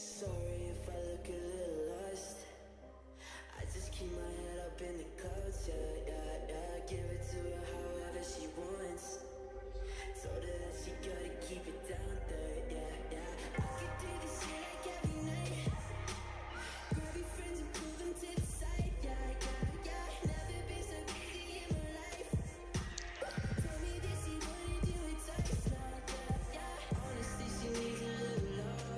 Sorry if I look a little lost. I just keep my head up in the clouds, yeah, yeah, yeah. Give it to her however she wants. Told her that she gotta keep it down there, yeah, yeah. I could do this shit like every night. Grab your friends and pull them to the side, yeah, yeah, yeah. Never been so busy in my life. Told me that she wouldn't do it twice, nah, yeah, yeah. Honestly, she needs a little love.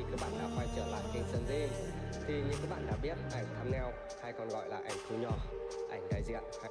khi các bạn đã quay trở lại kênh Sơn Jin. Thì như các bạn đã biết, ảnh thumbnail hay còn gọi là ảnh thu nhỏ, ảnh đại diện hay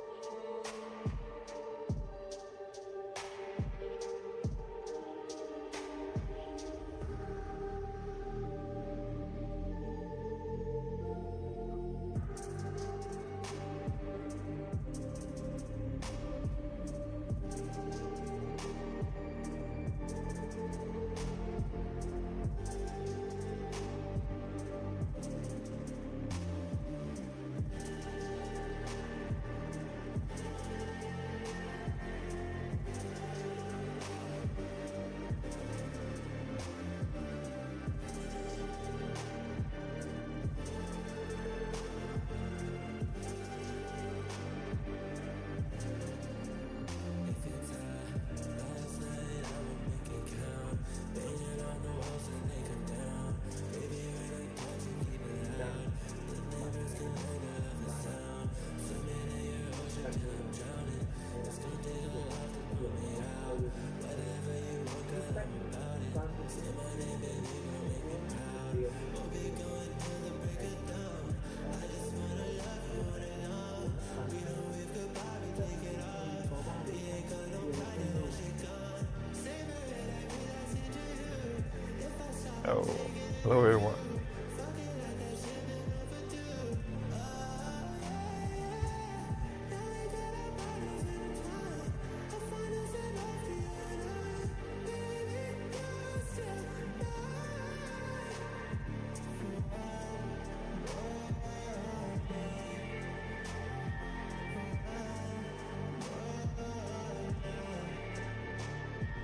Oh, hello everyone.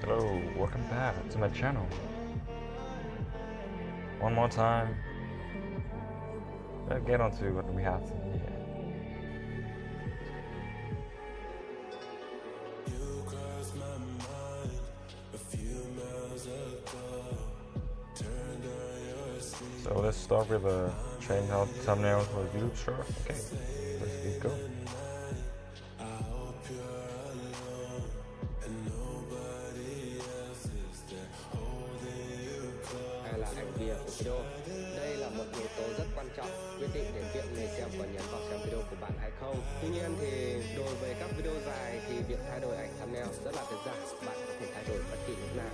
Hello, welcome back to my channel. One more time. Let's get on to what we have here. So let's start with a change out thumbnail for a YouTube short. Okay, let's get going. hay là ảnh bìa của video. Đây là một yếu tố rất quan trọng quyết định đến việc người xem có nhấn vào xem video của bạn hay không. Tuy nhiên thì đối với các video dài thì việc thay đổi ảnh thumbnail rất là đơn giản, bạn có thể thay đổi bất kỳ lúc nào.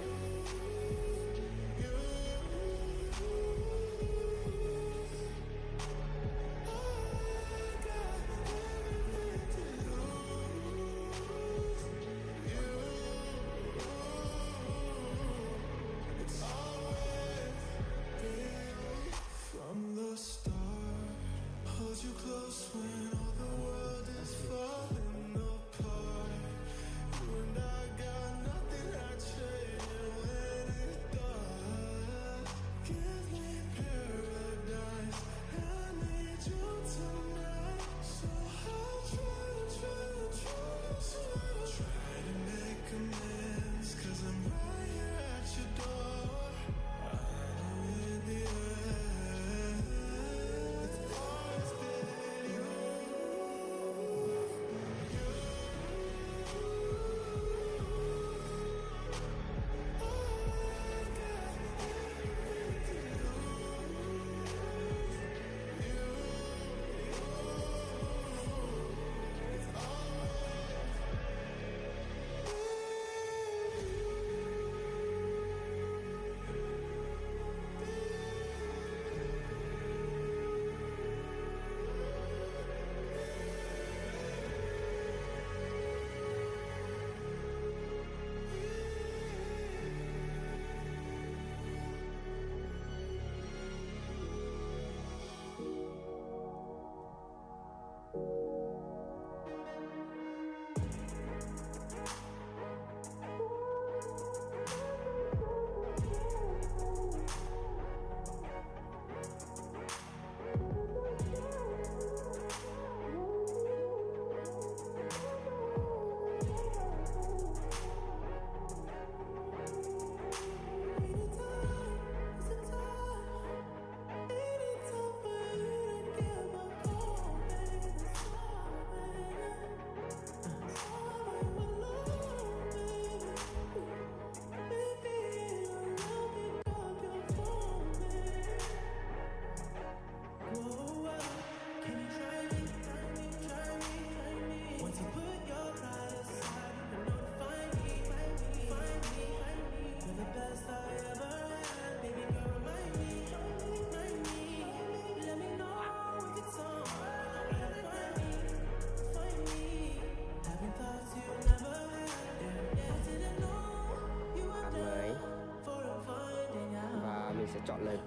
lên.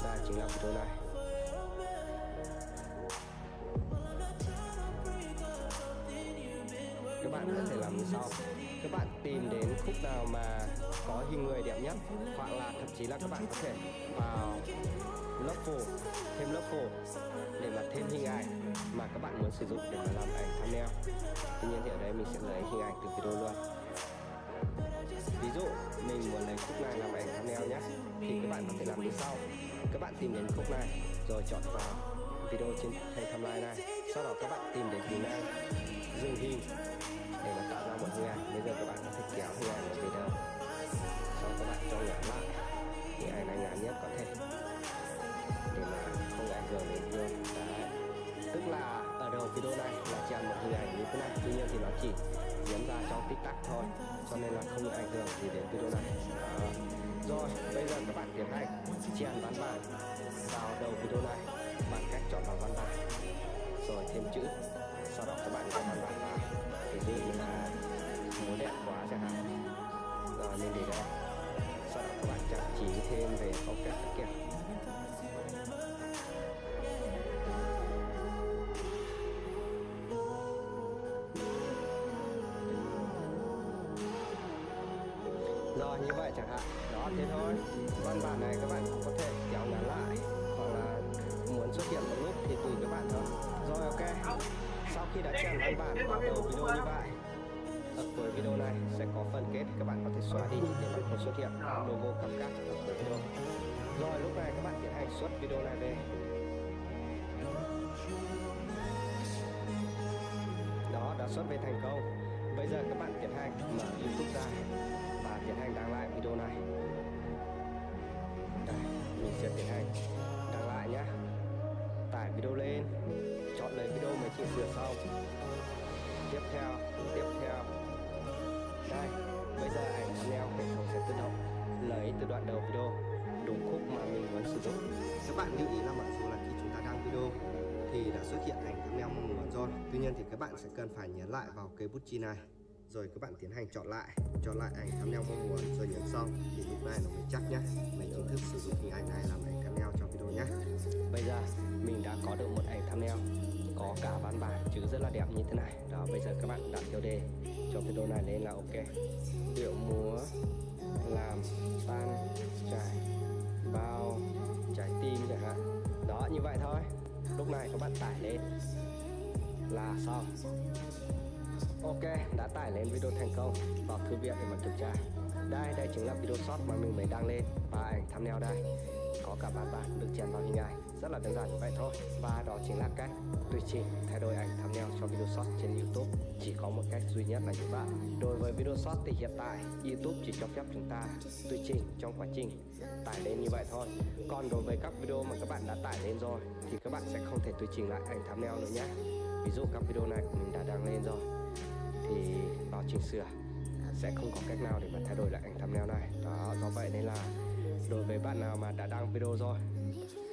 Đây chính là video này. Các bạn có thể làm như sau. Các bạn tìm đến khúc nào mà có hình người đẹp nhất, hoặc là thậm chí là các bạn có thể vào lớp phù, thêm lớp phù để mà thêm hình ảnh mà các bạn muốn sử dụng để mà làm ảnh thumbnail. Tuy nhiên thì ở đây mình sẽ lấy hình ảnh từ video luôn. Ví dụ mình muốn lấy khúc này làm ảnh thumbnail nhé, thì các bạn có thể làm như sau. Các bạn tìm đến khúc này rồi chọn vào video trên thanh thumbnail này, sau đó các bạn tìm đến tính năng dừng hình để mà tạo ra một hình ảnh. Bây giờ các bạn có thể kéo hình ảnh về đâu, sau các bạn cho ngắn lại hình ảnh này ngắn nhất có thể để mà không ảnh hưởng đến video. Đấy. Tức là ở đầu video này là chèn một hình ảnh như thế này, tuy nhiên thì nó chỉ diễn ra trong tích tắc thôi, cho nên là không ảnh hưởng gì đến video này. Đó. Rồi bây giờ các bạn tiến hành chèn văn bản vào đầu video này bằng cách chọn vào văn bản rồi thêm chữ, sau đó các bạn gõ văn bản vào. Ví dụ như là muốn đẹp quá chẳng hạn, rồi nên để đây. Sau đó các bạn trang trí thêm về phong cách các kiểu. Rồi như vậy chẳng hạn. Đó, thế thôi. Văn bản này các bạn cũng có thể kéo ngắn lại, hoặc là muốn xuất hiện một lúc thì tùy các bạn thôi. Rồi ok. Sau khi đã chèn văn bản vào đầu video như vậy, ở cuối video này sẽ có phần kết, các bạn có thể xóa đi để mà không xuất hiện logo cắm cắt ở cuối video. Rồi lúc này các bạn tiến hành xuất video này về. Đó, đã xuất về thành công. Bây giờ các bạn tiến hành mở YouTube ra và tiến hành đăng lại video này. Đây, mình sẽ tiến hành đăng lại nhé. Tải video lên, chọn lấy video mới chỉnh sửa xong. Tiếp theo. Đây, bây giờ ảnh thumbnail hệ thống sẽ tự động lấy từ đoạn đầu video đúng khúc mà mình muốn sử dụng. Các bạn lưu ý là mặc dù là khi chúng ta đăng video thì đã xuất hiện ảnh thumbnail mong muốn rồi, tuy nhiên thì các bạn sẽ cần phải nhấn lại vào cái bút chì này, rồi các bạn tiến hành chọn lại ảnh thumbnail mong muốn, rồi nhấn xong thì lúc này nó mới chắc nhé, mình chính thức sử dụng hình ảnh này làm ảnh thumbnail trong video nhé. Bây giờ mình đã có được một ảnh thumbnail có cả văn bản chữ rất là đẹp như thế này. Đó, bây giờ các bạn đặt tiêu đề cho video này lên là ok. Điệu múa làm tan chảy bao trái tim chẳng hạn. Đó, như vậy thôi. Lúc này các bạn tải lên là xong. Ok, đã tải lên video thành công. Vào thư viện để mà kiểm tra. Đây chính là video short mà mình mới đăng lên, và ảnh thumbnail đây có cả bản được chèn vào hình ảnh. Rất là đơn giản như vậy thôi. Và đó chính là cách tùy chỉnh thay đổi ảnh thumbnail cho video short trên YouTube. Chỉ có một cách duy nhất là như vậy. Đối với video short thì hiện tại YouTube chỉ cho phép chúng ta tùy chỉnh trong quá trình tải lên như vậy thôi. Còn đối với các video mà các bạn đã tải lên rồi thì các bạn sẽ không thể tùy chỉnh lại ảnh thumbnail nữa nhé. Ví dụ các video này của mình đã đăng lên rồi thì vào chỉnh sửa sẽ không có cách nào để mà thay đổi lại ảnh thumbnail này. Đó, do vậy nên là đối với bạn nào mà đã đăng video rồi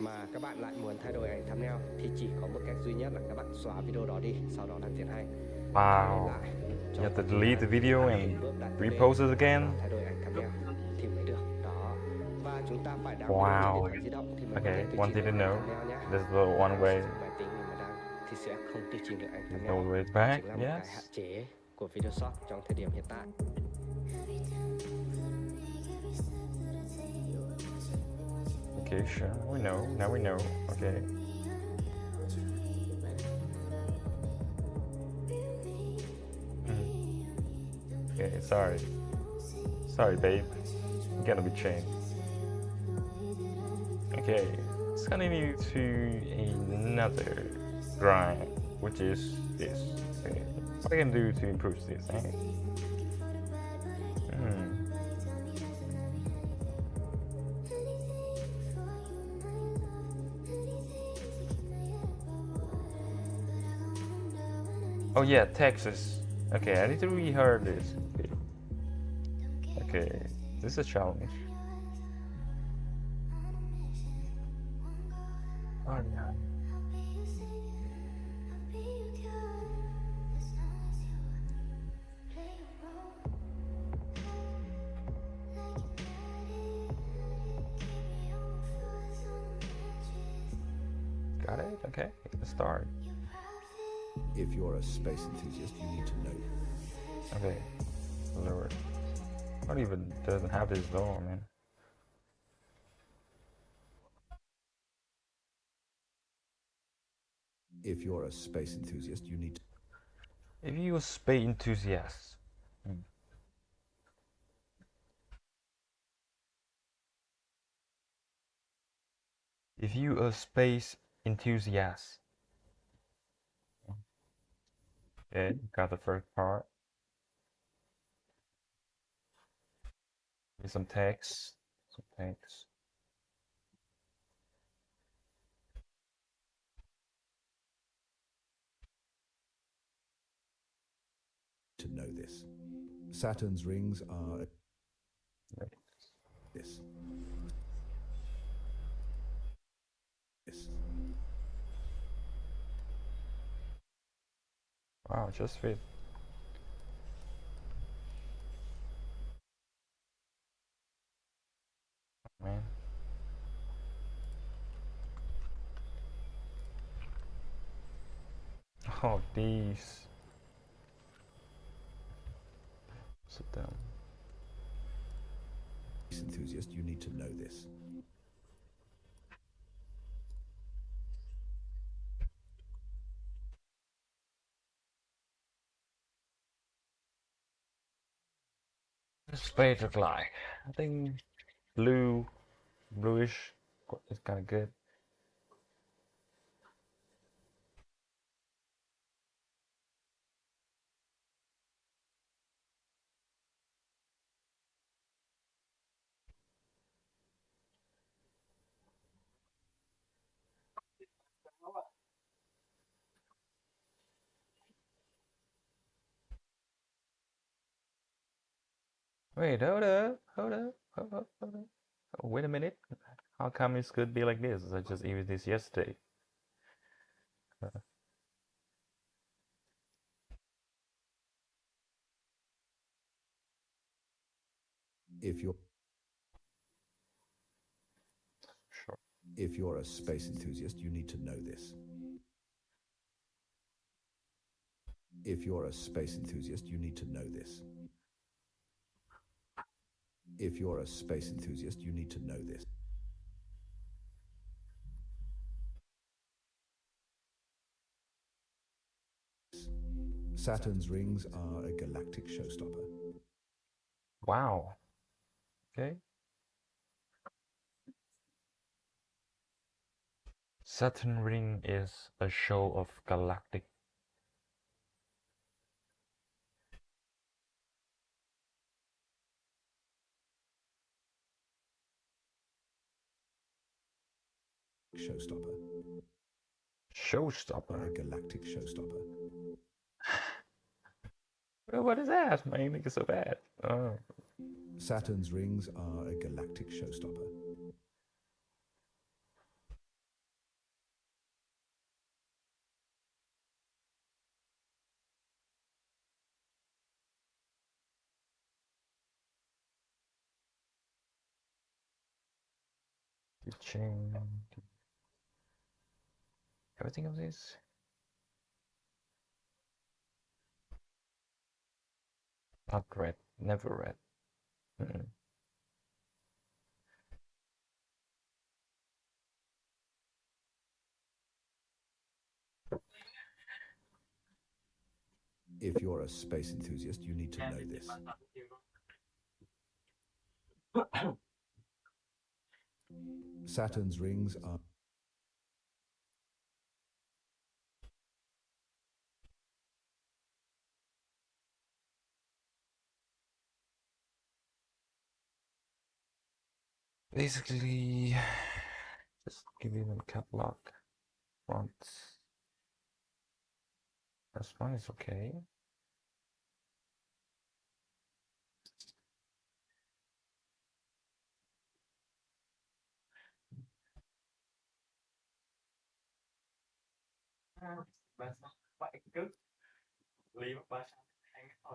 mà các bạn lại muốn thay đổi ảnh thumbnail thì chỉ có một cách duy nhất là các bạn xóa video đó đi, sau đó là tiến hành Wow. lại. You have to delete the video and repost it again? Thay đổi ảnh thumbnail thì mới được. Đó. Và chúng ta phải đăng Wow. video trên điện thoại di động thì mới có Okay, thể tùy one chỉnh thing to được know. ảnh thumbnail nhé. This is the one way. Máy tính mình mà đăng thì sẽ không tùy chỉnh được ảnh There's thumbnail. no way back. Chính là một cái Yes. hạn chế của video short trong thời điểm hiện tại. Okay, sure. We know. Now we know. Okay. Okay, sorry. Sorry, babe. I'm gonna be chained. Okay, let's continue to another grind, which is this. Okay. What I can do to improve this, eh? Oh yeah, Texas. Okay, I need to rehear this. Okay, this is a challenge. Oh yeah. right, okay, let's start. If you're a space enthusiast, you need to know. Okay, Lord. Not even doesn't have this door, man. If you're a space enthusiast, you need to. If you a space enthusiast, if you a space enthusiast, okay, got the first part. Some text, some text. To know this. Saturn's rings are this. This. Wow, just fit. Man. Oh, these. Sit down. Space enthusiast, you need to know this. What does space look like? I think bluish. It's kind of good. Wait, hold up. Oh, wait a minute. How come it could be like this? I just used this yesterday. If you're Sure. if you're a space enthusiast, you need to know this. If you're a space enthusiast, you need to know this. If you're a space enthusiast, you need to know this. Saturn's rings are a galactic showstopper. Wow. Okay. Saturn ring is a show of galactic. Showstopper. Showstopper. A galactic showstopper. What is that? My English is so bad. Oh. Saturn's rings are a galactic showstopper. Teaching. Everything of this. Not read. Never read. Mm-mm. If you're a space enthusiast, you need to know this. Saturn's rings are Basically, just give you them catalog. Fonts. This one is okay.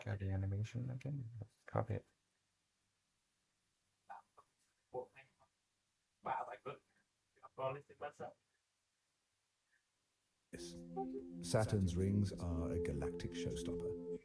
Got the animation again. Let's copy it. Saturn's rings are a galactic showstopper.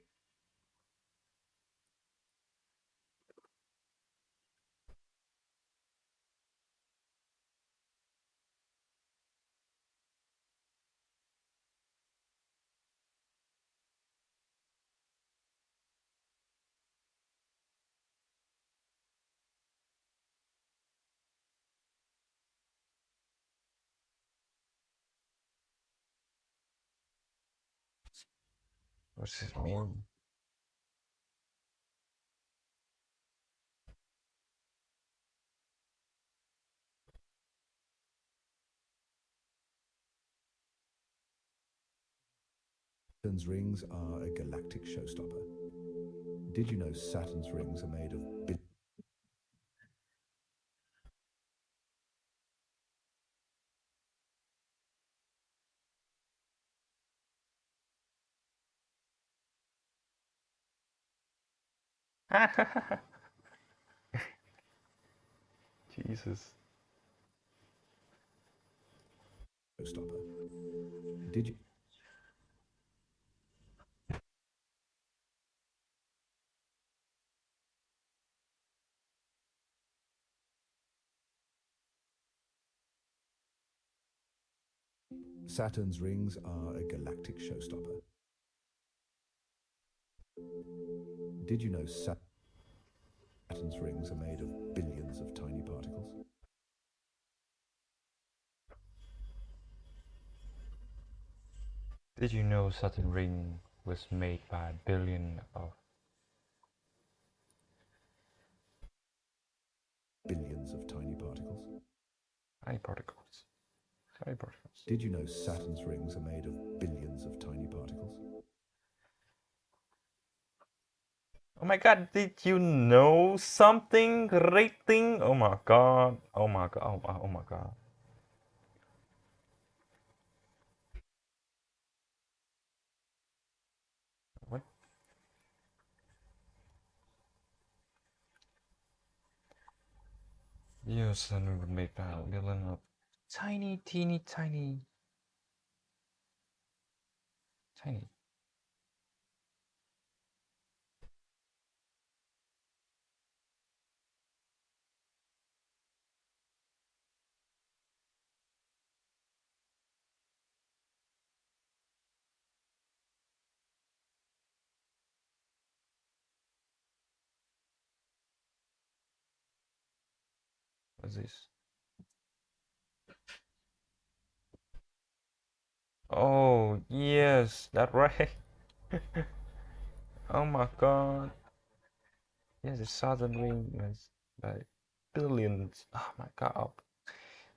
What's this mean? Saturn's rings are a galactic showstopper. Did you know Saturn's rings are made of Jesus. showstopper? Did you? Saturn's rings are a galactic showstopper. Did you know Saturn's rings are made of billions of tiny particles? Did you know Saturn ring was made by a billion of Billions of tiny particles. tiny particles? Tiny particles. Did you know Saturn's rings are made of billions of tiny particles? Oh my god, did you know something? Rating? Oh my god. Oh my god. Oh my god. What? Yes, and would make by a billion of tiny, teeny, tiny. Tiny. What's this? Oh, yes, that right. Oh my god. Yes, the southern ring is by billions. Oh my god.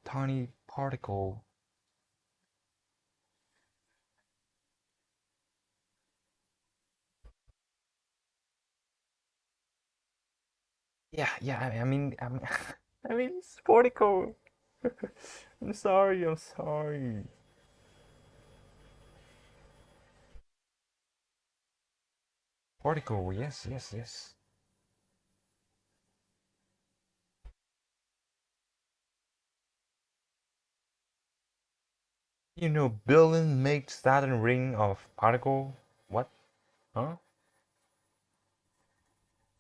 Tiny particle. Yeah, I mean, I mean, it's particle. I'm sorry, I'm sorry. Particle, yes, yes, yes. You know, billion makes Saturn ring of particle. What? Huh?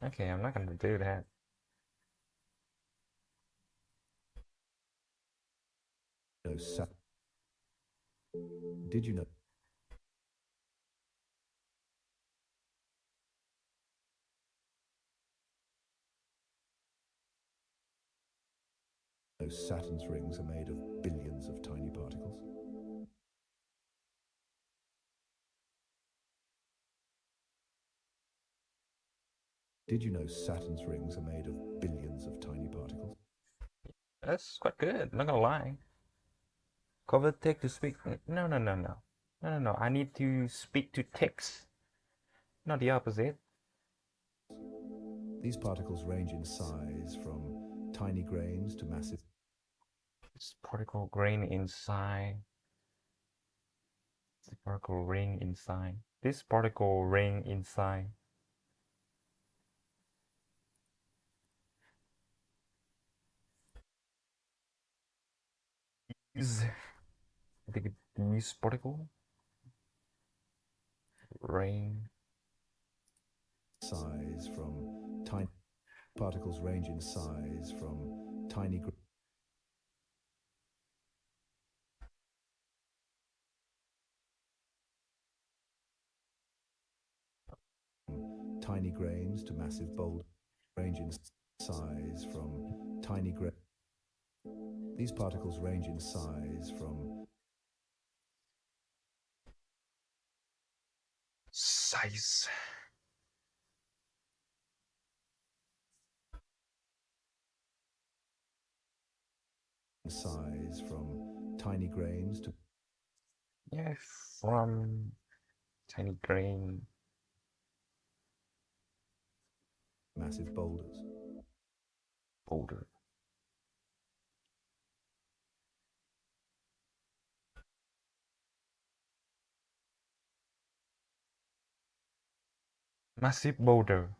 Okay, I'm not gonna do that. No, Did you know Saturn's rings are made of billions of tiny particles? Did you know Saturn's rings are made of billions of tiny particles? That's quite good. Not gonna lie. Cover text to speak. No, no, no, no, no, no, no. I need to speak to text, not the opposite. These particles range in size from tiny grains to massive. This particle grain inside. The particle ring inside. This particle ring inside. Is I think these particle. Rain. Size from tiny particles range in size from tiny tiny grains to massive bold range in size from tiny grain. These particles range in size from Size. tiny grains to Yeah, from tiny grain. massive boulders. Boulder. Massive boulder.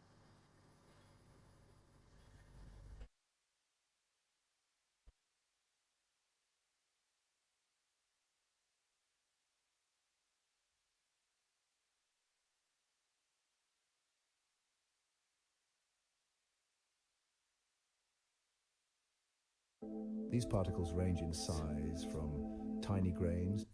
These particles range in size from tiny grains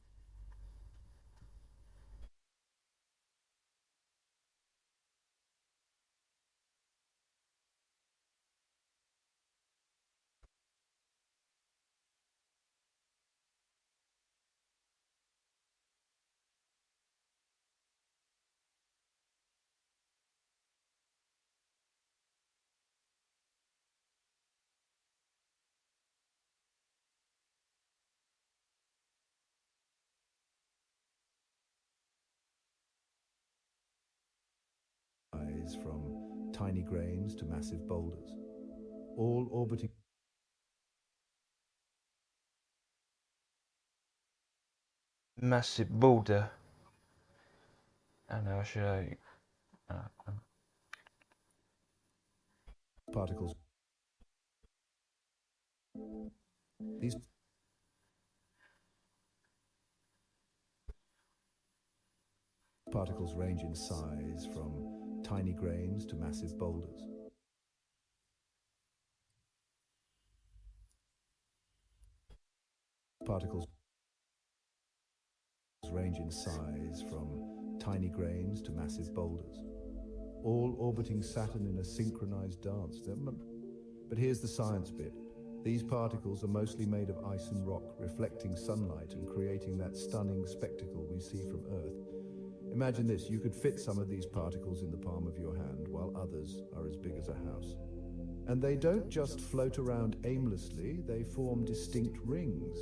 from tiny grains to massive boulders, all orbiting Massive boulder. And now should I? particles. These particles range in size from tiny grains to massive boulders. Particles range in size from tiny grains to massive boulders, all orbiting Saturn in a synchronized dance. But here's the science bit. These particles are mostly made of ice and rock, reflecting sunlight and creating that stunning spectacle we see from Earth. Imagine this, you could fit some of these particles in the palm of your hand, while others are as big as a house. And they don't just float around aimlessly, they form distinct rings,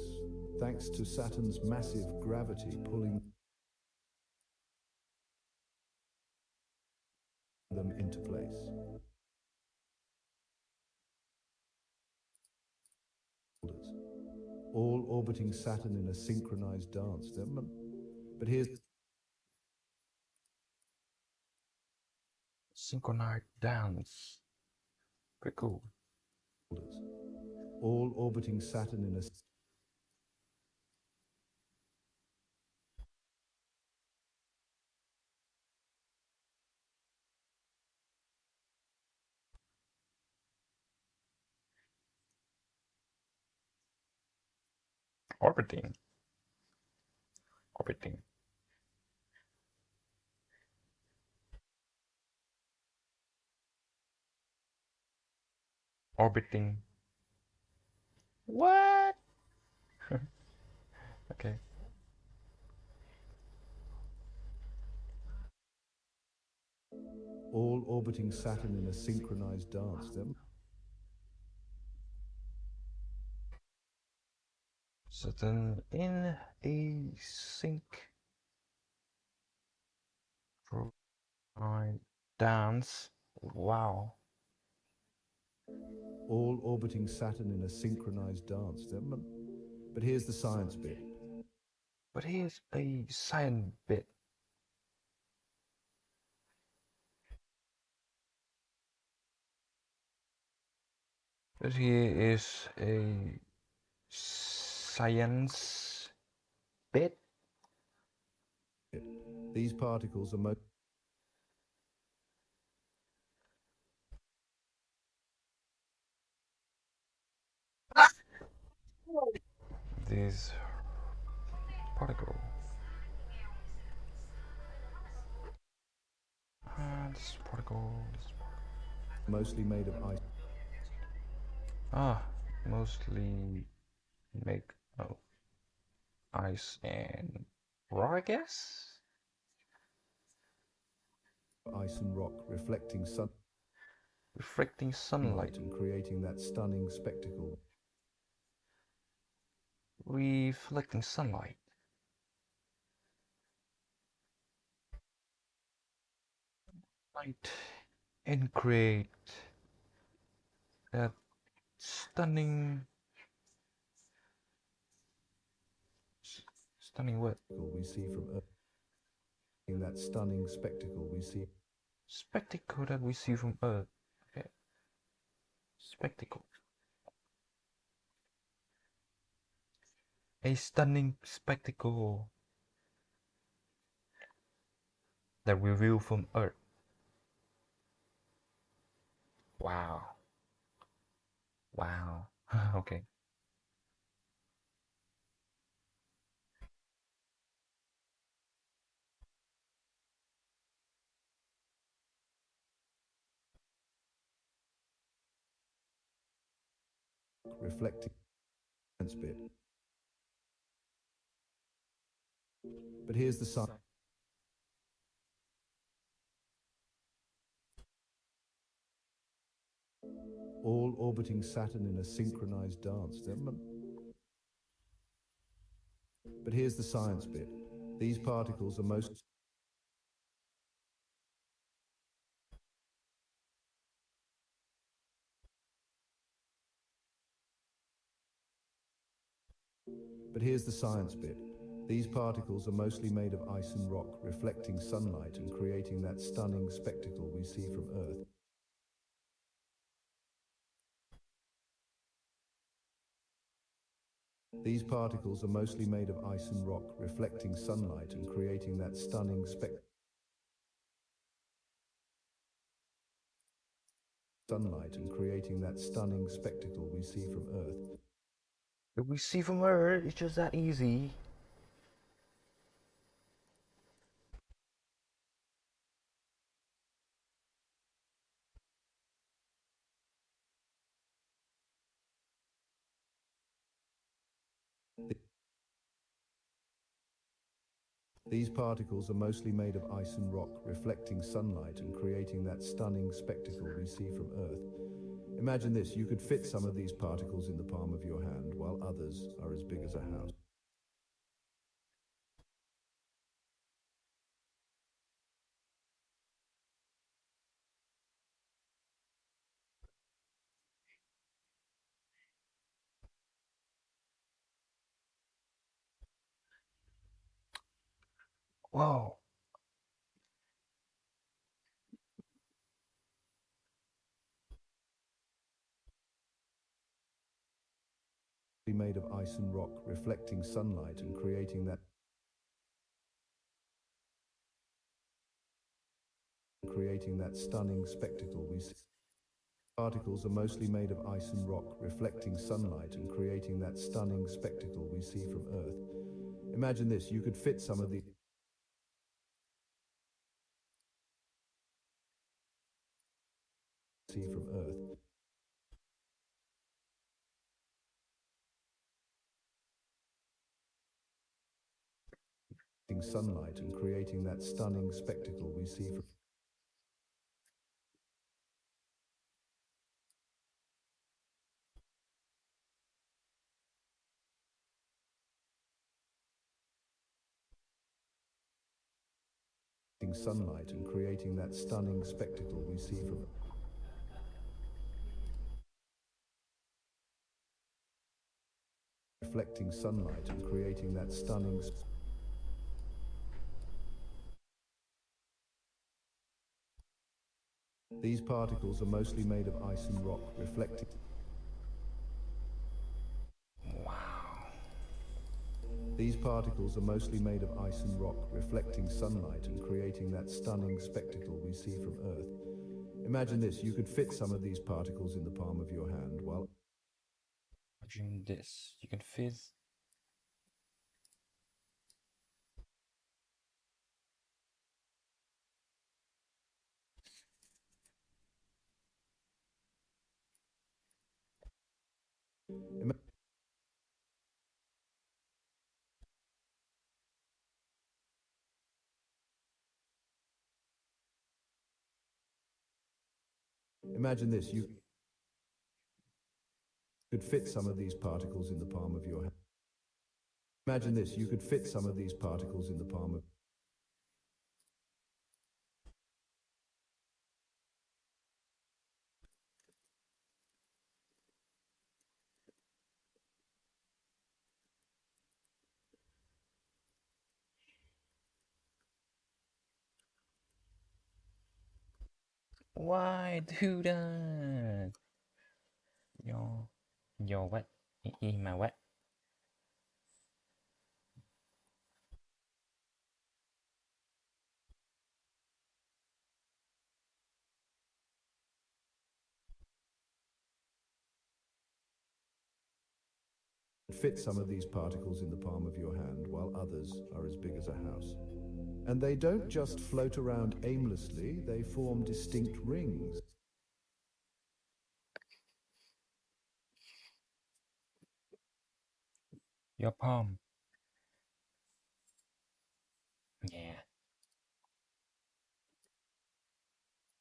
thanks to Saturn's massive gravity pulling them into place. All orbiting Saturn in a synchronized dance. But here's Synchronized dance. Pretty cool. all orbiting Saturn in a Orbiting. Orbiting. Orbiting. What? Okay. all orbiting Saturn in a synchronized dance. Saturn in a sync. Dance. Wow. All orbiting Saturn in a synchronized dance. But here's the science bit. But here's a science bit. But here is a science bit. These particles are This particle. This particle. mostly made of ice. Mostly make ice and rock, I guess. Ice and rock reflecting Reflecting sunlight. and creating that stunning spectacle. Reflecting sunlight. Light and create that stunning what? We see from Earth. In that stunning spectacle we see. Spectacle that we see from Earth. Okay. Spectacle. A stunning spectacle that we view from Earth. Wow. Wow. Okay. Reflecting bit. But here's the sign. All orbiting Saturn in a synchronized dance. But here's the science bit. These particles are But here's the science bit. These particles are mostly made of ice and rock, reflecting sunlight and creating that stunning spectacle we see from Earth. These particles are mostly made of ice and rock, reflecting sunlight and creating that stunning spectacle we see from Earth. That we see from Earth, it's just that easy. These particles are mostly made of ice and rock, reflecting sunlight and creating that stunning spectacle we see from Earth. Imagine this, you could fit some of these particles in the palm of your hand, while others are as big as a house. Whoa. Made of ice and rock, reflecting sunlight and creating that stunning spectacle we see. Particles are mostly made of ice and rock, reflecting sunlight and creating that stunning spectacle we see from Earth. Imagine this, you could fit some of these from Earth. Sunlight and creating that stunning spectacle we see from sunlight and creating that stunning spectacle we see from reflecting sunlight and creating that stunning These particles are mostly made of ice and rock, reflecting. Wow. These particles are mostly made of ice and rock, reflecting sunlight and creating that stunning spectacle we see from Earth. Imagine this, you could fit some of these particles in the palm of your hand, while Imagine this. You can fizz. Ima- Imagine this, you could fit some of these particles in the palm of your hand. Imagine this, you could fit some of these particles in the palm of Why do that? Yo, what? My what? fit some of these particles in the palm of your hand, while others are as big as a house. And they don't just float around aimlessly, they form distinct rings. Your palm. Yeah.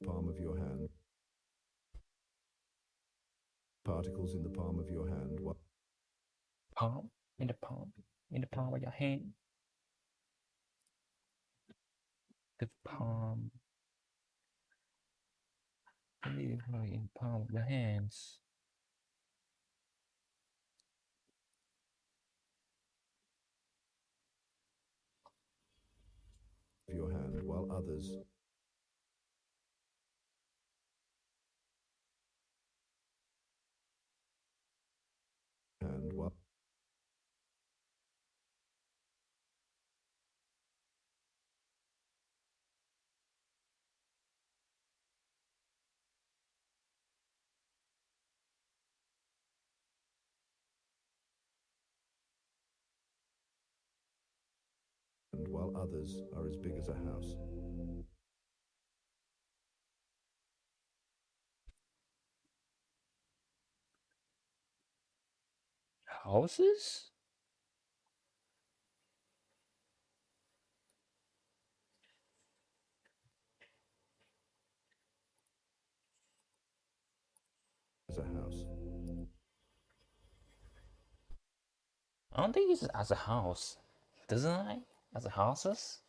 Palm of your hand. Particles in the palm of your hand. Palm. In the palm. In the palm of your hand. The palm. In the palm of your hands. Of your hand, while others hand while and while others are as big as a house. Houses? As a house. Aren't they used as a house? Doesn't I? As a houses?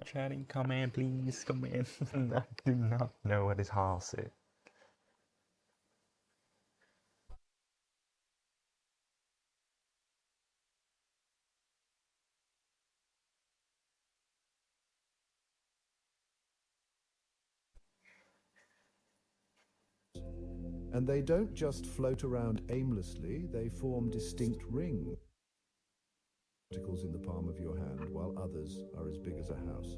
Chatting, come in, please, come in. I do not know what this house is. And they don't just float around aimlessly, they form distinct rings. Particles in the palm of your hand, while others are as big as a house.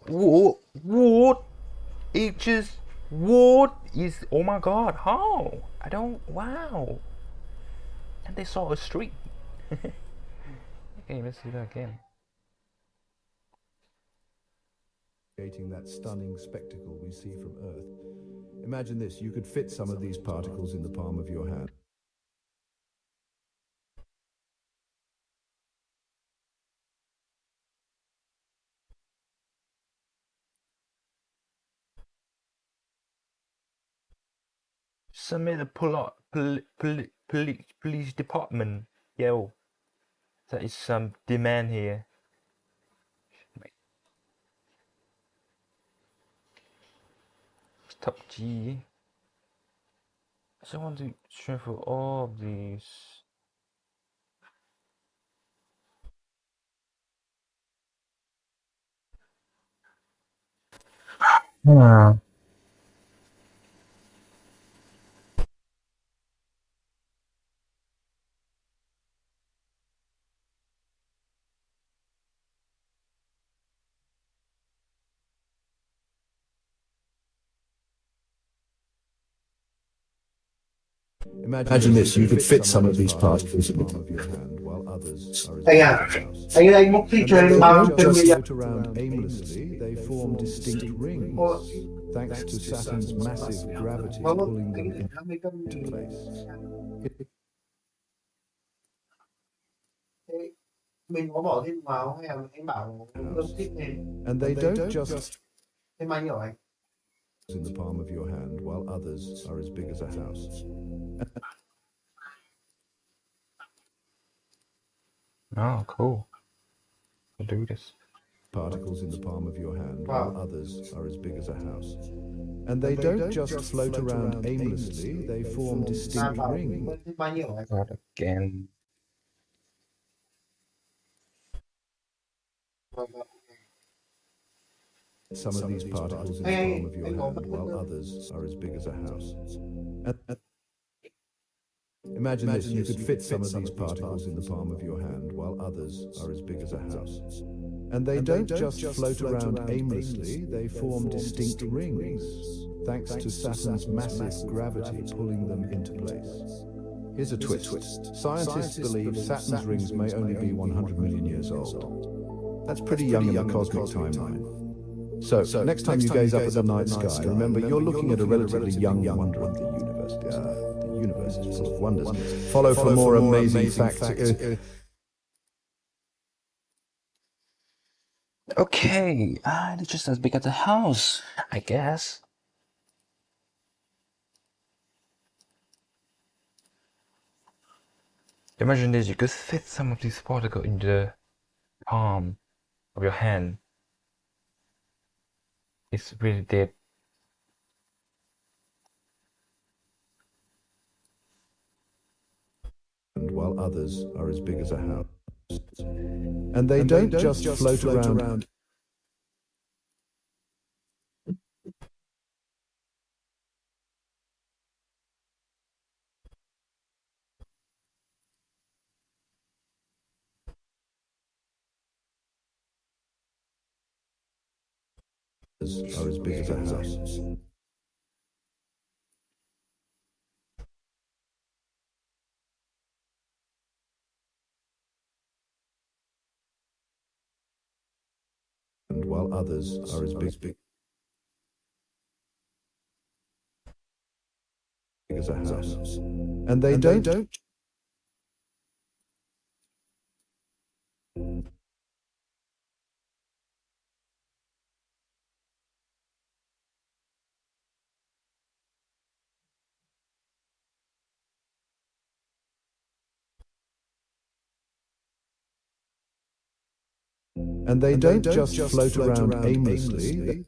What? It just. What is. Oh my god, how? I don't. Wow. And they saw a street. Okay, let's do that again. Creating that stunning spectacle we see from Earth. Imagine this, you could fit some of these particles in the palm of your hand. Submit a police department. Yo, there is some demand here. Top G. I just want to shuffle all of these. Yeah. Imagine this, you could fit some of these particles in the palm of your hand, while others are as Anh big à, as a house. anh múc thị And trường they bao don't trên just bây giờ. float around aimlessly, they form distinct rings, thanks to Saturn's massive gravity Vâng, pulling anh them thử 20 cân into thì place. thế mình có bỏ thêm vào hay là anh bảo cân thích thêm And they don't just thêm bao nhiêu anh? in the palm of your hand, while others are as big as a house. Oh, cool. I'll do this. Particles in the palm of your hand, Wow. while others are as big as a house. And they don't just float around aimlessly, they form À, distinct bảo rings. cân thêm bao nhiêu anh? Not again. Vâng, vâng. Some of these particles in the palm of your hand, while others are as big as a house. Imagine this, you could fit some of these particles in the palm of your hand, while others are as big as a house. And they don't just float around aimlessly, they form distinct rings, thanks to Saturn's massive gravity pulling them into place. Here's a twist. Scientists believe Saturn's rings may only be 100 million years old. That's pretty young in the cosmic timeline. So, next time you gaze up at the night sky, remember you're looking at a relatively young wonder of the universe. The universe is full of wonders. Follow for more amazing facts. Okay, it's just as big as a house, I guess. Imagine this, you could fit some of these particles in the palm of your hand. It's really dead. And while others are as big as a house. And they don't just float around. Are as big as a house. And while others are as big as a house. And they don't. And they don't just float around aimlessly.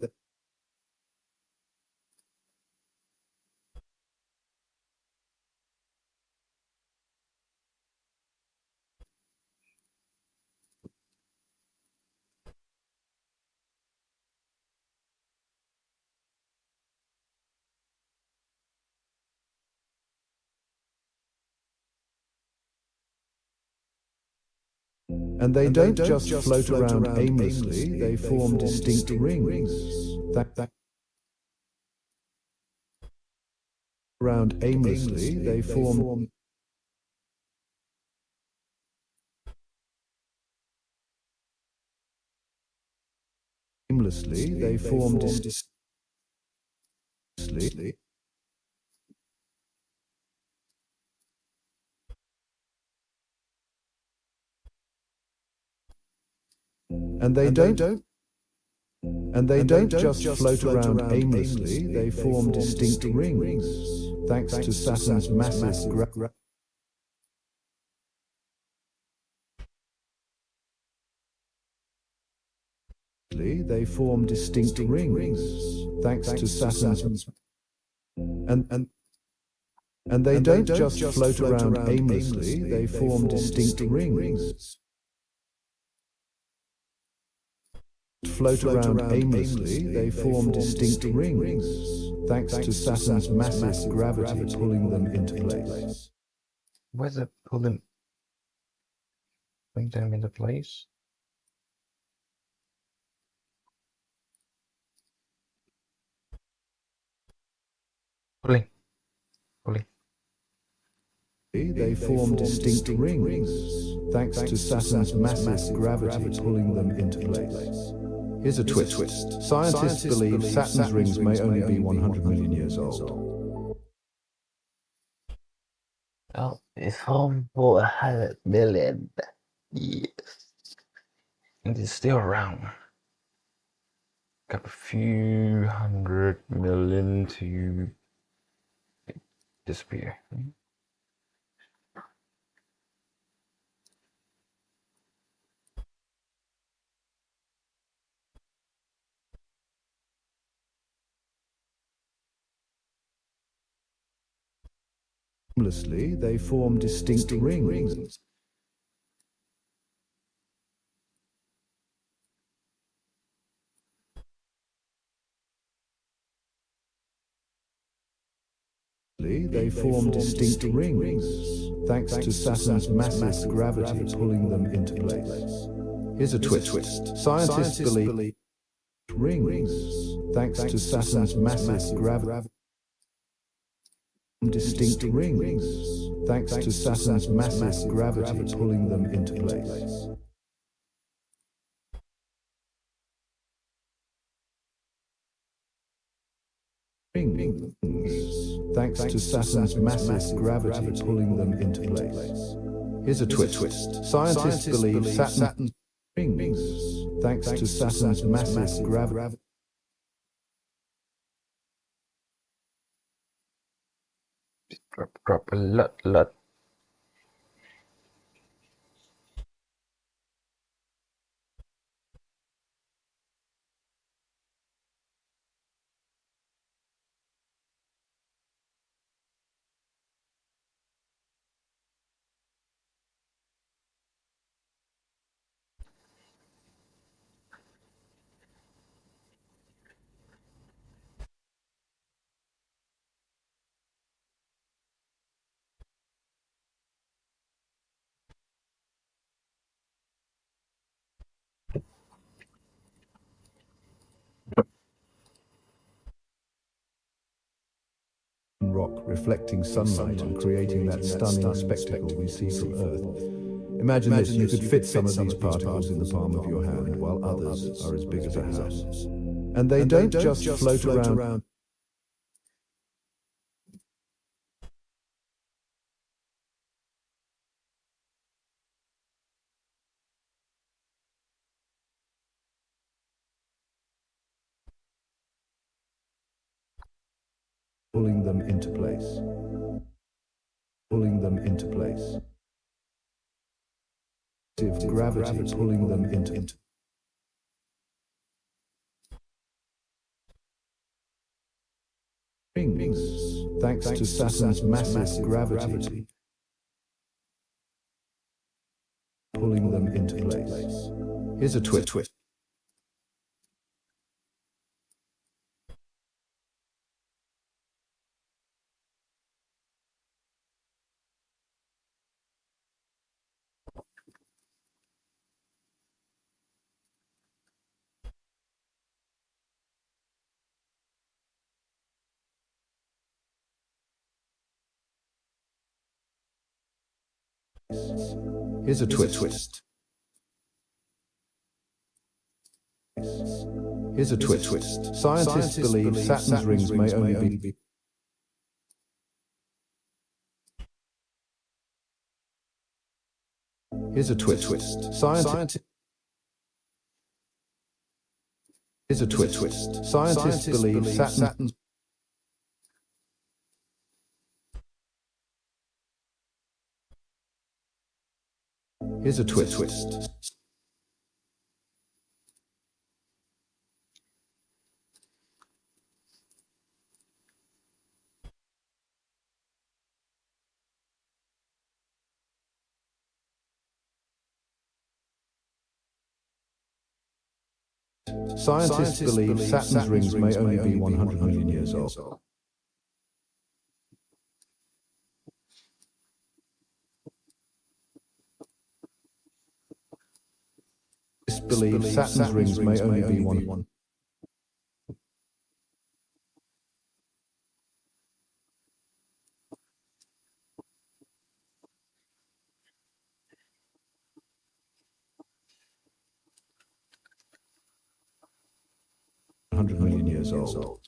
And they don't just float around aimlessly, they form distinct rings. Around aimlessly, they form distinct. And they don't. And they don't just float around aimlessly, they form distinct rings, thanks to Saturn's massive gravity. They form distinct rings, thanks to Saturn's. And they don't just float around aimlessly, they form distinct rings. float around aimlessly, they form distinct rings, thanks to Saturn's massive gravity pulling them into place. Where's it pulling them into place? Pulling. They form distinct rings, thanks to Saturn's massive gravity pulling them into place. Here's a twist. Scientists believe Saturn's rings may only be 100 million years old. Oh, it's from 400 million years. And it's still around. Got a few 100 million to disappear. Aimlessly, they form distinct rings. They form distinct rings, thanks to Saturn's massive gravity pulling them into place. Here's a twist. Scientists believe rings, thanks to Saturn's massive gravity. Distinct rings, thanks to Saturn's massive gravity pulling them into place. Rings, thanks to Saturn's massive gravity pulling them into place. Here's a twist. Scientists believe Saturn's rings, thanks to Saturn's massive gravity. Drop a lot. Rock reflecting sunlight and creating that stunning spectacle we see from Earth. Imagine this, you could fit some of these particles in the palm of your hand, while others are as big as a house. And they don't just float around. Pulling them into place. Pulling them into place. Gravity pulling them into rings, thanks to Saturn's massive gravity pulling them into place. Here's a twist. Here's a twist. Here's a twist. Scientists believe Saturn's rings may only be Here's a twist. Scientists Here's a twist. Scientists believe Saturn's Here's a twist. Scientists believe Saturn's rings may only be 100 million years old. Scientists believe Saturn's rings may only be 100 million years old.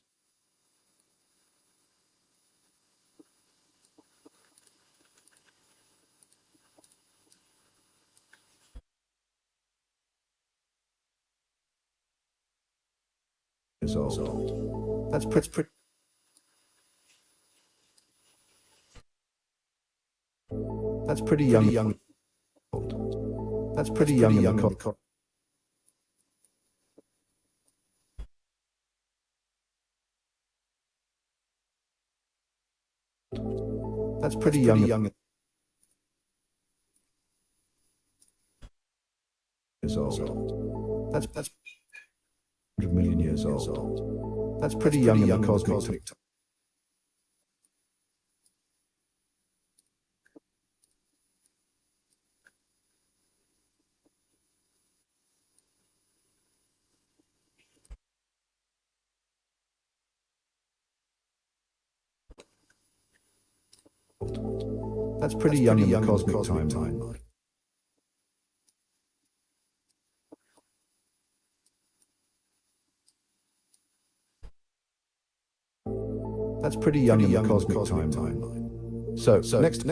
Years old. That's pretty. That's pretty young. That's pretty young. That's pretty young. Years old. That's 100 million years old. That's pretty young in the cosmic time. That's pretty young in the cosmic timeline. That's pretty young in the cosmic timeline. So next.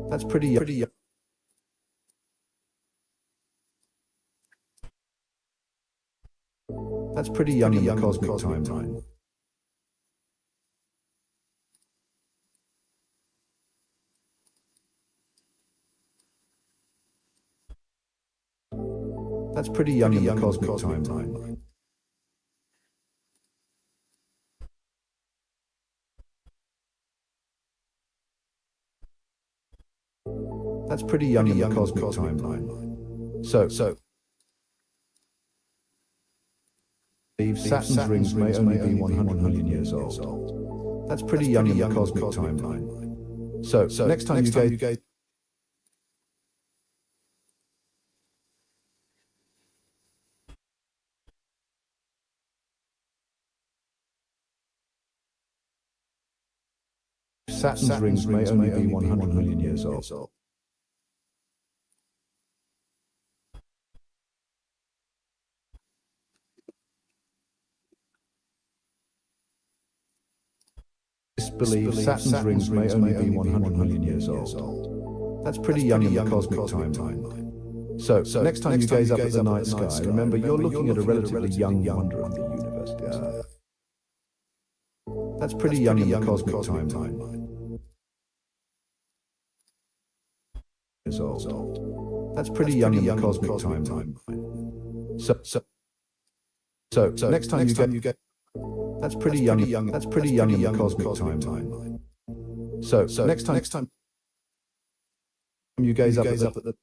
That's pretty young. That's pretty young in the cosmic timeline. That's pretty young in the cosmic timeline. That's pretty young in the cosmic timeline. So Saturn's rings may only be 100 million years old. That's pretty young in the cosmic timeline. So next time you go. Saturn's rings may only be 100 million years old. Believe Saturn's rings may only be 100 million years old. That's pretty young in the cosmic timeline. So next time you gaze up at the night sky, remember you're looking at a relatively young wonder of the universe. That's pretty young in the cosmic timeline. Years old. That's pretty young in the cosmic timeline. So next time you get. That's pretty young. That's pretty young in the cosmic timeline. So next time you gaze up at the.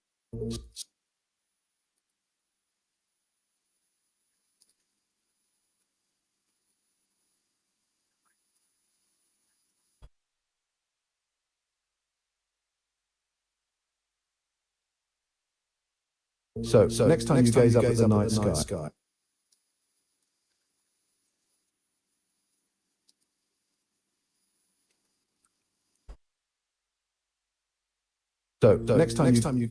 So next time you gaze up at the night sky. So next time you.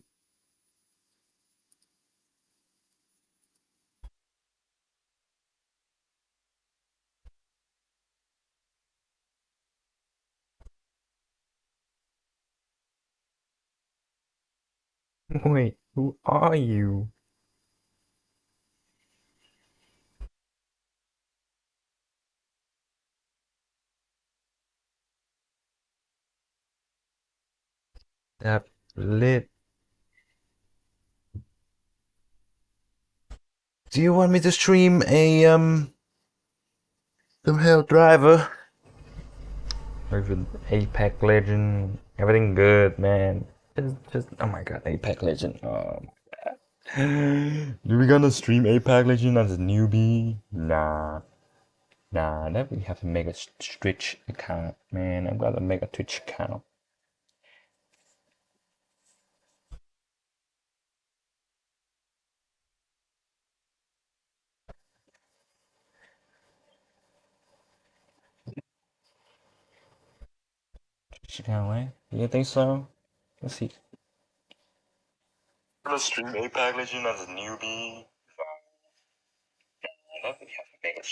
Wait, who are you? Yep, lit. Do you want me to stream a the Hell Driver? Or even Apex Legend? Everything good, man. Just oh my god, Apex Legend. Oh my god. Do we gonna stream Apex Legend as a newbie? Nah. Nah, that we have to make a Twitch account, man. I'm gonna make a Twitch account. Twitch account, right? You think so? Let's see. I'm gonna stream Apex Legend as a newbie. That we have to make a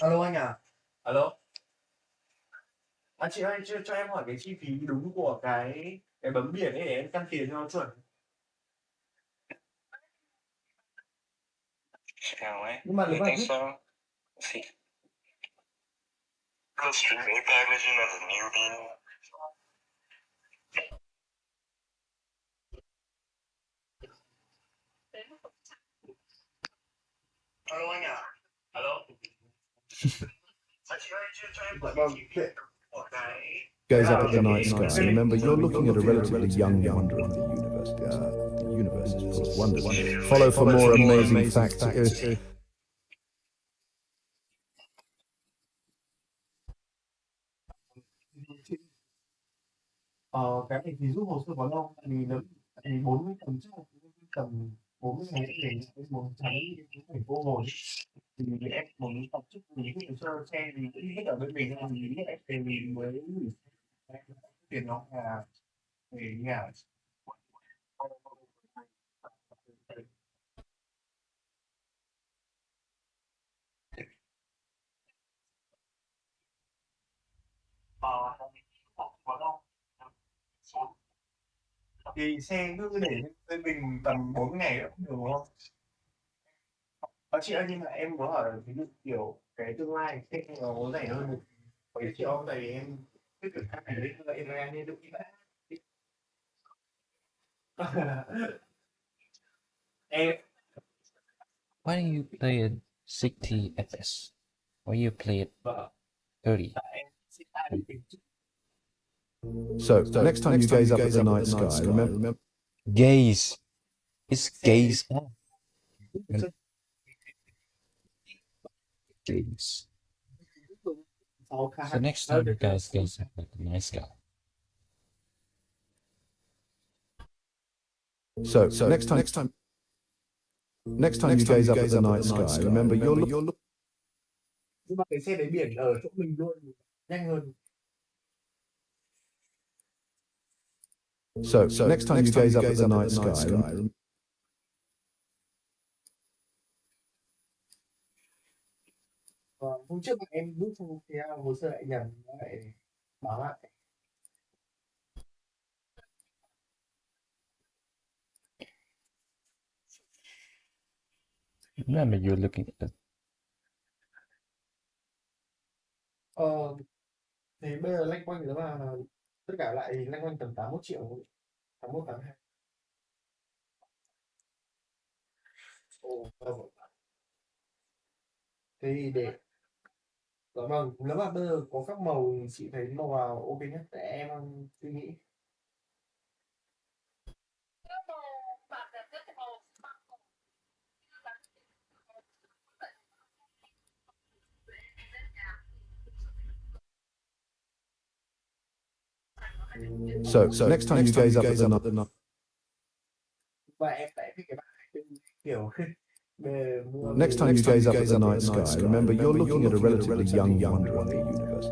Alo anh à? Alo? À chị ơi, cho em hỏi cái chi phí đúng của cái bấm biển ấy để em căn tiền cho nó chuẩn. account, right? Nhưng mà nếu You mà think thích so? Let's see. I'm gonna stream Apex Legend as a newbie. alo anh à? Alo? À chị ơi, cho em hỏi cái chi phí đúng của Gaze up at the night sky. Remember, you're looking at a relatively young wonder of the universe. The universe is full of wonders. Follow for more amazing facts. Cái này thì giúp hồ sơ có lâu vì nó thì 40 tầm chắc là tầm 40 ngày để cái muốn tránh cái thành phố Hồ ấy. Thì em muốn tập chức lý cái hồ sơ xe thì cũng hết ở bên mình là lý hết thì mình mới gửi tiền nó là về nhà. Ờ, có đâu. Thì xe cứ để bên mình tầm 4 ngày nữa cũng được đúng không? Chị ơi nhưng mà em muốn hỏi ví dụ kiểu cái tương lai sẽ nó có rẻ hơn 7 triệu không? Tại vì em cứ tưởng cái đấy là em nên được đi đã. Em Why do you play at 60 FPS? Why you play at 30? So, next time you gaze up at the night sky, remember. Gaze. It's gaze up. Gaze. So next time you guys gaze up at the night sky. So, next time you gaze up at the night sky, remember you're looking. nhưng mà cái xe đấy biển ở chỗ mình luôn nhanh hơn. So, next time you gaze up at the night sky. Hôm trước em rút xong thì hồ sơ lại nhầm lại báo lại. Remember, you're looking at the Thì bây giờ loanh quanh nếu mà tất cả lại thì loanh quanh tầm 81 triệu, 81 82. Thì để dạ vâng, nếu mà bây giờ có các màu thì chị thấy màu nào ok nhất để em suy nghĩ. So, next time you gaze up at the night. Và em tại cái bạn kiểu về mua Next time you gaze up at the night sky, remember you're looking at a relatively young wonder of the universe.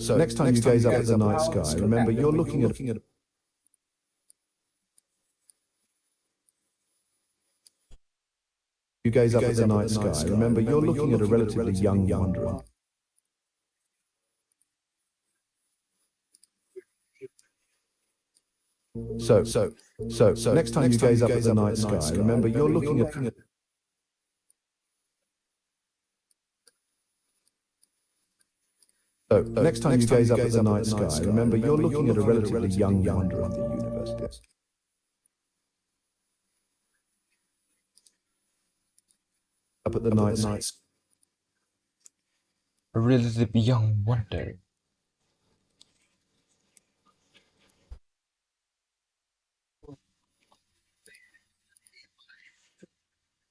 So, next time you gaze up at the night sky, remember you're looking at. You gaze up at the night sky, remember you're looking at a relatively young wonder. So, next time you gaze up at the night sky, remember you're looking at. So, next time you gaze up at the night sky, remember you're looking at a relatively young wonder of the universe. Up at the night sky. A relatively young wonder.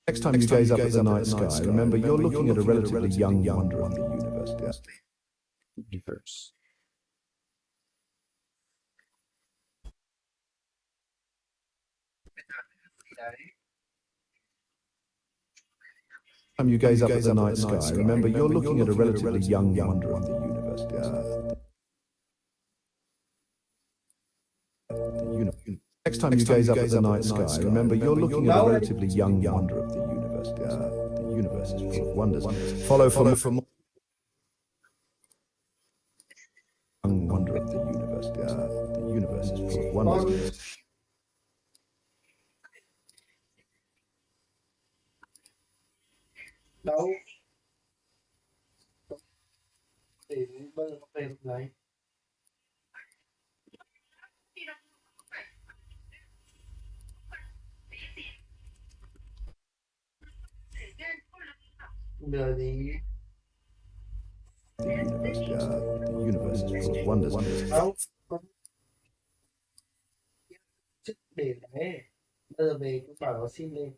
Next time you gaze up at the night sky, remember you're looking at a relatively young wonder of the universe. Universe. Time you gaze up at the night sky, remember you're looking at a relatively young wonder of the universe. Next time you gaze up at the night sky, remember you're looking at a relatively young wonder of the universe. The universe is full of wonders. Follow for more. Young wonder of the universe. The universe is full of wonders. Đâu thì bây giờ về lại giờ thì The universe is full of wonders. đâu có chức để đấy, bây giờ về cũng bảo nó xin lên.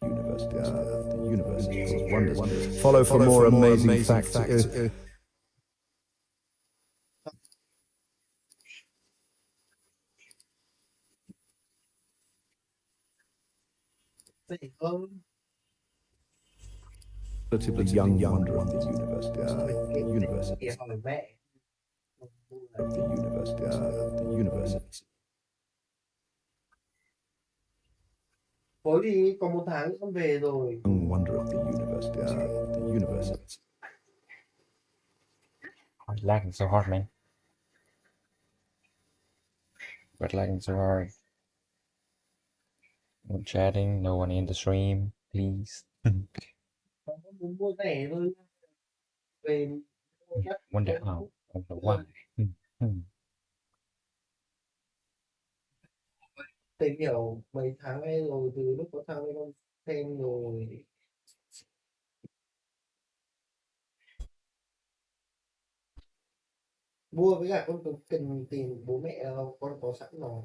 The universe is full of wonders. Follow for more amazing facts. Vậy hơn Relatively young wonder of the universe. The universe để hỏi mẹ of the universe. The universe. có gì còn 1 tháng nữa con về rồi. Young wonder of the universe. The universe. I'm lagging so hard, man. But lagging so hard. No chatting, no one in the stream, please. Con muốn mua rẻ thôi. Về Wonder how, I don't know why. tìm hiểu mấy tháng nay rồi, từ lúc có thằng ấy con xem rồi. Mua với cả con cần tìm bố mẹ đâu, con có sẵn rồi.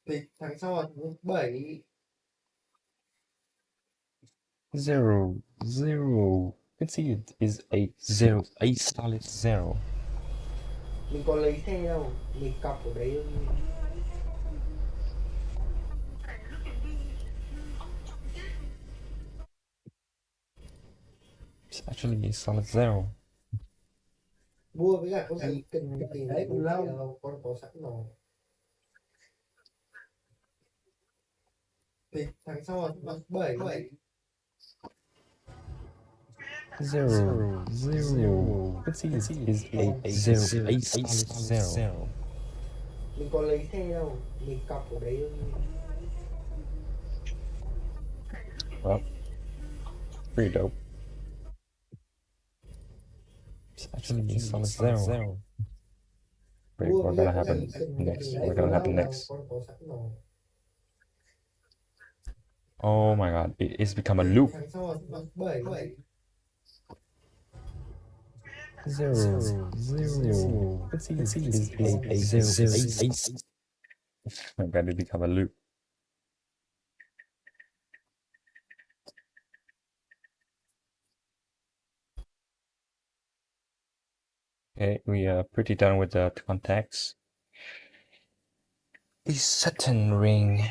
Thì tháng sau là tháng 7. Zero, zero. You can see it is a zero, a solid zero. Mình có lấy xe đâu, mình cọc ở đấy thôi. It's actually a solid zero. Mua với cả con gì cần tìm đấy bố mẹ đâu, con có sẵn rồi. Thì tháng sau là tháng 7. Zero, zero. You can see it is a zero, a solid zero. Mình có lấy xe đâu, mình cọc ở đấy thôi. Well, pretty dope. It's actually a solid zero. Wait, Mua what's với gonna cả con happen gì cần next? tìm đấy What's gonna happen đâu, next? con có sẵn rồi. Oh my god, it's become a loop. Tháng sau là tháng 7. Zero, zero. You can see it is a zero, a. My god, it become a loop. Okay, we are pretty done with the contacts. The Saturn ring.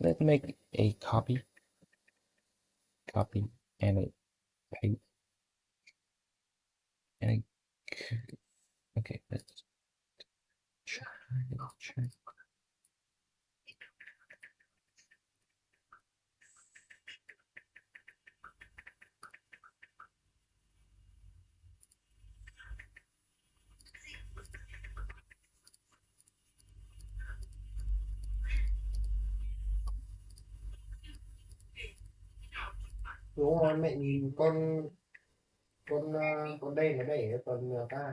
Let's make a copy, and a paste, and a. Okay, let's check. Đúng rồi, mẹ nhìn con đây nó đẩy con ta.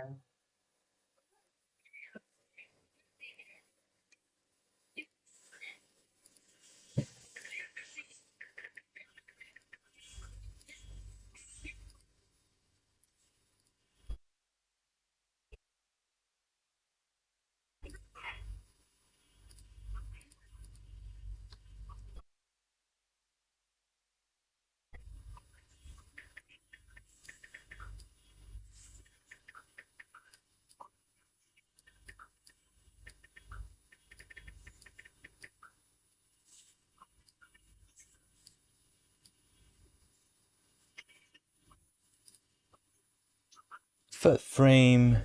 Third frame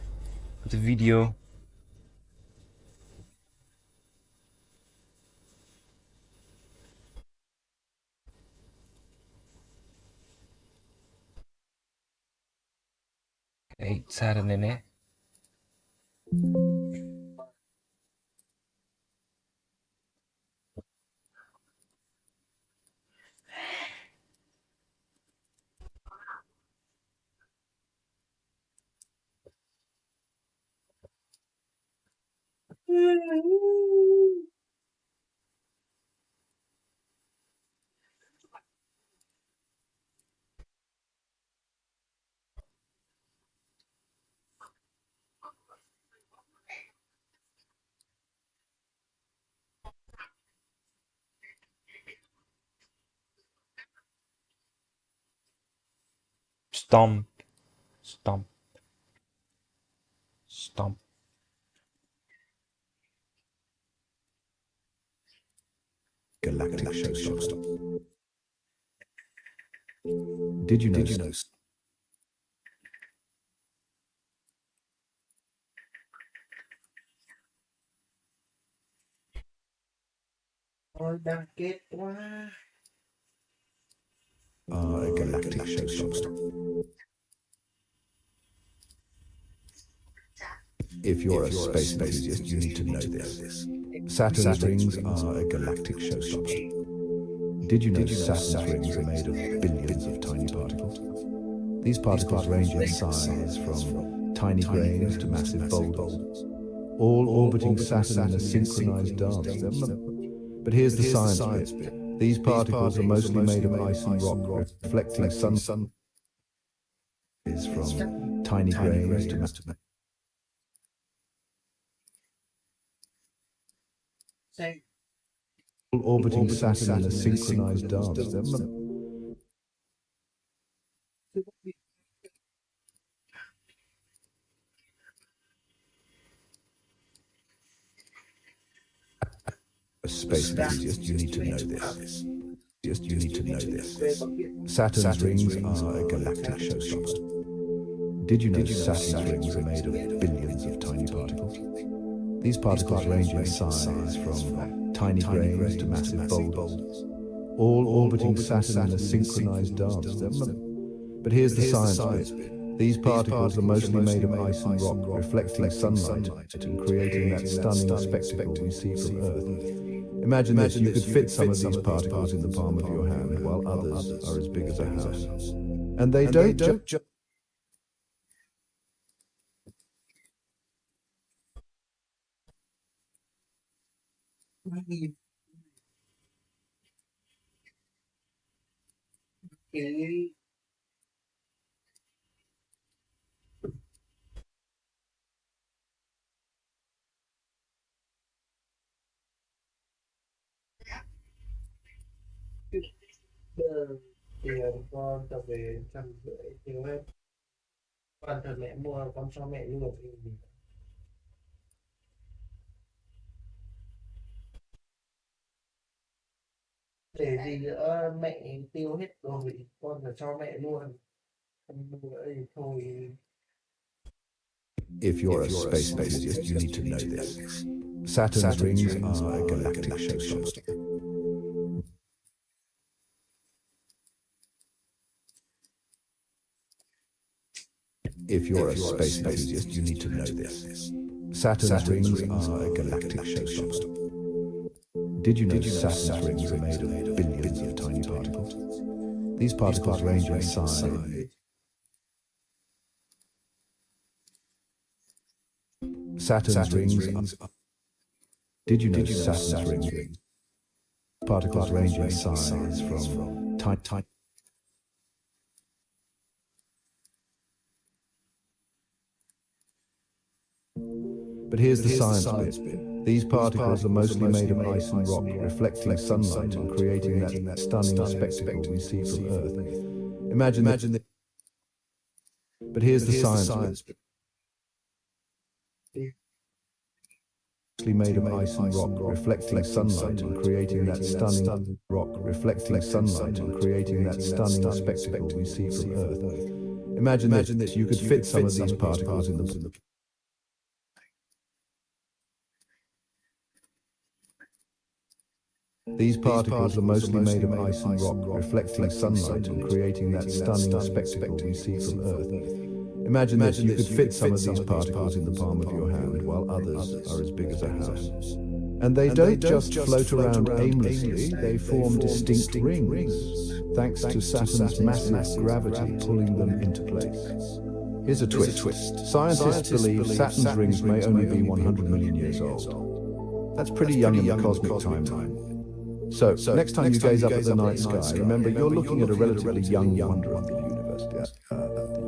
of the video. Eight Saturn in it. Stomp, stomp, stomp. Galactic showstopper. Did you know? Ôi đang kết quá. Are a galactic showstopper. If you're a space enthusiast, you need to know this. Saturn's rings are a galactic showstopper. Did you know Saturn's rings are made of billions of tiny particles? These particles range in size from tiny grains to massive boulders, all orbiting Saturn in a synchronized dance. But here's the science bit. These particles are mostly made of ice and rock, reflecting sun is from tiny grains to massive. All orbiting Saturn in a synchronized dance. A space enthusiast, you need to know this. You need to know this. Saturn's rings are a galactic showstopper. Did you know Saturn's rings are made of billions of tiny particles? These particles range in size from tiny grains to massive boulders, all orbiting Saturn in a synchronized dance. But here's the science bit. These particles are mostly made of ice and rock, reflecting sunlight and creating that stunning spectacle we see from Earth. Imagine this, you could fit some of these particles in the palm of your hand, while others are as big as a house. And they don't just... Cái tiền con tầm về 150 tiêu hết. Con thật mẹ mua con cho mẹ luôn thì để gì nữa mẹ tiêu hết rồi con phải cho mẹ luôn. Không nữa thì thôi. If you're a space enthusiast, you need to know this. Saturn's rings are a galactic showstopper. If you're a space enthusiast, you need to know this. Saturn's rings are a galactic showstopper. Did you know Saturn's rings are made of billions of tiny particles? These particles range in size. Saturn's rings. Did you know Saturn's rings? Particles range in size from tiny. But here's the science bit. These particles are mostly made of ice and rock, reflecting sunlight and creating that stunning spectacle we see from Earth. Imagine that. But here's the science bit. Mostly made of ice and rock, reflecting sunlight and creating that stunning spectacle we see from Earth. Imagine that you could fit some of these particles in the. These particles are mostly made of ice and rock, reflecting sunlight and creating that stunning spectacle we see from Earth. Imagine that you could fit some of these particles in the palm of your hand, while others are as big as a house. And they don't just float around aimlessly, they form distinct rings, thanks to Saturn's massive gravity pulling them into place. Here's a twist. Scientists believe Saturn's rings may only be 100 million years old. That's pretty young in the cosmic timeline. So, next time you gaze up at the night sky, remember you're looking at a relatively young wonder of the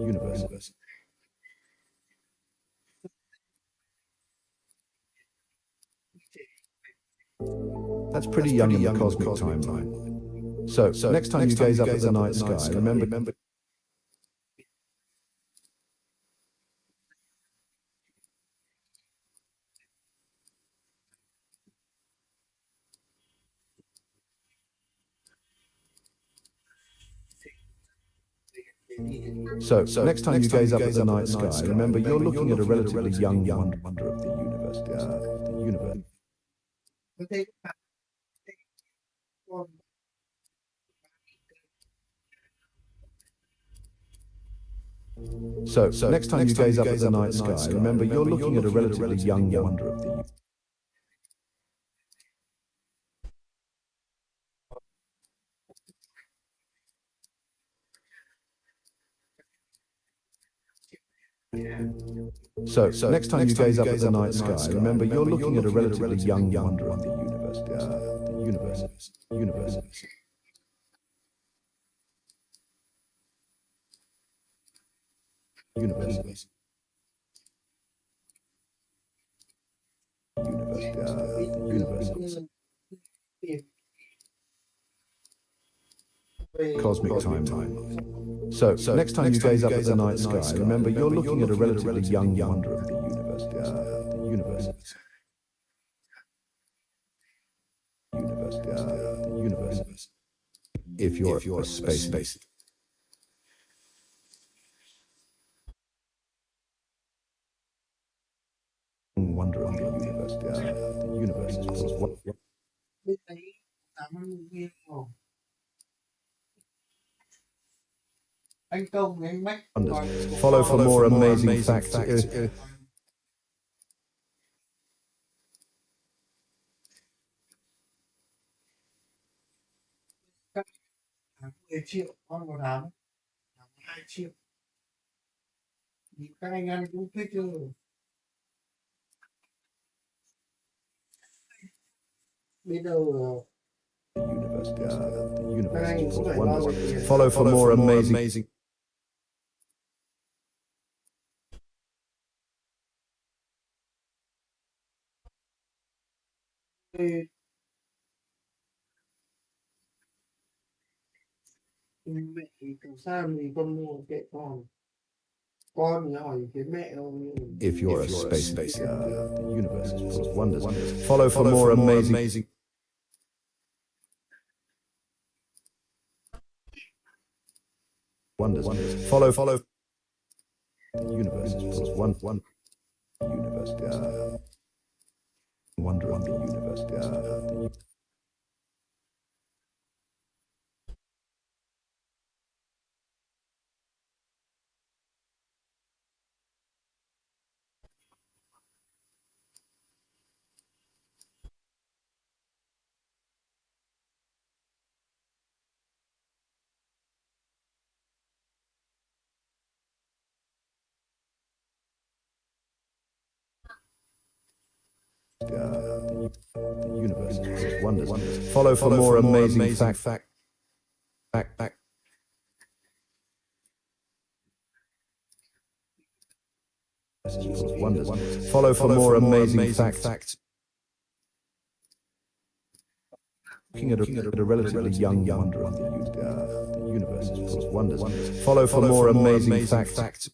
universe. That's pretty young in the cosmic timeline. So, next time you gaze up at the night sky, remember. So, next time you gaze up at the night sky, remember you're looking at a relatively young wonder of the universe. So, next time you gaze up at the night sky, remember you're looking at a relatively young wonder of the universe. So, next time you gaze up at the night sky, remember you're looking at a relatively young wonder of the universe. Cosmic timeline. So, next time you gaze up at the night sky, remember you're looking at a relatively young wonder of the universe. If you're a space. Wonder of the universe is called what? Biết thấy 80 viên không? Anh Công với anh Mách Follow for more amazing facts. tháng 10 triệu, con có tháng 2 triệu. Thì các anh ăn cũng thích chưa? Bây giờ các anh cũng phải lo tiền. Follow for more amazing. Mẹ thì làm sao thì con mua kệ con thì hỏi cái mẹ không. If you're a space, the universe is full of wonders. Follow for more amazing. Wonders. Follow. The universe is full of wonder. Universe. Wonder of the universe. The universe is full of wonders. Follow for more amazing fact. Full of wonders. Follow for more amazing facts. Looking at a relatively young wonder of the universe is full of wonders. Follow for more amazing facts.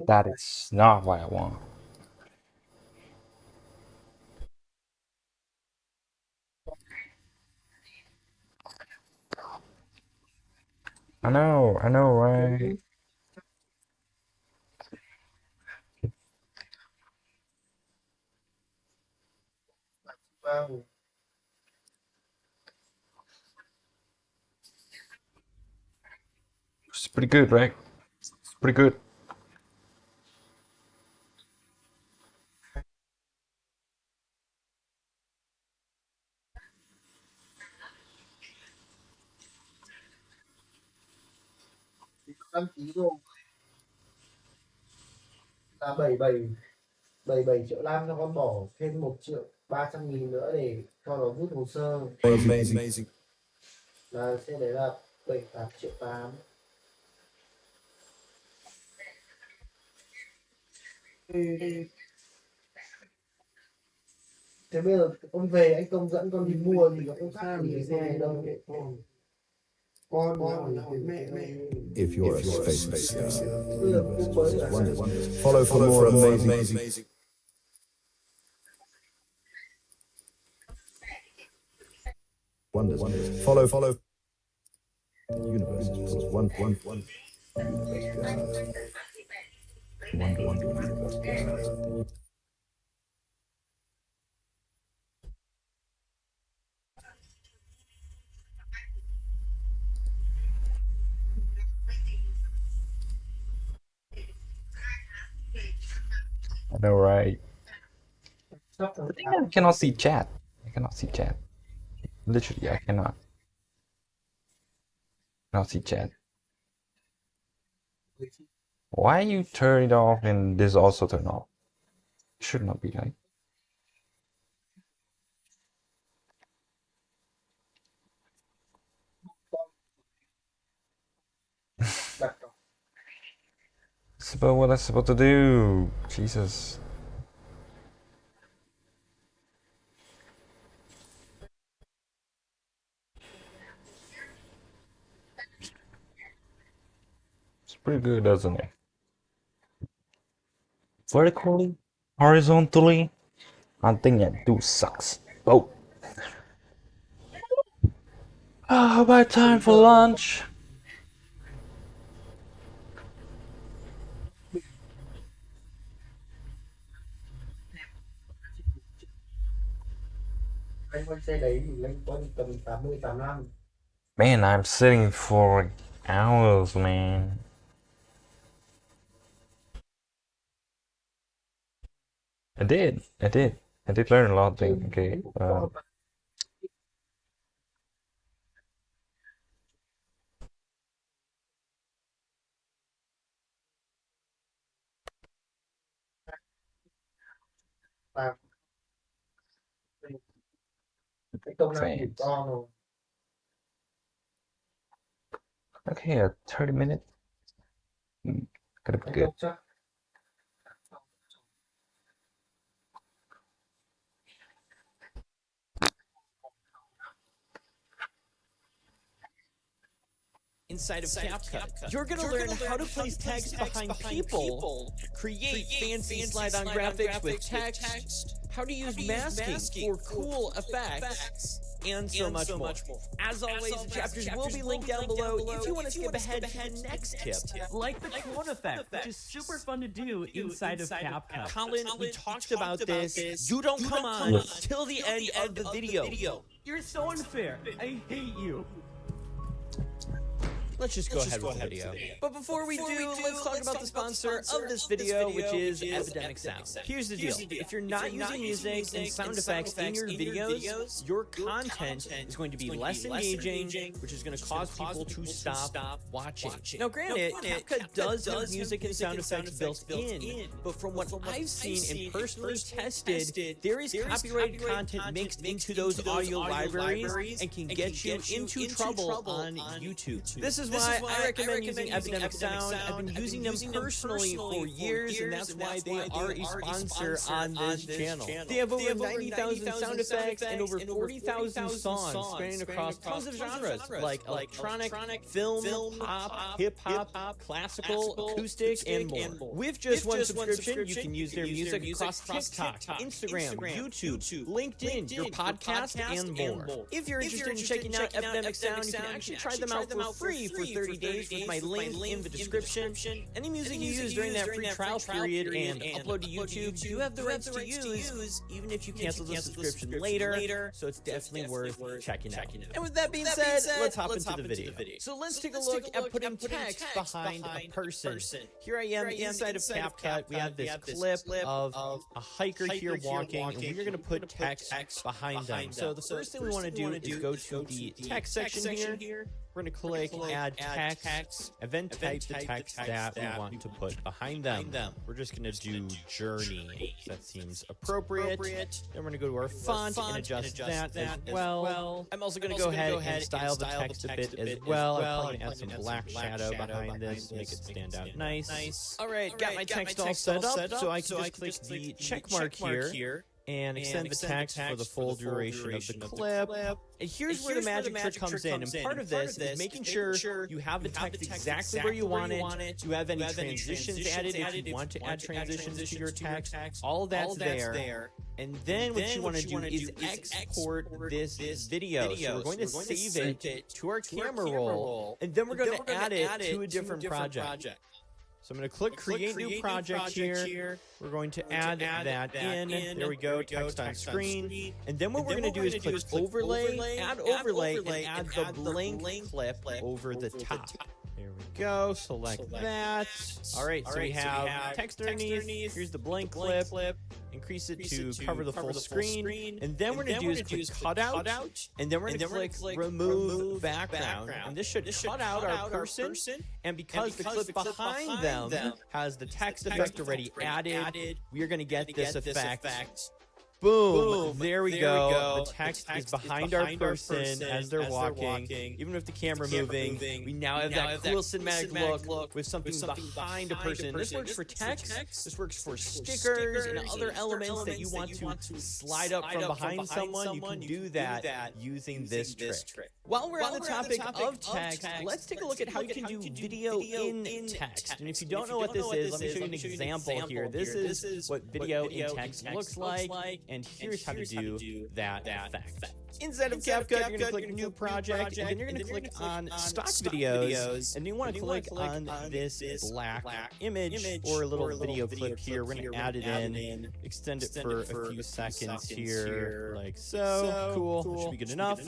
That is not what I want. I know, right? Wow. It's pretty good, right? It's pretty good. Đăng ký rồi là 77 triệu Lam, cho con bỏ thêm 1.300.000 nữa để cho nó rút hồ sơ, Amazing. là sẽ đấy là 78 triệu 8. Thế bây giờ con về anh Công dẫn con đi mua thì nó không khác gì cái xe này đâu. Con mẹ. If you're a space the universe is full of wonders. Follow for more amazing. Wonders. Follow. The universe is full of wonders. Wonder. I know, right? I think I cannot see chat. Literally, I cannot see chat. Why you turn it off and this also turn off? Should not be like. It's about what I'm supposed to do. Jesus. It's pretty good, doesn't it? Vertically, horizontally, I think that dude sucks. Oh. How about time for lunch? Anh con xe đấy thì lên con tầm 80 85. Man, I'm sitting for hours, man. I did learn a lot of things. Okay. Cái công năng đủ to rồi. Okay, a 30-minute. Gotta be good. Chắc Inside of CapCut, you're going to learn how to place text behind people, create fancy slide-on graphics with text, how to use masking for cool effects, and so much more. As always, the chapters will be linked down below if you want to skip ahead to the next tip. Like the clone effect, which is super fun to do inside of CapCut. Colin, we talked about this. You don't come on till the end of the video. You're so unfair. I hate you. let's just go ahead with the video. But before we do, let's talk about the sponsor of this video, which is Epidemic Sound. Here's the deal. If you're not using music and sound effects in your videos, your content is going to be less engaging, which is going to cause people to stop watching. Now, granted, CapCut does have music and sound effects built in, but from what I've seen and personally tested, there is copyrighted content mixed into those audio libraries and can get you into trouble on YouTube. This is why I recommend using Epidemic Sound. I've been using them personally for years, and that's why they are a sponsor on this channel. They have over 90,000 sound effects and over 40,000 songs spanning across tons of genres like electronic, film, pop, hip-hop, classical, acoustic, and more. With just one subscription, you can use their music across TikTok, Instagram, YouTube, LinkedIn, your podcast, and more. If you're interested in checking out Epidemic Sound, you can actually try them out for free for 30 days with my link in the description. Any music you use during that free trial period and upload to YouTube, you have the rights to use, even if you cancel the subscription later, so it's definitely worth checking out. And with that being said, let's hop into the video. So let's take a look at putting text behind a person. Here I am inside of CapCut. We have this clip of a hiker here walking, and we're going to put text behind them. So the first thing we want to do is go to the text section here. We're going to click Add Text, and then type the text that we want to put behind them. We're just going to do Journey. That seems appropriate. Then we're going to go to our font and adjust that as well. I'm also going to go ahead and style the text a bit as well. I'm probably going to add some black shadow behind this to make it stand out nice. All right, got my text all set up, so I can just click the check mark here and extend the text for the full duration of the clip. And here's where the magic trick comes in. And part of this is making sure you have the text exactly where you want it. You have any transitions added if you want to add transitions to your text. All that's there. And then what you want to do is export this video. So we're going to save it to our camera roll, and then we're going to add it to a different project. So I'm going to click Create New Project here. We're going to add that in. There we go, text on screen. And then what we're going to do is click Overlay, add Overlay, and add the blank clip over the top. There we go, select that. All right, so we have text underneath. Here's the blank clip. Increase it to cover the full screen. And then what we're going to do is click Cutout. And then we're going to click Remove Background. And this should cut out our person. And because the clip behind them has the text effect already added, we are going to get this effect. Boom! There we go. The text is behind our person as they're walking. Even with the camera moving, we now have that cool cinematic look with something behind a person. This works for text. This works for stickers and other elements that you want to slide up from behind someone. You can do that using this trick. While we're on the topic of text, let's take a look at how you can do video in text. And if you don't know what this is, let me show you an example here. This is what video in text looks like. And here's how to do that effect. Inside of CapCut, you're going to click New Project, and then you're going to click on Stock Videos, and you want to click on this black image or a little video clip here. We're going to add it in, extend it for a few seconds here, like so. Cool. That should be good enough.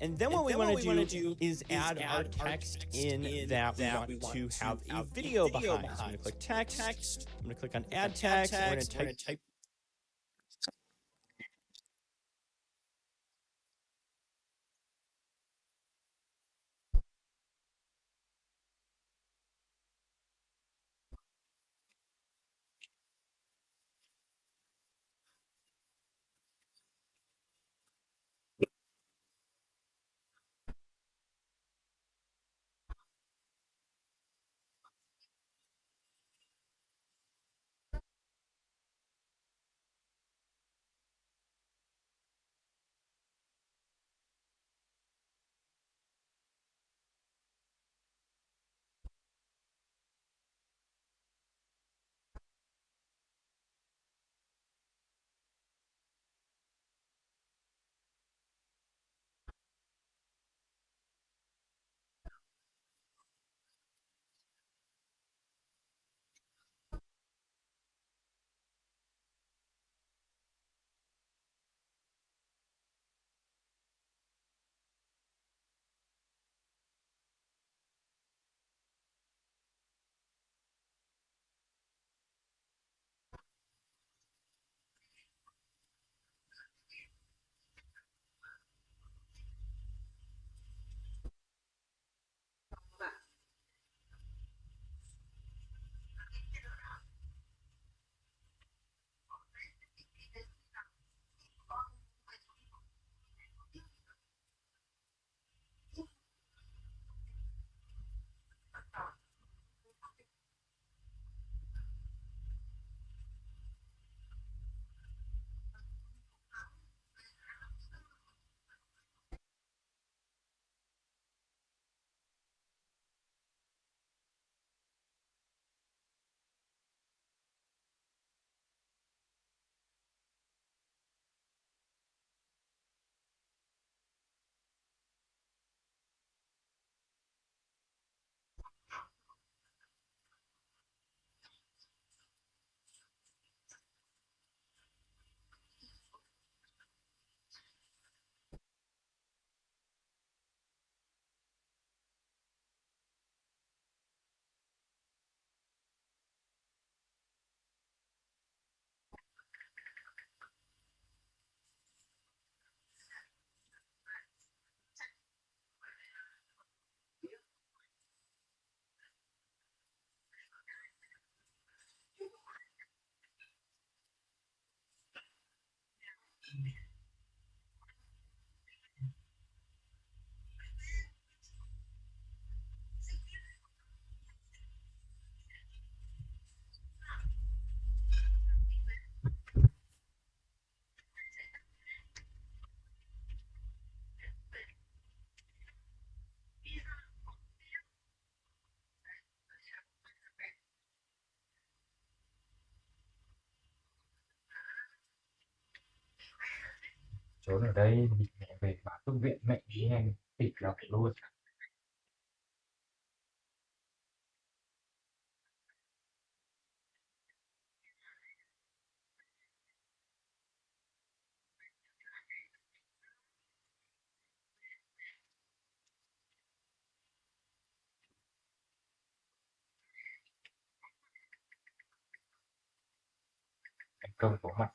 And then what we want to do is add our text in that we want to have a video behind. So I'm going to click Text. I'm going to click on Add Text. We're going to type Trốn ở đây thì mẹ về báo thuốc viện mẹ nghe tịt lọc luôn. Thành công có mặt.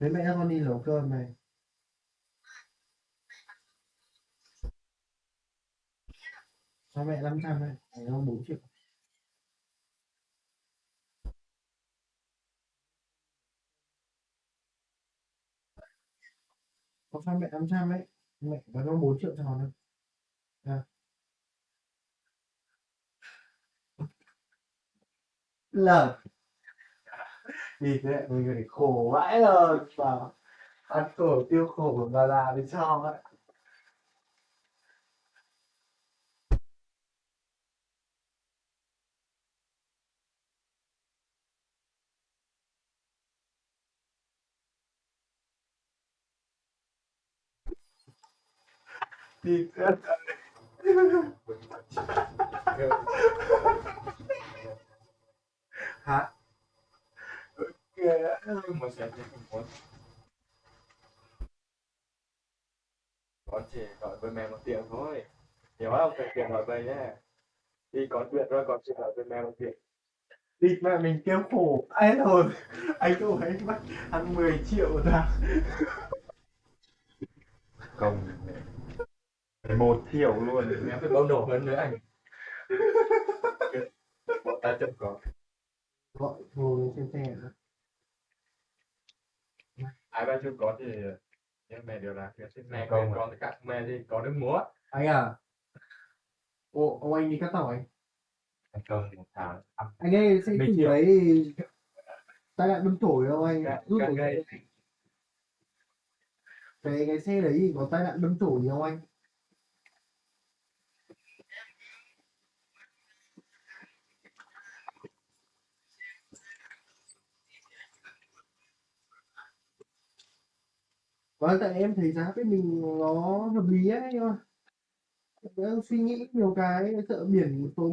Thế mẹ con đi nấu cơm này. Cho mẹ 500 này, phải không 4 triệu. Có cho mẹ 500 ấy, mẹ có cho 4 triệu cho nó đâu. À. Lờ. Nhìn thế mình phải khổ vãi rồi mà ăn khổ tiêu khổ của bà già thì cho ấy. Nhìn thế. Hả? Ghê á. Mà sẽ không muốn. Con chỉ gọi với mẹ một tiếng thôi. Hiểu không? Phải tiền gọi về nhé. Đi có chuyện rồi con chỉ gọi với mẹ một tiếng. Địt mẹ mình kêu khổ ai rồi. Anh cũng thấy mất ăn 10 triệu ra. Công 1 triệu luôn. Mẹ phải bao nổ hơn nữa anh. Bọn ta chấp có. Gọi ngồi lên trên xe nữa. Ai bao nhiêu có thì mẹ đều là mẹ con thì cắt mẹ thì có nước múa. Anh à? Ồ, ông anh đi cắt tóc anh. Anh công 1 tháng. Anh ơi, xe chủ đấy tai nạn đâm chổi không anh? Rút của Gây. cái xe đấy có tai nạn đâm chổi gì không anh? Vâng, tại em thấy giá bên mình nó hợp lý ấy, nhưng mà em đang suy nghĩ nhiều cái sợ biển số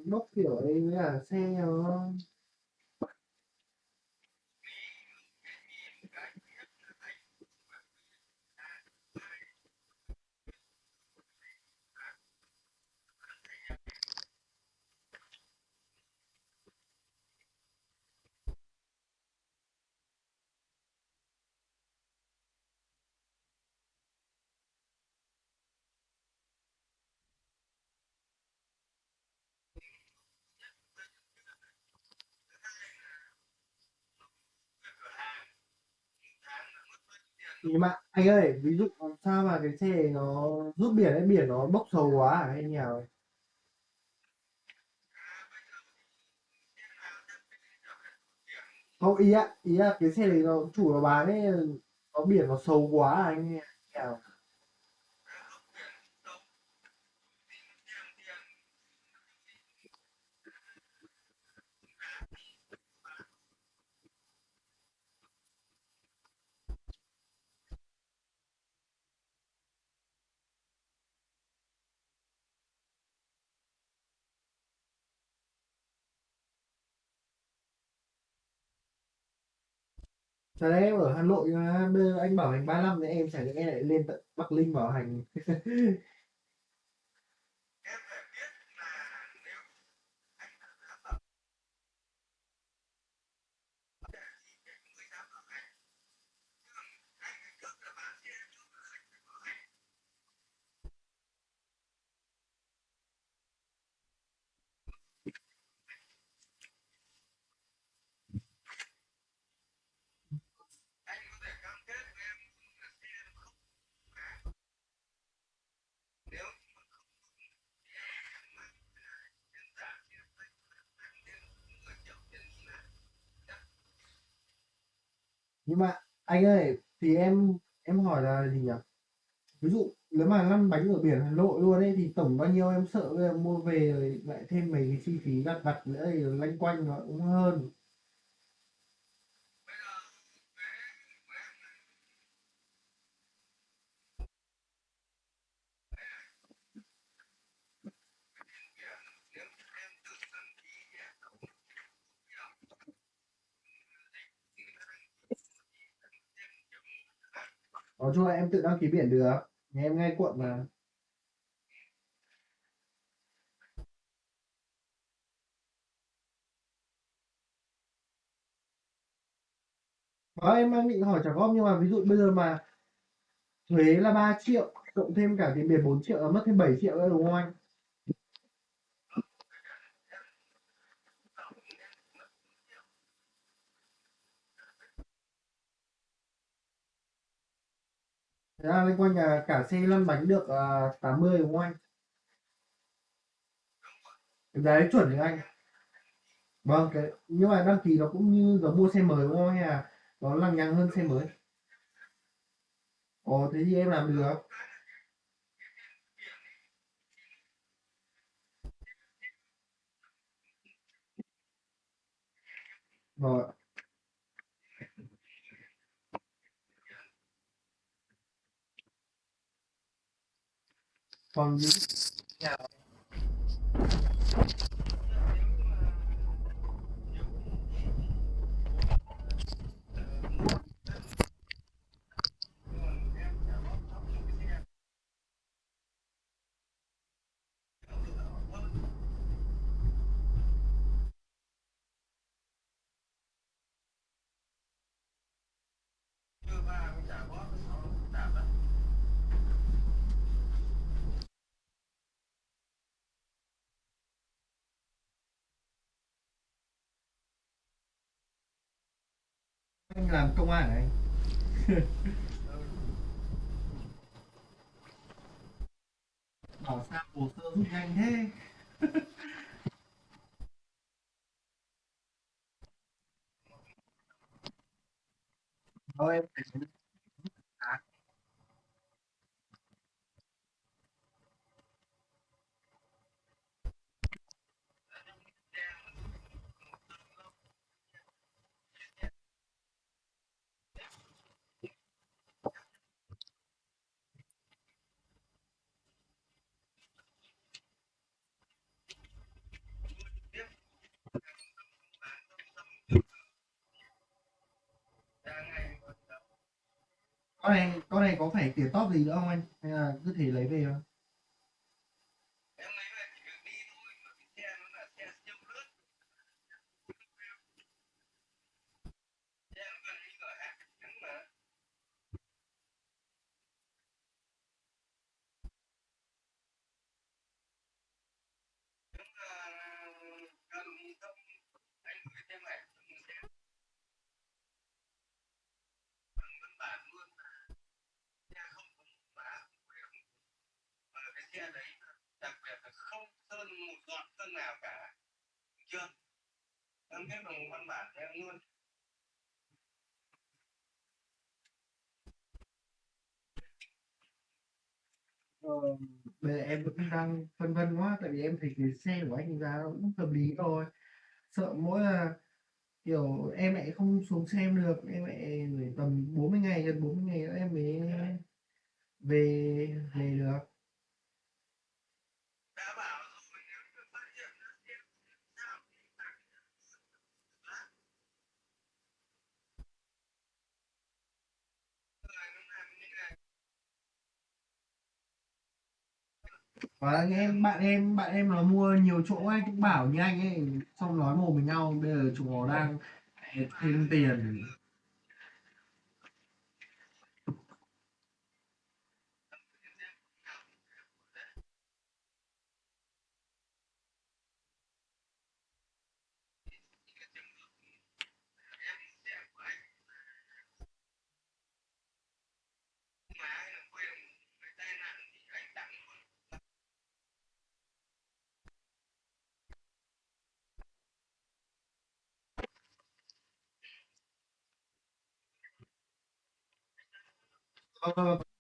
bốc kiểu ấy với cả xe nó Nhưng mà anh ơi, ví dụ làm sao mà cái xe này nó rút biển ấy, biển nó bốc dầu quá à hay như nào ấy? Không, ý là cái xe này nó chủ nó bán ấy, nó biển nó xấu quá à anh như nào? Thật đấy, em ở Hà Nội mà, bây giờ anh bảo hành 35 thì em chẳng lẽ em lại lên tận Bắc Ninh bảo hành. Nhưng mà anh ơi, thì em hỏi là gì nhỉ? Ví dụ nếu mà lăn bánh ở biển Hà Nội luôn ấy thì tổng bao nhiêu, em sợ bây giờ mua về rồi lại thêm mấy cái chi phí lặt vặt nữa thì lanh quanh nó cũng hơn. Nói chung là em tự đăng ký biển được, nhà em ngay quận mà. Đó, em đang định hỏi trả góp nhưng mà ví dụ bây giờ mà thuế là 3 triệu cộng thêm cả tiền biển 4 triệu là mất thêm 7 triệu nữa đúng không anh? Thế là liên quan nhà cả xe lăn bánh được 80 đúng không anh? Cái đấy chuẩn đấy anh. Vâng, cái nhưng mà đăng ký nó cũng như giống mua xe mới đúng không, hay là nó lằng nhằng hơn xe mới? Ồ, thế thì em làm được. Rồi, còn anh làm công an hả anh? Bảo sao hồ sơ rút nhanh thế. Thôi em phải xuống. Con này có phải tiền tóp gì nữa không anh? Hay là cứ thế lấy về thôi? xe đấy, đặc biệt là không sơn một giọt sơn nào cả. Được chưa? Em viết bằng văn bản cho em luôn. Bây giờ em vẫn đang phân vân quá, tại vì em thấy cái xe của anh giá nó cũng hợp lý rồi, sợ mỗi là kiểu em lại không xuống xem được, em lại gửi tầm 40 ngày, gần 40 ngày nữa em mới về về được. Và bạn em nó mua nhiều chỗ ấy, cũng bảo như anh ấy, xong nói mồm với nhau, bây giờ chúng nó đang hết thêm tiền.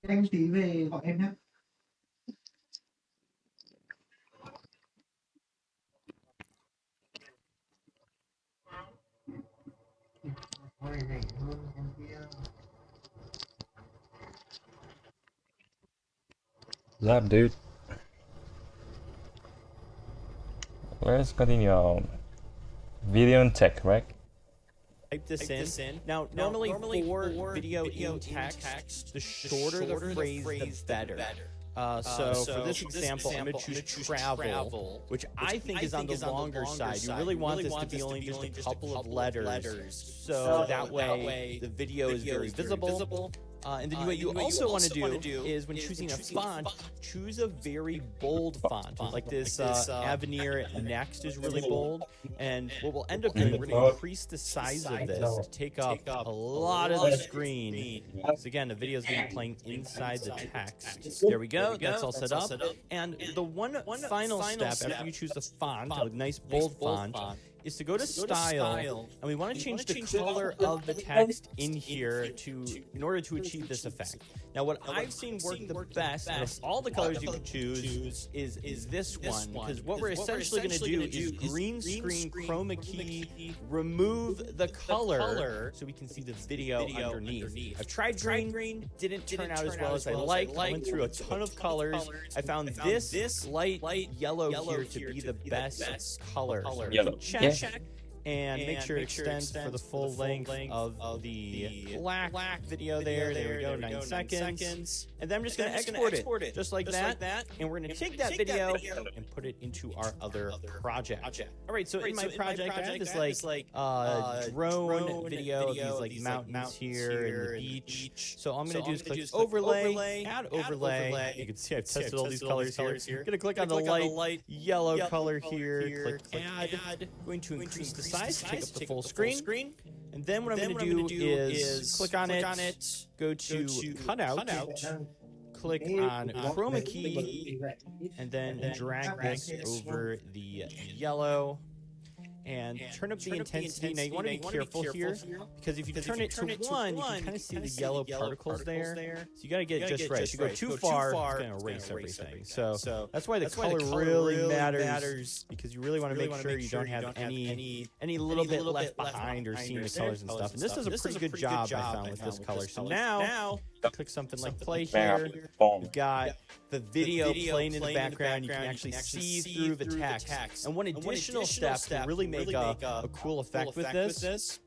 Anh tí về gọi em nhé. Thôi rảnh hơn em kia. What's up, dude? Let's continue our video and tech, right? Type this in. Now, normally for video in text, the shorter the phrase, the better. So for this example, I'm going to choose travel, which I think is on the longer side. You really want this to be only just a couple of letters, so that way the video is very visible. And then what you also want to do is, when choosing a font, choose a very bold font. Like this Avenir Next is really bold. And what we'll end up doing, we're going to increase the size of this to take up a lot of the screen. So again, the video is going to be playing inside the text. There we go. That's all set up. And the one final step after you choose the font, a nice bold font, is to go to style, and we want to change the color of the text in here in order to achieve this effect. Now, what I've seen work the best out of all the colors you can choose is this one, because what we're essentially going to do is green screen chroma key, remove the color so we can see the video underneath. I've tried green, didn't turn out as well as I liked. I went through a ton of colors. I found this light yellow here to be the best color. Yellow. Check and make sure it extends for the full length of the black video there. There we go, 9 seconds. And then I'm just going to export it just like that. And we're going to take that video and put it into our other project. All right, so in my project, I have this drone video of these mountains here and the beach. So all I'm going to do is click overlay, add overlay. You can see I've tested all these colors here. I'm going to click on the light yellow color here, click add. Going to increase the size, take up the full screen. And then what I'm going to do is click on it, go to cutout, click on chroma key, and then drag this over the yellow. And turn up the intensity. Now you want to be careful here, because if you turn it to 1, you can kind of see the yellow particles there. So you got to get it just right. If you go too far, it's going to erase everything. So that's why the color really matters, because you really want to make sure you don't have any little bit left behind or seeing the colors and stuff. And this does a pretty good job, I found, with this color. So now click something like play here. You've got the video playing in the background. You can actually see through the text. And one additional step to really make a cool effect with this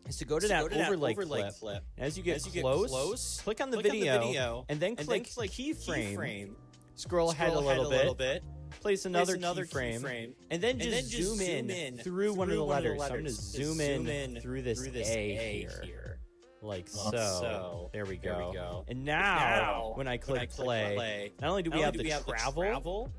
is to go to that overlay clip. And as you get close, click on the video, and then click keyframe. Scroll ahead a little bit. Place another keyframe, and then just zoom in through one of the letters. So I'm going to zoom in through this A here. Like so. There we go. And now, when I click play, not only do we have the travel,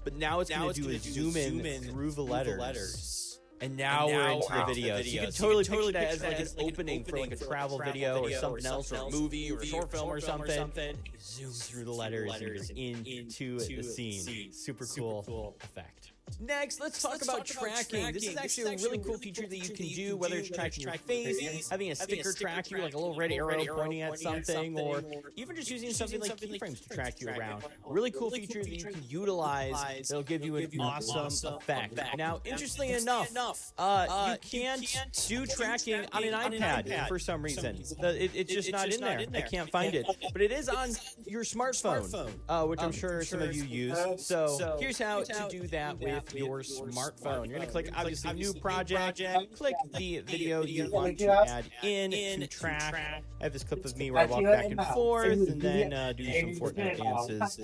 but now it's going to do a zoom in through the letters. And now we're into the video. So you can totally picture that as like an opening for like a travel video or something else, or a movie or a short film or something. You zoom through the letters and you're into the scene. Super cool effect. Next, let's talk about tracking. This is actually a really cool feature that you can do, whether it's tracking your face, having a sticker track you, like a little red arrow pointing at something, or even just using something like keyframes to track you around. Really cool feature that you can utilize that'll give you an awesome effect. Now, interestingly enough, you can't do tracking on an iPad for some reason. It's just not in there. I can't find it. But it is on your smartphone, which I'm sure some of you use. So here's how to do that with your smartphone. You're going to click, obviously, new project, click the video you want to add in to track. I have this clip of me where I walk back and forth and then do some Fortnite dances.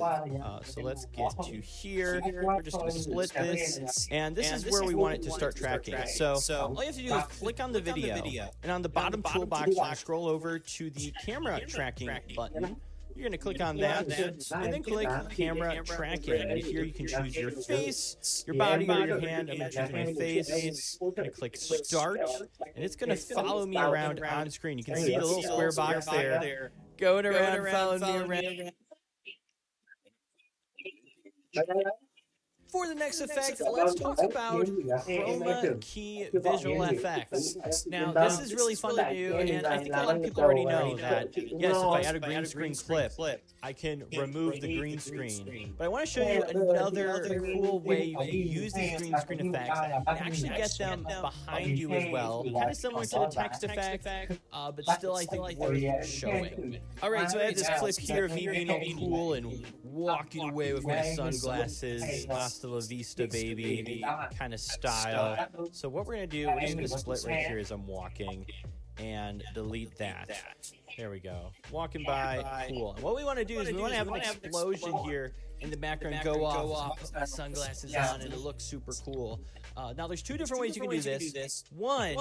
So let's get to here. We're just going to split this, and this is where we want it to start tracking. So all you have to do is click on the video, and on the bottom toolbox, you scroll over to the camera tracking button. You're going to click on that, and then click camera tracking. And here you can choose your face, your body, or your hand. I'm going to choose my face. I'm going to click start, and it's going to follow me around on screen. You can see the little square box there. Going around, following me around. For the next effect, let's talk about chroma key visual effects. Now, this is really fun to do, and I think a lot of people already know that, yes, if I add a green screen clip, I can remove the green screen. But I want to show you another cool way you can use these green screen effects and actually get them behind you as well. Kind of similar to the text effect, but still, I think, worth showing. All right, so I have this clip here of me being all cool and walking away with my sunglasses. Hasta la vista, baby, kind of style. So what we're going to do, we're just going to split right here as I'm walking and delete that. There we go. Walking by, cool. And what we want to do is we want to have an explosion here in the background go off. Put my sunglasses on and it looks super cool. Now, there's two different ways you can do this. One,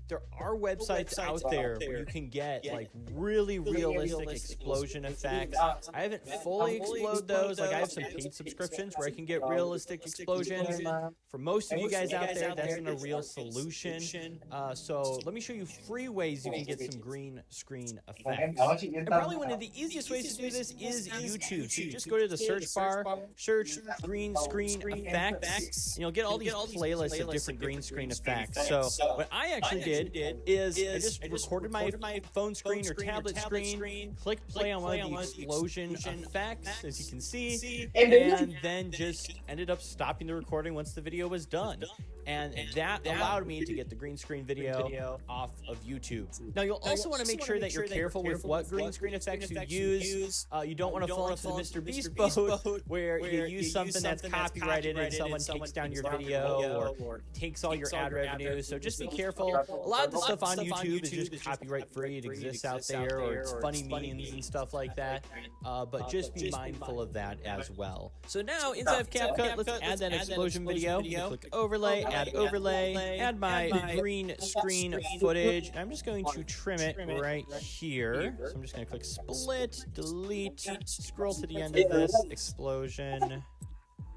there are websites out there where you can get like really realistic explosion effects. I haven't fully explored those. Like I have some paid subscriptions where I can get realistic explosions. For most of you guys out there, that's not a real solution. So let me show you free ways you can get some green screen effects. And probably one of the easiest ways to do this is YouTube. So you just go to the search bar, search green screen effects, and you'll get all these playlists of different green screen effects. So what I actually did is I just recorded my phone screen or tablet screen, clicked play on one of the explosion effects, as you can see, and then just ended up stopping the recording once the video was done. And that allowed me to get the green screen video off of YouTube. Now, you'll also want to make sure that you're careful with what green screen effects you use. You don't want to fall into the Mr. Beast boat where you use something that's copyrighted and someone takes down your video or takes all your ad revenue. So just be careful. A lot of the stuff on YouTube is just copyright free. It exists out there, or it's funny memes and stuff like that. But just be mindful of that as well. So now, inside of CapCut, let's add that explosion video. Click overlay, add overlay, add my green screen footage. I'm just going to trim it right here. So I'm just going to click split, delete, scroll to the end of this explosion.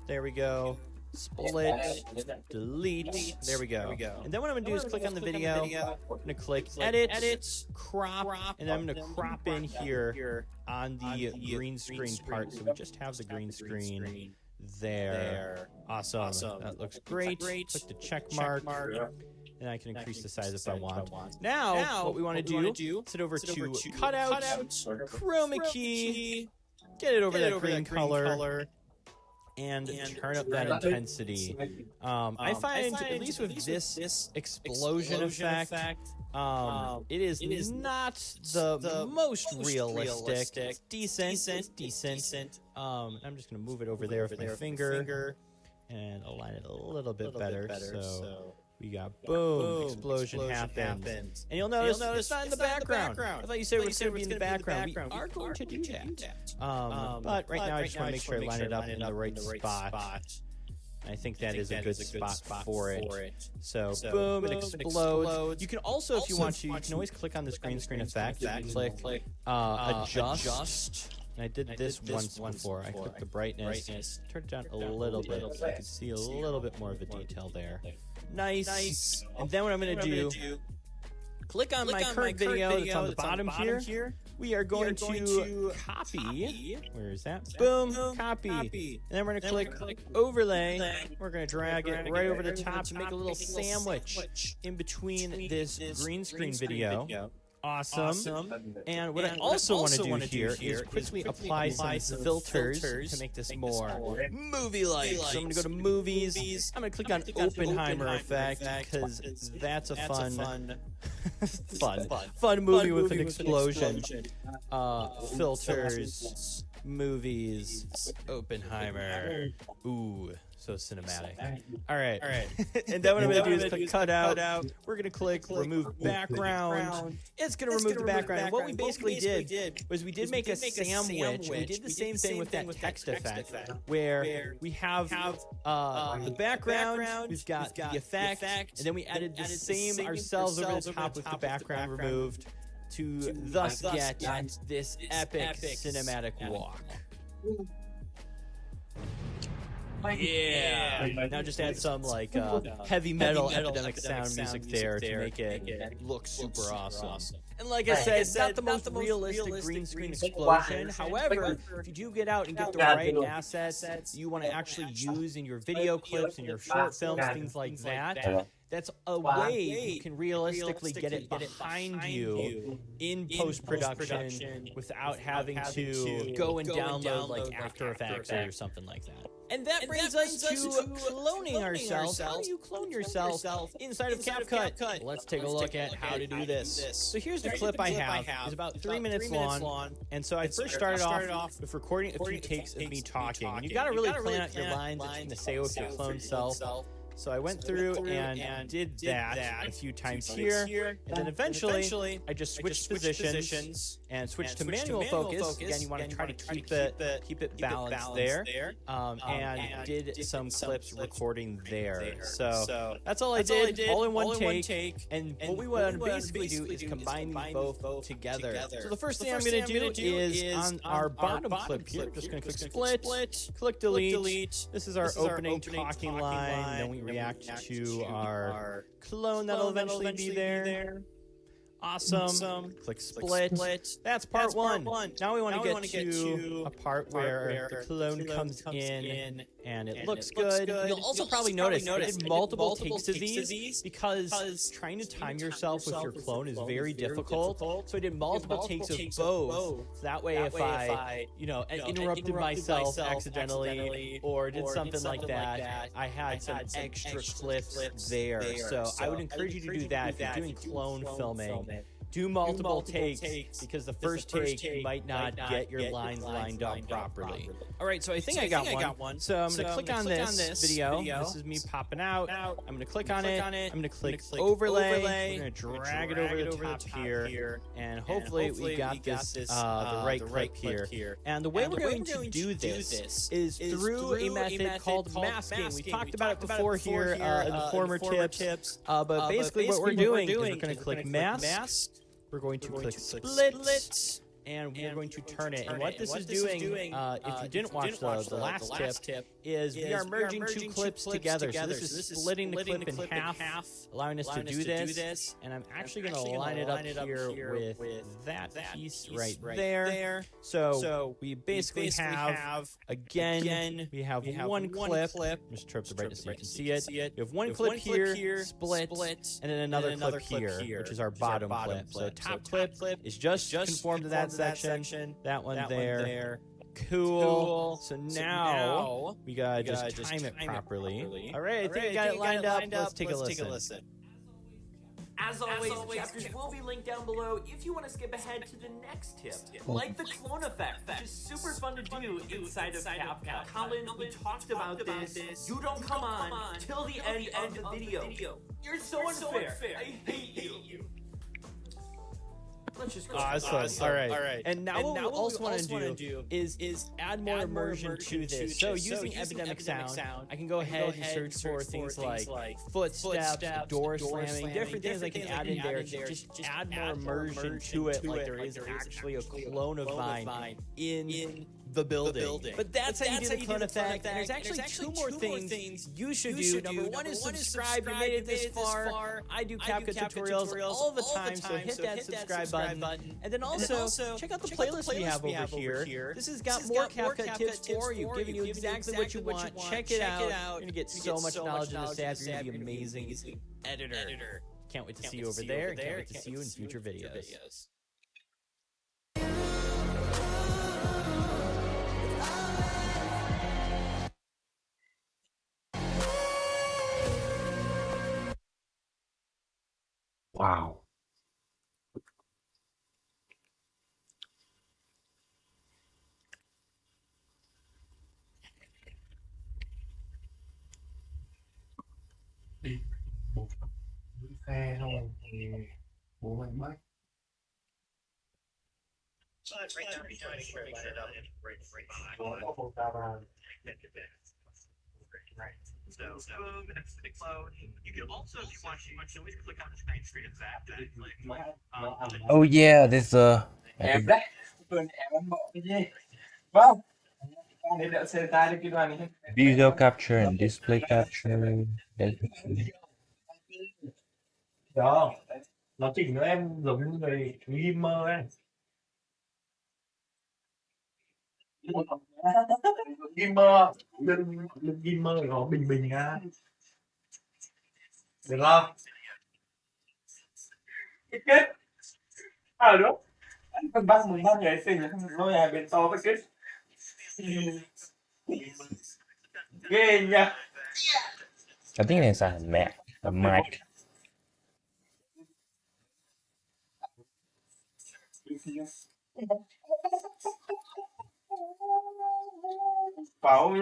There we go. Split, delete. There we go. And then what I'm going to do is click on the video. I'm going to click edit, crop, and then I'm going to crop in here on the green screen part. So we just have the green screen there. Awesome. That looks great. Click the check mark. And I can increase the size if I want. Now, what we want to do, sit over to cutout, chroma key, get it over that green color, and turn up that intensity. I find, at least with this explosion effect, it is not the most realistic. It's decent. I'm just going to move it over there with my finger and align it a little bit better. So we got boom, explosion happens. And you'll notice it's not in the background. I thought you said it was going to be in the background. We are going to do that. But right now I just want to make sure I line it up in the right spot. I think that is a good spot for it. So boom, it explodes. You can also, if you want to, you can always click on this green screen effect. You can click adjust And I did this once before. I clicked the brightness, turned it down a little bit so you can see a little bit more of the detail there. Nice. And then what I'm going to do, click on my current video that's on the bottom here. We are going to copy. Where is that? Boom, copy. And then we're going to click overlay. We're going to drag it right over the top to make a little sandwich in between this green screen video. Awesome. And what I also want to do here is quickly apply some filters to make this more movie-like. So I'm going to go to movies. I'm going to click on Oppenheimer effect because that's a fun movie with an explosion. Filters, movies, Oppenheimer. Ooh. So cinematic. All right. And then what I'm going to do is click cut out. We're going to click remove background. It's going to remove the background. And what we basically did was we did make a sandwich. We did the same thing with that text effect where we have the background, we've got the effect, and then we added the same ourselves over the top with the background removed to thus get this epic cinematic walk. Yeah. Now just add some like heavy metal epidemic sound music there to make it look super awesome. And like I said, it's not the most realistic green screen explosion. However, if you do get out and get the right assets you want to actually use in your video clips, in your short films, things like that, that's a way you can realistically get it behind you in post-production without having to go and download like After Effects or something like that. And that brings us to cloning ourselves. How do you clone yourself inside of CapCut? Let's take a look at how to do this. So here's the clip I have. It's about 3 minutes long. And so I first started off with recording a few takes of me talking. And you got to really plan out your lines that you're going to say with your clone self. So I went through and did that a few times here, and then eventually I just switched positions and switched to manual focus. Again, you want to try to keep it balanced there, and did some clips recording there. So that's all I did, all in one take. And what we want to basically do is combine these both together. So the first thing I'm going to do is on our bottom clip here, just going to click split, click delete. This is our opening talking line. Then we react to our clone that'll eventually be there. Awesome. Click split. That's part one. Now we want to get to a part where the clone comes in and it looks good. You'll also probably notice I did multiple takes of these because trying to time yourself with your clone is very difficult. So I did multiple takes of both. So that way if I, interrupted myself accidentally or did something like that, I had some extra clips there. So I would encourage you to do that if you're doing clone filming. Do multiple takes because the first take might not get your lines lined up properly. All right, so I think I got one. So I'm going to click on this video. This is me popping out. I'm going to click on it. I'm going to click overlay. We're going to drag it over the top here. And hopefully we got this the right clip here. And the way we're going to do this is through a method called masking. We talked about it before here in the former tips. But basically what we're doing is we're going to click mask. We're going to click split, and we're going to turn it. And what this is doing, if you didn't watch the last tip, is we are merging two clips together. So this is splitting the clip in half, allowing us to do this. And I'm actually going to line it up here with that piece right there. So we basically have, again, we have one clip. Just turn up the brightness so you can see it. We have one clip here, split, and then another clip here, which is our bottom clip. So top clip is just conform to that section. That one there. Cool. So now we gotta just time it properly. All right, I think we got it lined up. Let's take a listen. As always, chapters will be linked down below if you want to skip ahead to the next tip. Like the clone effect, which is super fun to do inside of CapCut. Colin, we talked about this. You don't come on till the end of the video. You're so unfair. I hate you. Let's just go. Awesome. All right. And now what we also want to do is add more immersion to this. So using Epidemic Sound, I can go ahead and search for things like footsteps, door slamming, different things I can add in there to just add more immersion to it, like there is actually a clone of mine in the building. But that's how you do the clone effect. And there's actually two more things you should do. Number one is subscribe. You made it this far. I do CapCut tutorials all the time, so hit that subscribe button. And then also check out the playlist we have over here. This has got more CapCut tips for you, giving you exactly what you want. Check it out. You're gonna get so much knowledge in this app. You're gonna be amazing editor. Can't wait to see you over there. Can't wait to see you in future videos. Wow. Đi một xe xong rồi thì bố mình bắt bố có một tao vào So boom, and it's explode. You can also, if you want to, always click on the screen straight as that. Oh yeah, this em đấy tuần em ăn bộ cái gì vâng nên đỡ xe tay đi cái đoàn này video capture and display capture. đó nó chỉnh cho em giống như người gamer ấy gamer lên gamer nó bình bình ra được không cái kết đúng anh còn bắt mình bắt người sinh lôi nhà bên to cái kết ghê nha I think it's a mic. Bảo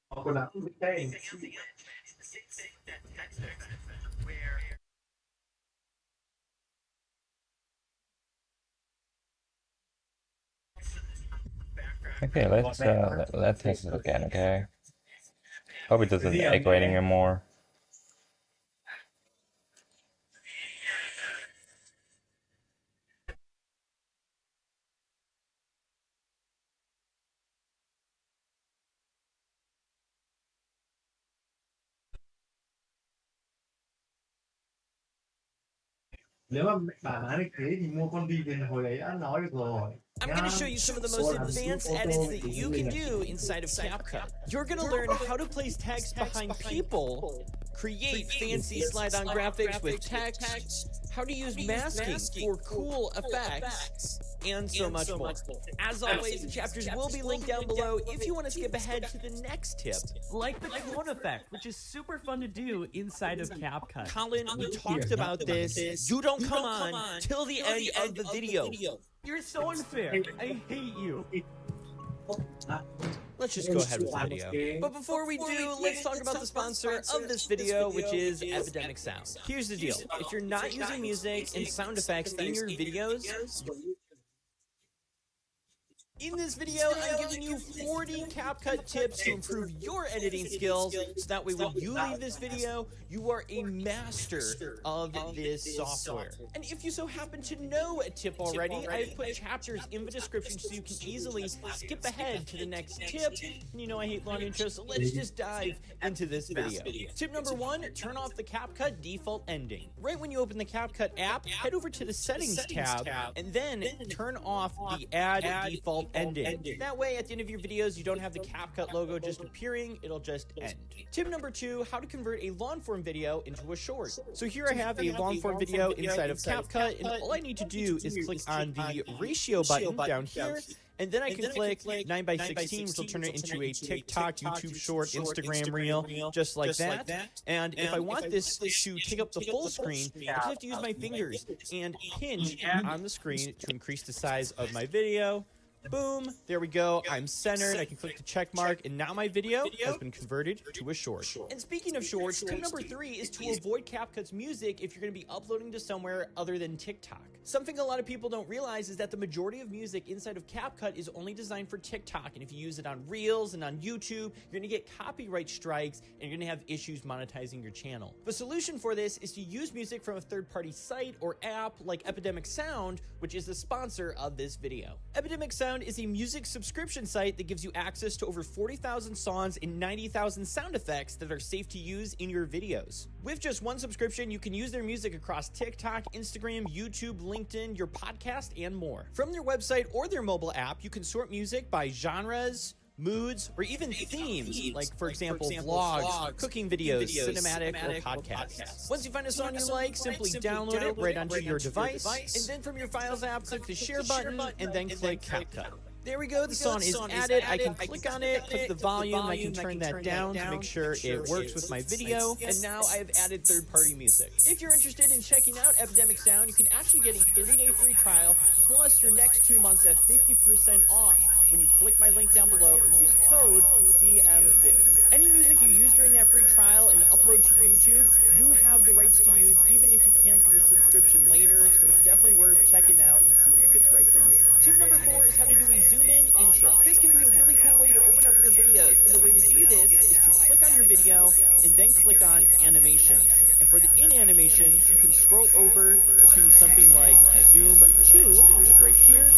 con nào cũng đây Okay, let's test it again, okay? Hope it doesn't echo anymore. Nếu mà bà má được thế thì mua con đi thì hồi đấy đã nói được rồi. I'm going to show you some of the most advanced edits that you can do inside of CapCut. You're going to learn how to place text behind people, create fancy slide-on graphics with text, how to use masking for cool effects, and so much more. As always, the chapters will be linked down below if you want to skip ahead to the next tip. Like the clone effect, which is super fun to do inside of CapCut. Colin, we talked about this. You don't come on till the end of the video. You're so unfair. I hate you. Let's just go ahead with the video. But before we do, let's talk about the sponsor of this video, which is Epidemic Sound. Here's the deal. If you're not using music and sound effects in your videos, in this video, I'm giving you 40 CapCut tips to improve your editing skills, so that way when you leave this video, you are a master of this software. And if you so happen to know a tip already, I've put chapters in the description so you can easily skip ahead to the next tip. And you know I hate long intros, so let's just dive into this video. Tip number 1, turn off the CapCut default ending. Right when you open the CapCut app, head over to the settings tab, and then turn off the add default ending. That way, at the end of your videos, you don't have the CapCut logo just appearing, it'll just end. Tip number 2, how to convert a long form video into a short. So here I have a long form video inside of CapCut, and all I need to do is click on the ratio button down here, and then I can click 9:16, which will turn it into a TikTok, YouTube short, Instagram reel, just like that. And if I want this to take up the full screen, I just have to use my fingers and pinch on the screen to increase the size of my video. Boom, there we go. I'm centered. I can click the check mark, and now my video has been converted to a short. And speaking of shorts, tip number 3 is to avoid CapCut's music if you're going to be uploading to somewhere other than TikTok. Something a lot of people don't realize is that the majority of music inside of CapCut is only designed for TikTok, and if you use it on Reels and on YouTube, you're going to get copyright strikes, and you're going to have issues monetizing your channel. The solution for this is to use music from a third-party site or app like Epidemic Sound, which is the sponsor of this video. Epidemic Sound is a music subscription site that gives you access to over 40,000 songs and 90,000 sound effects that are safe to use in your videos. With just one subscription, you can use their music across TikTok, Instagram, YouTube, LinkedIn, your podcast, and more. From their website or their mobile app, you can sort music by genres, moods, or even themes, like for example, vlogs, cooking videos, cinematic, or podcasts. Once you find a song you like, simply download it right onto your device, and then from your Files app, click the share button, and then click CapCut. There we go, the song is added. I can click on it, click the volume, I can turn that down to make sure it works with my video, and now I have added third-party music. If you're interested in checking out Epidemic Sound, you can actually get a 30-day free trial, plus your next 2 months at 50% off when you click my link down below and use code CM50. Any music you use during that free trial and upload to YouTube, you have the rights to use even if you cancel the subscription later, so it's definitely worth checking out and seeing if it's right for you. Tip number 4 is how to do a zoom-in intro. This can be a really cool way to open up your videos, and the way to do this is to click on your video and then click on animation. And for the in animation, you can scroll over to something like Zoom 2, which is right here.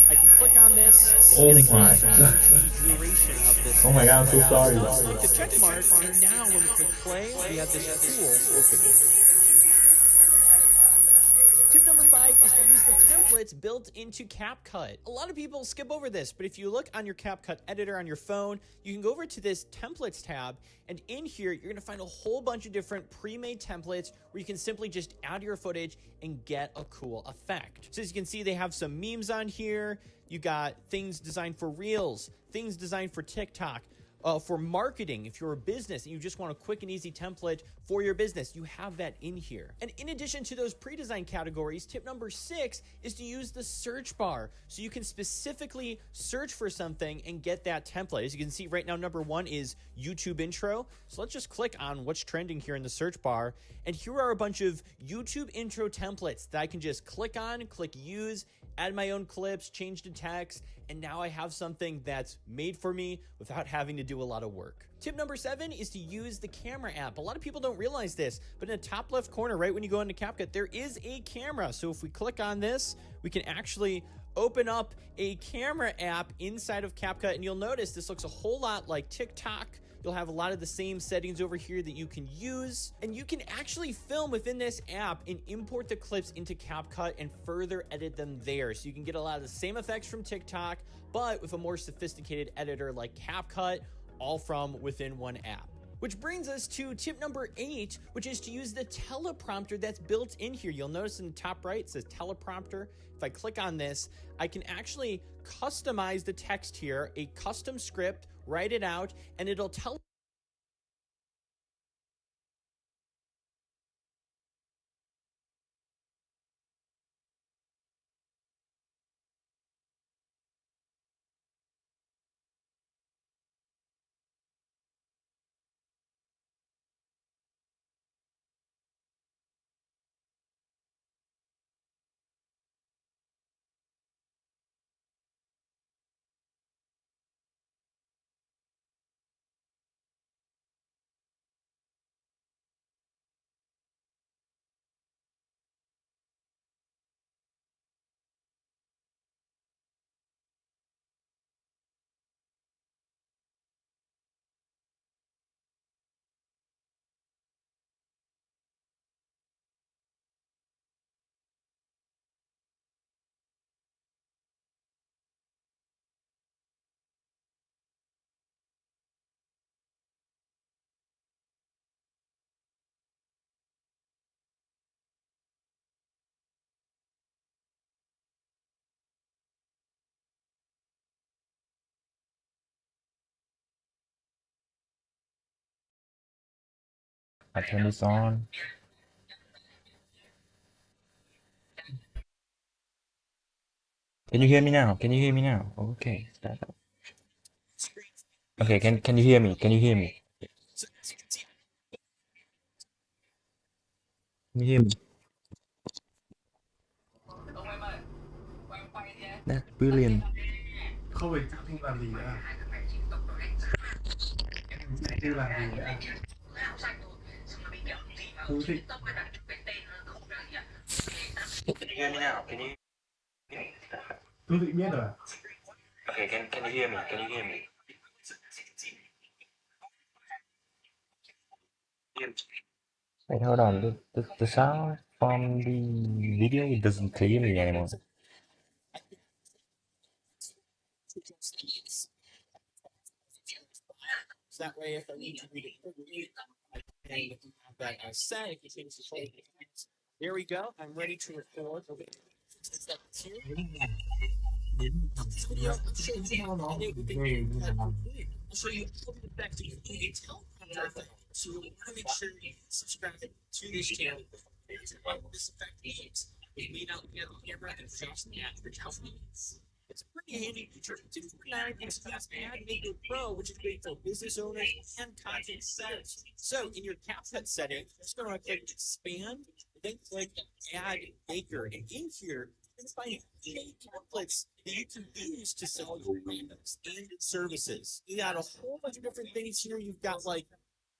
I can click on this, and I can the duration of this. Oh my god, I'm so sorry. Click the check mark, and now when we click play, we have this cool opening. Tip number 5 is to use the templates built into CapCut. A lot of people skip over this, but if you look on your CapCut editor on your phone, you can go over to this templates tab, and in here, you're gonna find a whole bunch of different pre-made templates where you can simply just add your footage and get a cool effect. So as you can see, they have some memes on here. You got things designed for Reels, things designed for TikTok, for marketing. If you're a business and you just want a quick and easy template for your business, you have that in here. And in addition to those pre-designed categories, tip number 6 is to use the search bar, so you can specifically search for something and get that template. As you can see right now, number 1 is YouTube intro. So let's just click on what's trending here in the search bar, and here are a bunch of YouTube intro templates that I can just click on, click use, add my own clips, change the text, and now I have something that's made for me without having to do a lot of work. Tip number 7 is to use the camera app. A lot of people don't realize this, but in the top left corner, right when you go into CapCut, there is a camera. So if we click on this, we can actually open up a camera app inside of CapCut, and you'll notice this looks a whole lot like TikTok. You'll have a lot of the same settings over here that you can use, and you can actually film within this app and import the clips into CapCut and further edit them there. So you can get a lot of the same effects from TikTok, but with a more sophisticated editor like CapCut, all from within one app. Which brings us to tip number 8, which is to use the teleprompter that's built in here. You'll notice in the top right, it says teleprompter. If I click on this, I can actually customize the text here, a custom script, write it out, and it'll tell I turn this on. Can you hear me now? Can you hear me now? Okay. Okay, can you hear me? Can you hear me? Can you hear me? That's brilliant. Không phải không làm gì nữa. Chưa làm gì nữa. Hương Thị. Can you hear me now? Can you? Hương Thị biết rồi à? Okay, can you hear me? Can you hear me? Wait, hold on. The sound from the video doesn't clear me anymore. So that way, if I need to read it quickly, I can have that as set. If you change the folder. There we go. I'm ready to record. Okay. Video, I'll show you how to edit with the I'll show you all the effects you can tell. So you want to make sure you subscribe to this channel. What this effect means, it may not get on camera and just advertisements. It's a pretty handy feature. It's pretty nice. It's Ad Maker Pro, which is great for business owners and content setters. So in your CapCut setting, you're just going to click Expand, then click Add Maker, and in here, you're going to find many templates that you can use to sell your brands and services. You got a whole bunch of different things here. You've got like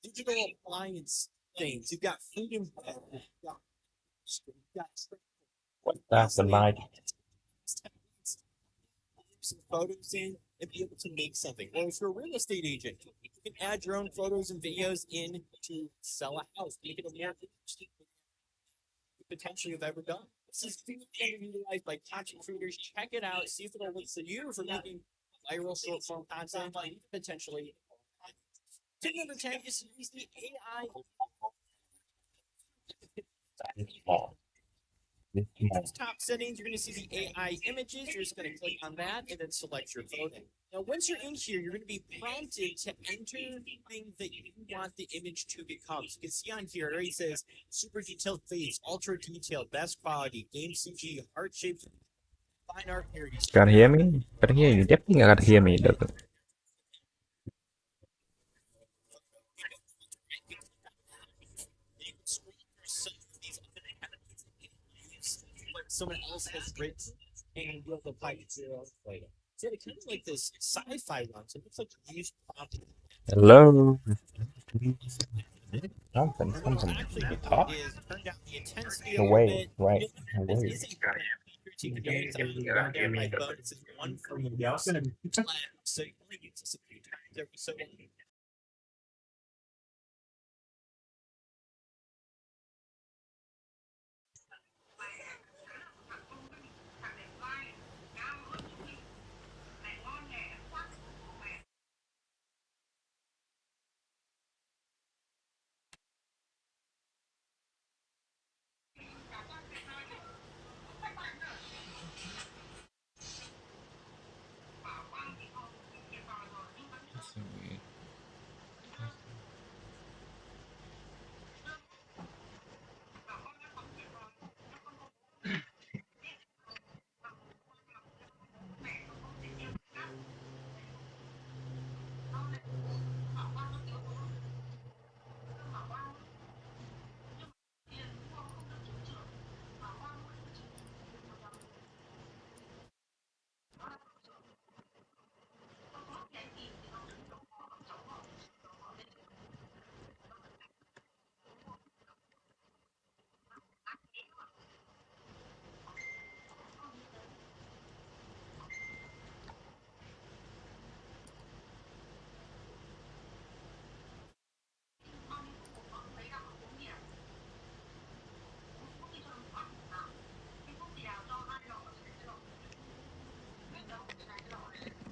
digital appliance things. You've got food and That's the night. some photos in and be able to make something. Or if you're a real estate agent, you can add your own photos and videos in to sell a house. Make it a more interesting potentially have ever done. This is being utilized by content creators. Check it out. See if it'll work for you for making viral short form content. Potentially. Tip number 10 is to use the AI. Top settings, you're going to see the AI images. You're just going to click on that and then select your photo. Now, once you're in here, you're going to be prompted to enter things that you want the image to become. So you can see on here, it already says super detailed face, ultra detailed, best quality, game CG, heart shaped, fine art parodies. Gotta hear me? Gotta hear you. Definitely gotta hear me. Someone else has written and you'll apply it to your own later. So it's kind of like this sci-fi one. So it looks like you use prompt. Hello. Something. Actually, Talk. is turn down the intensity No a way. little bit. Right. No This way. is a you can notice I'm down my phone. It says 1 for so you only use this a few times every so often.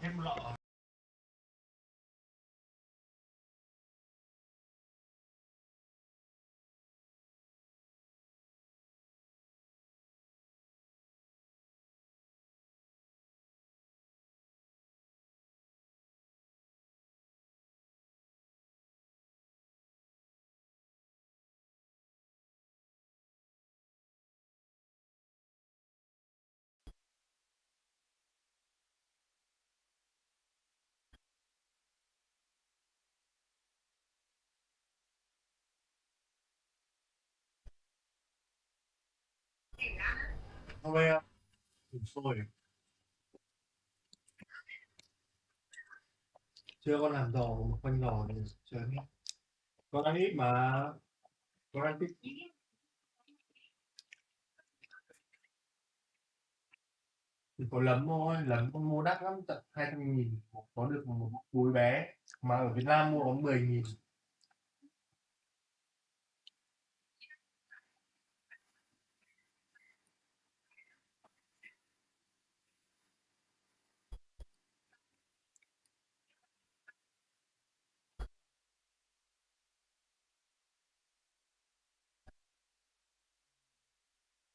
Em lọ Hôm nay thịt sôi chưa con làm giò một khoanh giò thì chưa hết. Con ăn ít mà, con ăn ít. Chỉ có lấm thôi, lấm con mua đắt lắm, tận 200.000 có được một túi bé, mà ở Việt Nam mua có 10.000.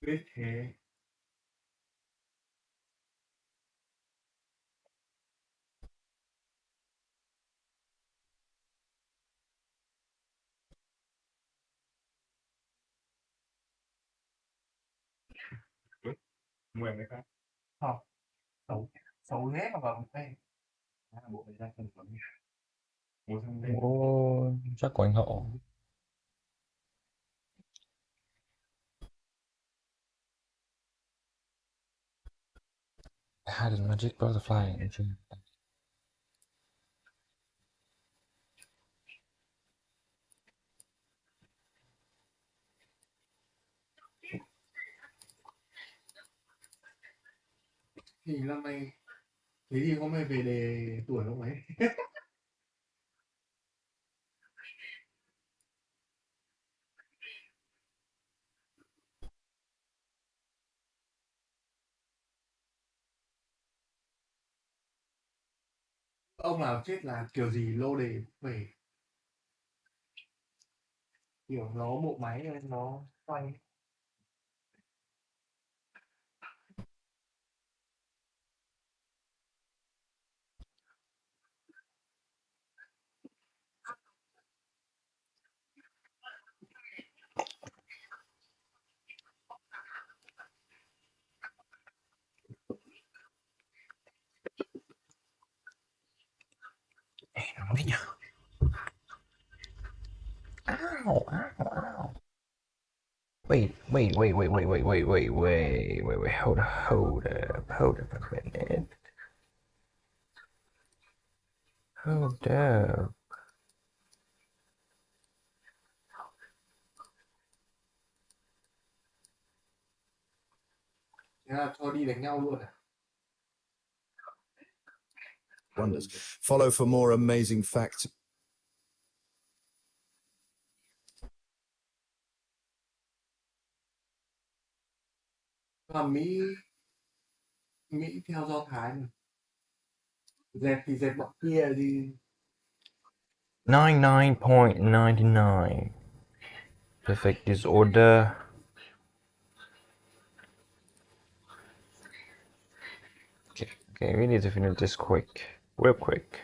Biết thế. Mười mấy cái. Không, xấu, xấu hết mà vào một tay. Bộ này ra phần lắm. Mua sang đây. Ồ, chắc của anh Hậu. I had a magic butterfly in June. Thì năm nay thế thì hôm nay về đề tuổi không ấy. Ông nào chết là kiểu gì lô đề về, kiểu nó bộ máy nên nó xoay. Nóng thế nhỉ? Ow, ow, ow. Wait, hold up a minute. Hold up. Thế là cho đi đánh nhau luôn à? Wonders. Follow for more amazing facts. Mà Mỹ theo Do Thái mà. Dẹp thì dẹp bọn kia đi. 99.99. Perfect disorder. Okay, we need to finish this real quick.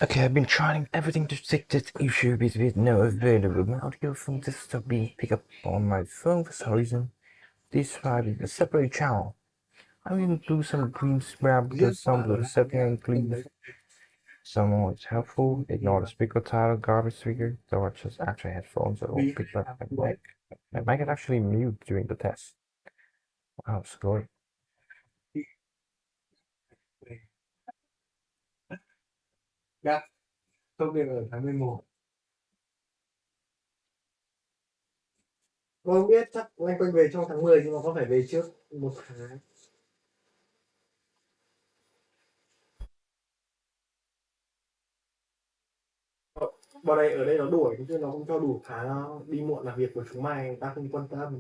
Okay, I've been trying everything to fix this issue, but with no available audio from desktop being picked up on my phone for some reason. This file is a separate channel. I will do some green scrap because some of the setting includes some is helpful. Ignore the speaker title, garbage figure, though it's just actually headphones that won't pick up my mic. My mic is actually mute during the test. Wow, scary. Gắt. Không được ở tháng 11. Tôi không biết, chắc anh quanh về trong tháng 10 nhưng mà có phải về trước một tháng. Bọn này ở đây nó đuổi chứ nó không cho đủ tháng, nó đi muộn là việc của chúng mày, ta không quan tâm.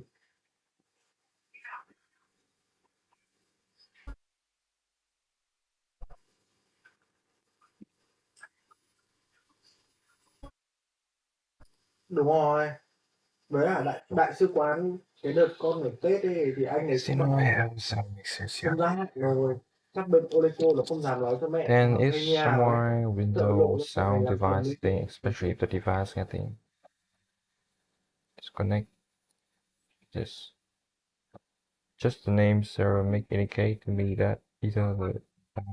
Đúng rồi. Với cả đại sứ quán cái đợt con ở Tết ấy thì anh ấy Xin cũng lỗi bảo em, sao makes sense không dám rồi. Chắc bên Oleco là không dám nói cho mẹ Then ở is thuê nhà ấy. somewhere Sợ lộ Windows ra mẹ mày sound làm phiền device đi. thing, especially if the device getting disconnect this. Just the name server make indicate to me that these are the Bây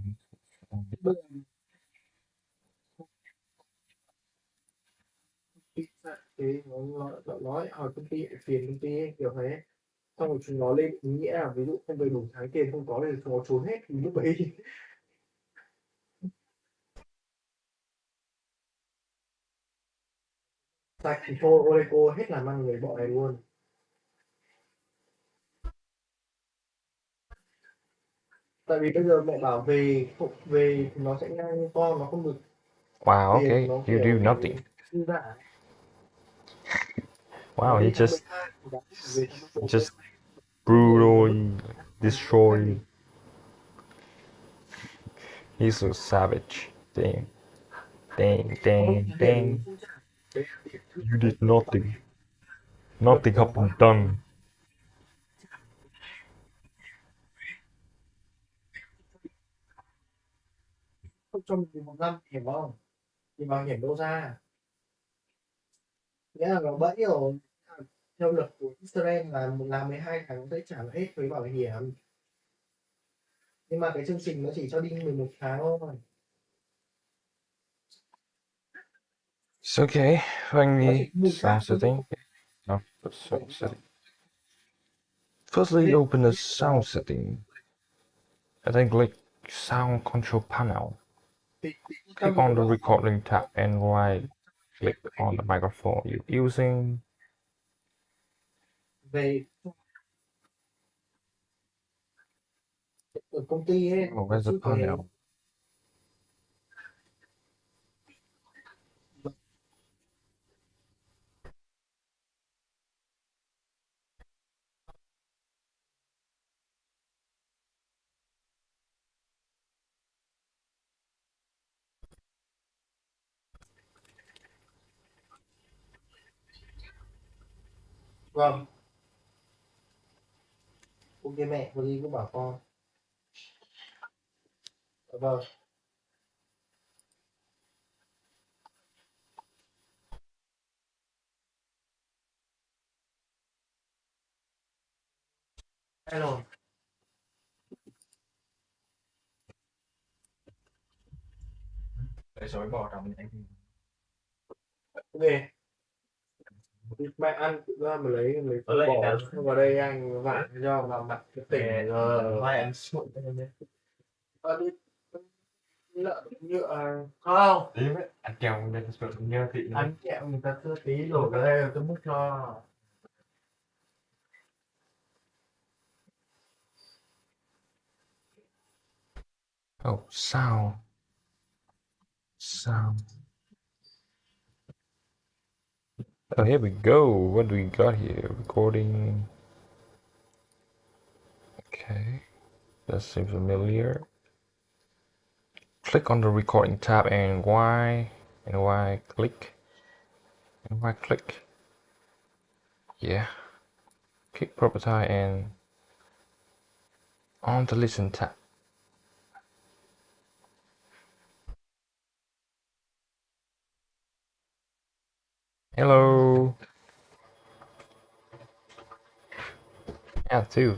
giờ thì nó nói hỏi công ty phiền công ty ấy, kiểu thế, xong rồi chúng nó lên ý nghĩa là ví dụ không đầy đủ tháng tiền không có thì chúng nó trốn hết thì lúc ấy sạch thì thôi Oleco hết làm ăn người bọn này luôn. Tại vì bây giờ mẹ bảo về không về thì nó sẽ ngang con nó không được Wow, tiền okay, nó you do kiểu nothing. dư dả. Nó Wow, đi he tháng just 12 thì đáng phải về tháng 11 cơ. just Đúng rồi nó brutally làm cái khác đi. destroyed. He's so savage. Damn, dang, Không dang, tiền dang. không trả. Đấy là tiền thứ You đấy did tiền bạc nothing. luật Nothing của has nó been done. không cho mình 1 năm hiểu không? Thì bảo hiểm đâu ra. Nghĩa là nó bẫy rồi. Theo luật của Israel là làm 12 tháng sẽ trả hết thuế bảo hiểm. Nhưng mà cái chương trình nó chỉ cho đi 11 tháng thôi. It's okay. Find Nó the chỉ bù sound đắp cho setting. No, the cái sound setting. Firstly, open the sound setting. And then click Sound Control Panel. Click on the recording tab and right click on the microphone you're using. về ở công ty ấy Oh, nó where's the chứ panel? vâng. Ok mẹ có gì cứ bảo con. Dạ vâng. Hello. Để rồi bỏ trong anh. Ok. Mẹ ăn tự ra mà lấy bỏ vào đây anh vặn cho vào mặt cái tỉnh giờ mai ăn sụn đi lợn nhựa không Đi với anh chồng nên sự nhớ thị ăn kẹo người ta chưa tí đổ vào đây rồi tôi múc cho. Oh, sound. Sound. Oh, here we go. What do we got here? Recording. Okay, that seems familiar. Click on the recording tab and click and right click. Yeah. Click property and on the listen tab. Hello. Yeah, too.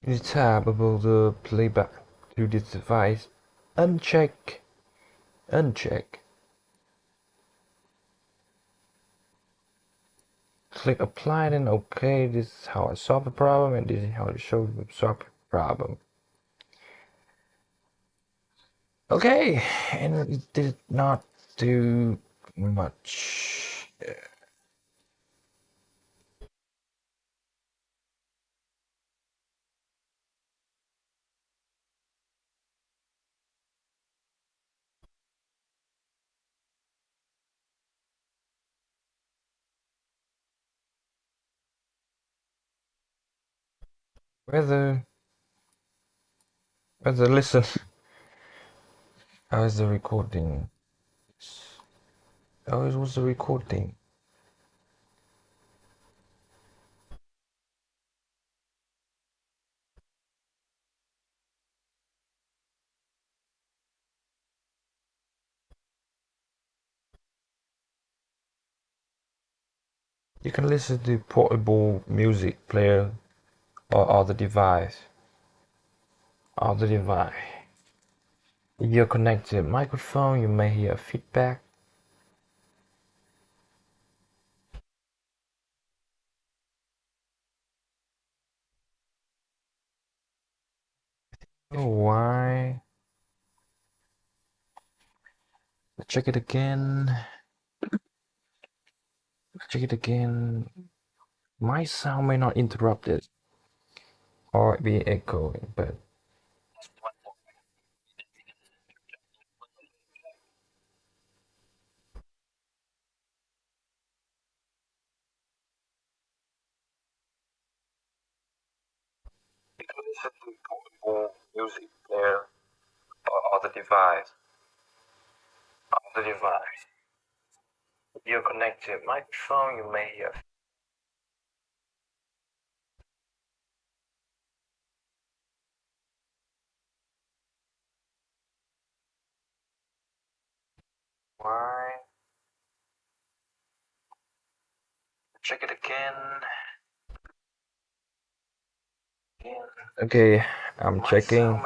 The tab above the playback to this device. Uncheck. Uncheck. Click apply then okay, this is how I solve the problem and this is how to show you solve the problem. Okay, and it did not do much. Whether As a listen. How is the recording? How was the recording? You can listen to portable music player or other device. If you're connected to a microphone, you may hear feedback. Oh, why? Check it again. Check it again. My sound may not interrupt it or be echoing, but you can listen to portable music player or other device. If you're connected to a microphone, you may hear. Why? Check it again. Okay, I'm checking.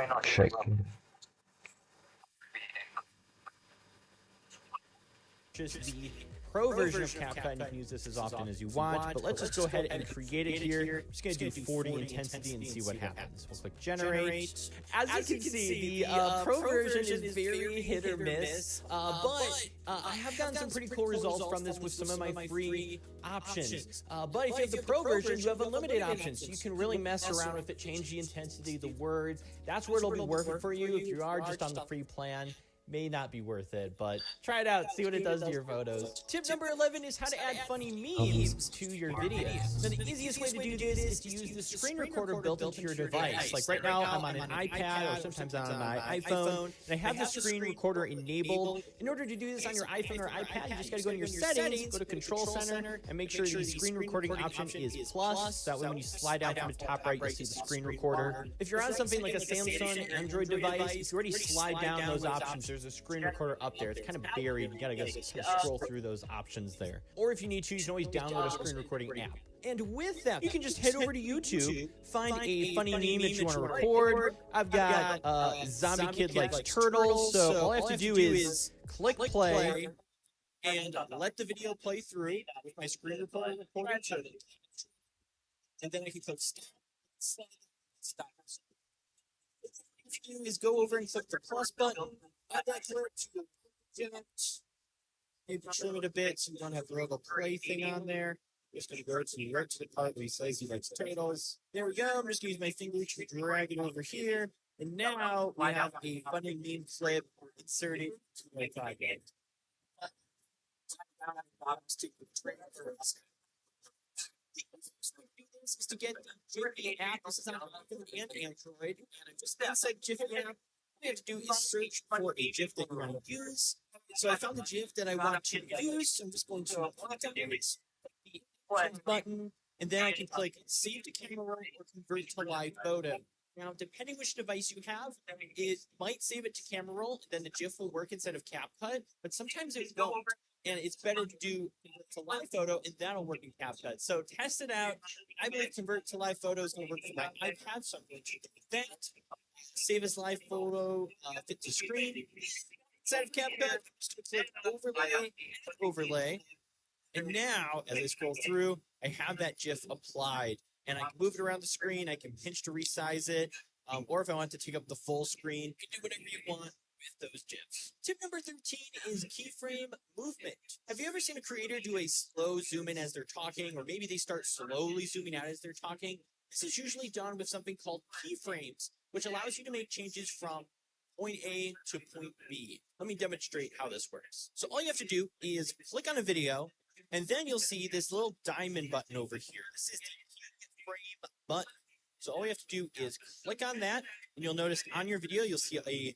Just the pro version of CapCut, and you can use this as often as you want, but let's just go ahead and create it here. I'm just going to do 40 intensity and see what happens. We'll click generate. As you can see, the pro version is very hit or miss, but I have gotten some pretty cool results from this with some of my free options. But if you have the pro version, you have unlimited options, so you can really mess around with it, change the intensity, the words. That's where it'll be worth it for you. If you are just on the free plan, may not be worth it, but try it out, see what it does to your photos. Tip number 11 is how to add funny memes to your videos. Now, the easiest way to do this is to use the screen recorder built into your device. Like right now, I'm on an iPad, or sometimes I'm on my iPhone, and I have the screen recorder enabled. In order to do this on your iPhone or iPad, you just gotta go in your settings, go to Control Center, and make sure the screen recording option is plus. That way when you slide down from the top right, you'll see the screen recorder. If you're on something like a Samsung Android device, if you already slide down those options, there's a screen recorder up there. It's kind of buried. You gotta go scroll through those options there. Or if you need to, you can always download a screen recording app. And with that, you can just head over to YouTube, find a funny meme that you want to record. I've got Zombie Kid Likes Turtles, so all I have to do is click play and let the video play through with my screen recorder recorded. And then I can click stop. What you do is go over and click the plus button, add that clip to your project, maybe trim it a bit so you don't have the little play thing on there. Just gonna go right to the part where he says he likes turtles. There we go. I'm just gonna use my finger to drag it over here, and now we have a funny meme clip inserted to my project. This is to get the Jiffy app. This is on iPhone and Android, and just inside Jiffy app, all you have to do is search for a GIF that you want to use. So I found the GIF that I want to use, so I'm just going to click on the Actions button, and then I can click Save to Camera Roll or Convert to Live Photo. Now, depending which device you have, it might save it to Camera Roll, then the GIF will work instead of CapCut, but sometimes it won't. And it's better to do Convert to Live Photo, and that'll work in CapCut. So test it out. I believe Convert to Live Photo is going to work for my iPad, so I'm going to do that. Save as live photo, fit to screen. Inside of CapCut, just click overlay. And now, as I scroll through, I have that GIF applied, and I can move it around the screen. I can pinch to resize it, or if I want to take up the full screen, you can do whatever you want with those GIFs. Tip number 13 is keyframe movement. Have you ever seen a creator do a slow zoom in as they're talking, or maybe they start slowly zooming out as they're talking? This is usually done with something called keyframes, which allows you to make changes from point A to point B. Let me demonstrate how this works. So all you have to do is click on a video, and then you'll see this little diamond button over here. This is the keyframe button. So all you have to do is click on that, and you'll notice on your video, you'll see a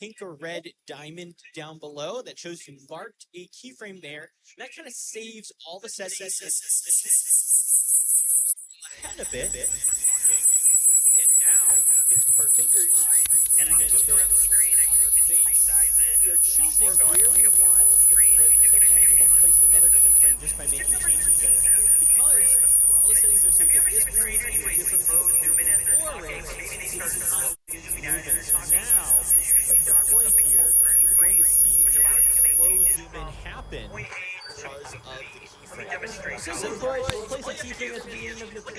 pink or red diamond down below that shows you marked a keyframe there. And that kind of saves all the settings ahead a bit. Okay. And now, if our fingers zoom in a bit on our face, we are choosing where we want the clip to end, and we've placed another keyframe just by making changes there. Because all the settings are saved at this point, and we're different from before it, it's moving. So now, if I play here, we're going to see a slow zoom in happen because of the keyframe. So for it, place a keyframe at the beginning of your clip,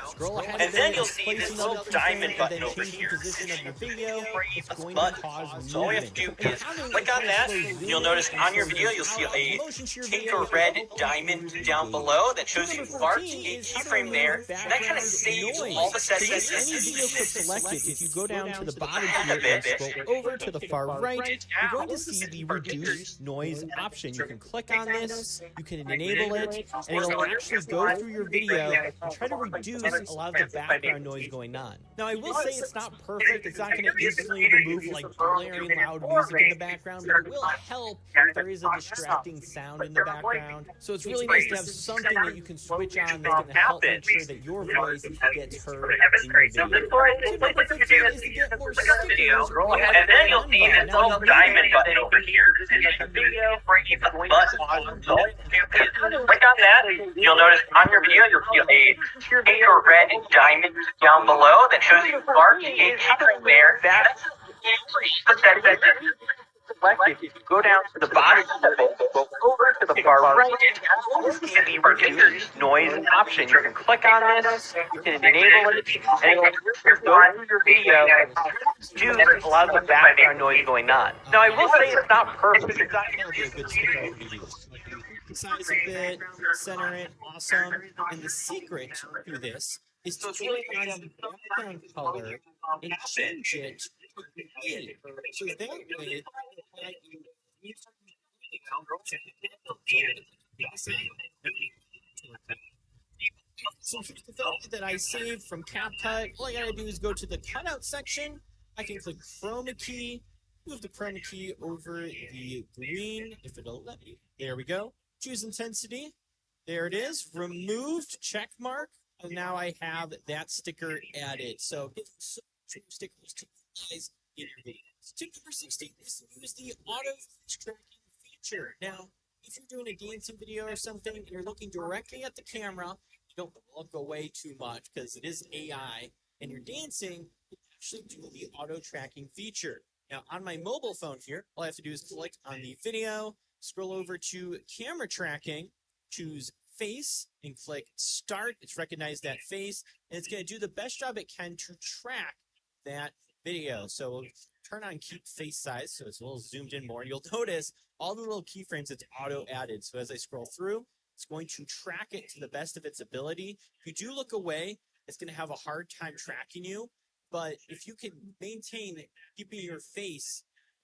scroll ahead And a then bit, you'll see place this another little diamond keyframe, and button then over change the here. position of your video. It's going Button. to cause movement. So all we have to do And is having click a on that. slow zoom You'll in notice and on your slow video, zoom you'll see out a motion to your pink video or will red help diamond improve down engagement. below that Tip shows you number marked 14 a is how to keyframe there, remove and that kind of background saves noise. all the So with settings. any video clip selected, if you go down to the bottom Ahead a here and bit. scroll over to the far right, you're going to see the reduce noise option. You can click on this, you can enable it, and it'll actually go through your video and try to reduce a lot of the background noise going on. Now, I will say it's not perfect. It's not going to instantly remove like blaring loud music in the background, but it will help if there is a distracting sound in the background. So it's really nice to have something that you can switch on that's going to help make sure that your voice gets heard in your video. Tip number 15 is to get more stickers. And then you'll see this little diamond button over here. The video button. So click on that. You'll notice on your video, you'll see a pink or red diamond down below that shows you marked a keyframe there. That's if you go down to the bottom of it, go over to the far right, you'll see the reduce noise option. You can click on this, you can enable it, and it will go through your video and reduce a lot of the background noise going on. Now, I will say it's not perfect. It's not That'll be a good sticker I can use. Size a bit, center it, awesome. And the secret to this is to take on the background color and change it to green. So that way, so here's the photo that I saved from CapCut. All I gotta do is go to the cutout section. I can click chroma key, move the chroma key over the green, if it'll let me. There we go. Choose intensity. There it is. Removed check mark. And now I have that sticker added. So get some stickers to utilize in your videos. Tip number 16 is to use the auto tracking feature. Now, if you're doing a dancing video or something and you're looking directly at the camera, you don't look away too much because it is AI and you're dancing, you actually do the auto tracking feature. Now, on my mobile phone here, all I have to do is click on the video, scroll over to camera tracking, choose face, and click start. It's recognized that face, and it's going to do the best job it can to track that video. So we'll turn on keep face size, so it's a little zoomed in more. And you'll notice all the little keyframes it's auto added. So as I scroll through, it's going to track it to the best of its ability. If you do look away, it's going to have a hard time tracking you. But if you can maintain keeping your face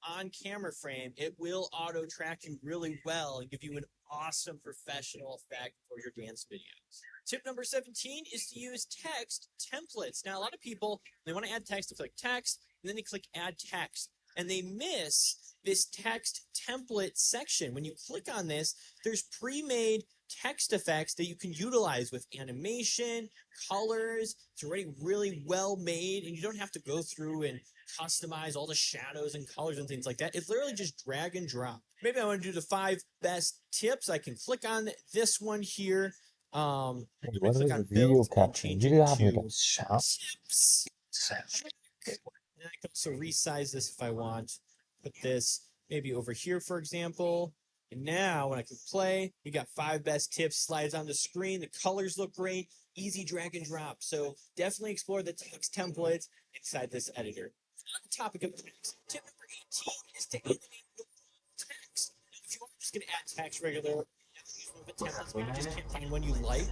on camera frame, it will auto track you really well and give you an awesome professional effect for your dance videos. Tip number 17 is to use text templates. Now, a lot of people, they want to add text, they click text, and then they click add text, and they miss this text template section. When you click on this, there's pre-made text effects that you can utilize with animation, colors. It's already really well made, and you don't have to go through and customize all the shadows and colors and things like that. It's literally just drag and drop. Maybe I want to do the 5 best tips. I can click on this one here. What click is on the video build and caption? change Video it have like to a shout. tips. And I can also resize this if I want. Put this maybe over here, for example. And now when I can play, you got 5 best tips, slides on the screen. The colors look great, easy drag and drop. So definitely explore the text templates inside this editor. On the topic of text, tip number 18 is to animate the text. Now, if you are just going to add text regular, templates, but you just can't find one you like.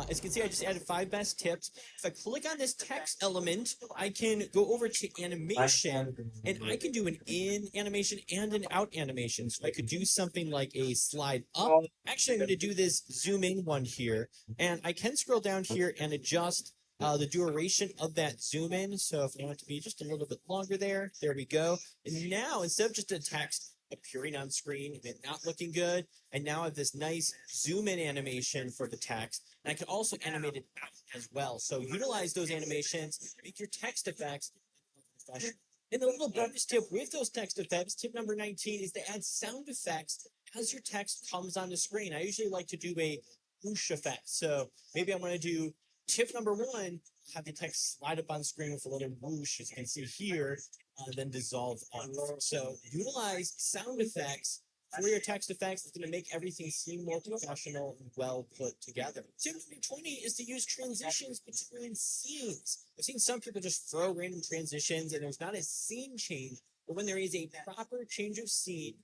As you can see, I just added 5 best tips. If I click on this text element, I can go over to animation, and I can do an in animation and an out animation. So I could do something like a slide up. Actually, I'm going to do this zoom in one here, and I can scroll down here and adjust the duration of that zoom in. So if you want it to be just a little bit longer there we go. And now instead of just a text appearing on screen and it not looking good, and now I have this nice zoom in animation for the text. And I can also animate it out as well. So utilize those animations, make your text effects professional. And the little bonus tip with those text effects, tip number 19, is to add sound effects as your text comes on the screen. I usually like to do a whoosh effect. So maybe I'm going to do tip number 1, have the text slide up on screen with a little whoosh, as you can see here, then dissolve off. So utilize sound effects for your text effects. It's going to make everything seem more professional and well put together. Tip number 20 is to use transitions between scenes. I've seen some people just throw random transitions and there's not a scene change, but when there is a proper change of scene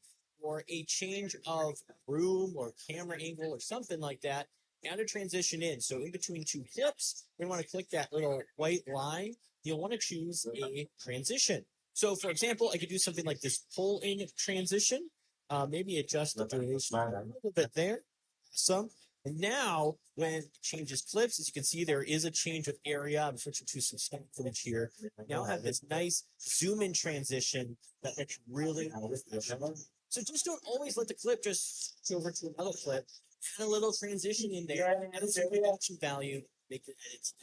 or a change of room or camera angle or something like that, add a transition in. So in between two clips, we want to click that little white line. You'll want to choose a transition. So for example, I could do something like this pull in transition. Maybe adjust the duration a little bit there. Awesome. And now when it changes clips, as you can see, there is a change of area. I'm switching to some stock footage here. Now I have this nice zoom in transition that looks really professional. So just don't always let the clip just go over to another clip. Add a little transition in there, add some production value, make your edits.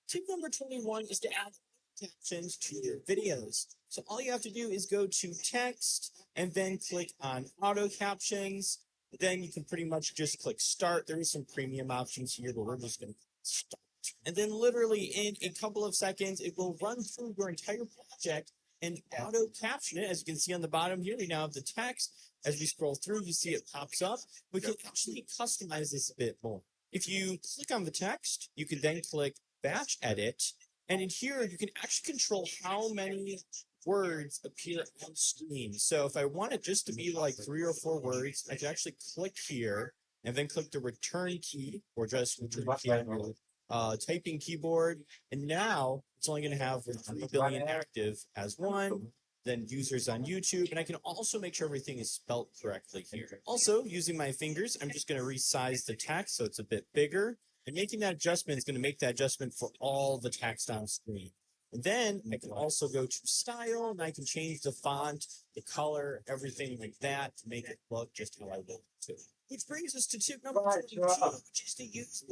Tip number 21 is to add captions to your videos. So all you have to do is go to text and then click on auto captions. Then you can pretty much just click start. There is some premium options here, but we're just going to start. And then literally in a couple of seconds, it will run through your entire project and auto caption it. As you can see on the bottom here, we now have the text. As we scroll through, you see it pops up. We can actually customize this a bit more. If you click on the text, you can then click batch edit. And in here, you can actually control how many words appear on screen. So if I want it just to be like 3 or 4 words, I can actually click here and then click the return key or just return key on your typing keyboard. And now it's only going to have 3 billion active as one. Then users on YouTube, and I can also make sure everything is spelt correctly here. Also, using my fingers, I'm just going to resize the text so it's a bit bigger, and making that adjustment is going to make that adjustment for all the text on screen. And then I can also go to style, and I can change the font, the color, everything like that to make it look just how I want it to. Which brings us to tip number 22, which is to use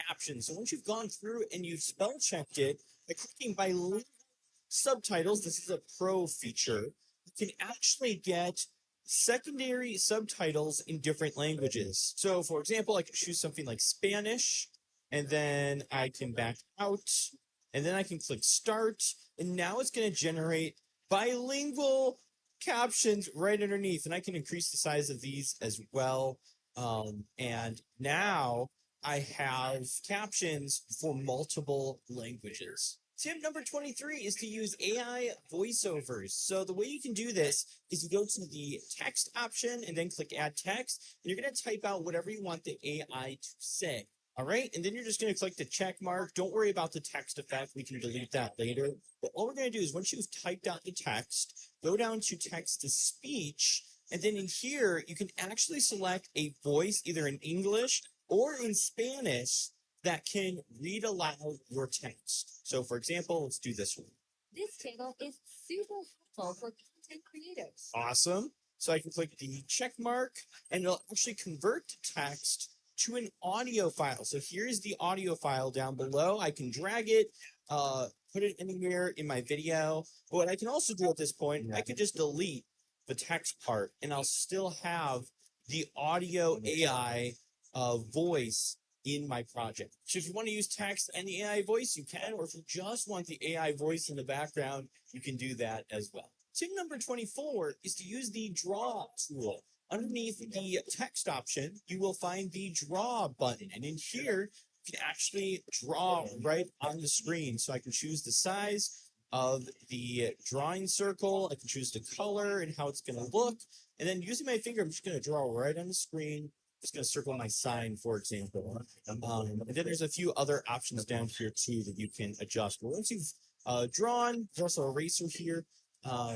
captions. So once you've gone through and you've spell checked it, by clicking bilingual subtitles, this is a pro feature, you can actually get secondary subtitles in different languages. So for example, I can choose something like Spanish, and then I can back out, and then I can click start, and now it's going to generate bilingual captions right underneath, and I can increase the size of these as well. And now I have captions for multiple languages. Tip number 23 is to use AI voiceovers. So the way you can do this is you go to the text option and then click add text. And you're going to type out whatever you want the AI to say. All right. And then you're just going to click the check mark. Don't worry about the text effect. We can delete that later. But all we're going to do is once you've typed out the text, go down to text to speech. And then in here, you can actually select a voice either in English or in Spanish that can read aloud your text. So for example, let's do this one. This channel is super helpful for content creators. Awesome. So I can click the check mark and it'll actually convert text to an audio file. So here's the audio file down below. I can drag it, put it anywhere in my video. But what I can also do at this point, I can just delete the text part and I'll still have the audio AI voice in my project. So if you want to use text and the AI voice, you can, or if you just want the AI voice in the background, you can do that as well. Tip number 24 is to use the draw tool. Underneath the text option, you will find the draw button. And in here, you can actually draw right on the screen. So I can choose the size of the drawing circle. I can choose the color and how it's going to look. And then using my finger, I'm just going to draw right on the screen. Just going to circle my sign, for example. And then there's a few other options down here too that you can adjust. But once you've drawn, there's also a eraser here.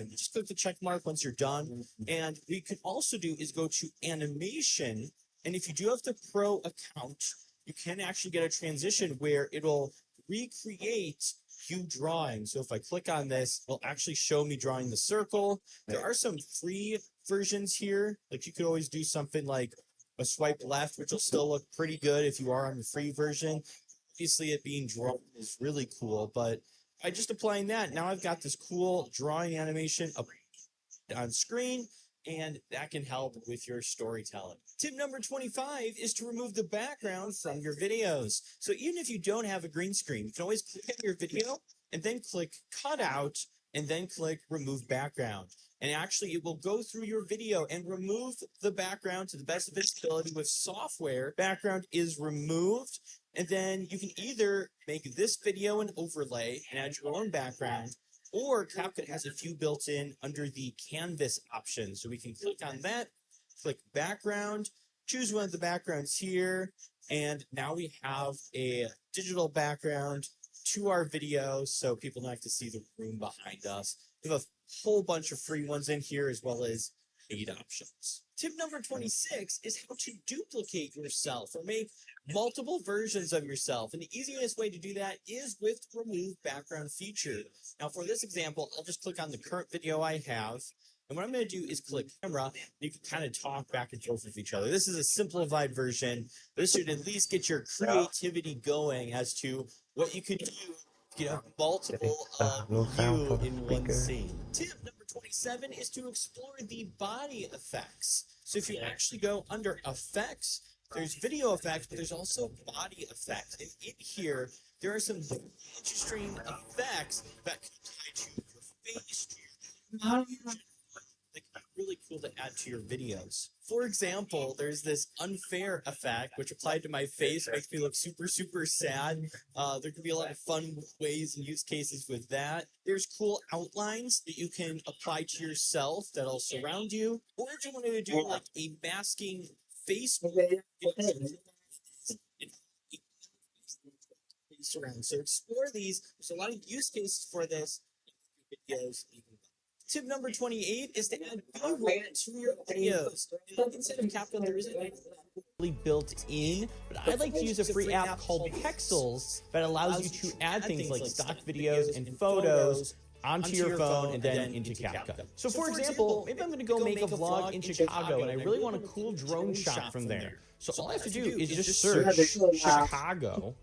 Just click the check mark once you're done. And what you can also do is go to animation. And if you do have the pro account, you can actually get a transition where it'll recreate you drawing. So if I click on this, it'll actually show me drawing the circle. There are some free versions here. Like you could always do something like a swipe left, which will still look pretty good if you are on the free version. Obviously, it being drawn is really cool, but by just applying that, now I've got this cool drawing animation up on screen, and that can help with your storytelling. Tip number 25 is to remove the background from your videos. So even if you don't have a green screen, you can always click on your video and then click cut out and then click remove background. And actually it will go through your video and remove the background to the best of its ability with software. Background is removed, and then you can either make this video an overlay and add your own background, or CapCut has a few built in under the canvas option. So we can click on that, click background, choose one of the backgrounds here, and now we have a digital background to our video so people don't have to see the room behind us. We have a whole bunch of free ones in here as well as paid options. Tip number 26 is how to duplicate yourself or make multiple versions of yourself. And the easiest way to do that is with the remove background feature. Now for this example, I'll just click on the current video I have. And what I'm going to do is click camera. You can kind of talk back and forth with each other. This is a simplified version. This should at least get your creativity going as to what you could do. You know, multiple of you in one scene. Tip number 27 is to explore the body effects. So if you actually go under effects, there's video effects, but there's also body effects. And in here, there are some interesting effects that can tie to your face, to your body. They can be really cool to add to your videos. For example, there's this unfair effect, which applied to my face makes me look super, super sad. There can be a lot of fun ways and use cases with that. There's cool outlines that you can apply to yourself that'll surround you. Or if you wanted to do like a masking face surround. So explore these. There's a lot of use cases for this videos. Tip number 28 is to add B-roll to your videos. Instead of CapCut, there isn't really built in, but I like to use a free app called Pexels that allows you to add things like stock videos and photos onto your phone and then into CapCut. So for example, maybe I'm going to go make a vlog in Chicago and I really want a cool drone shot from there. So all I have to do is just search Chicago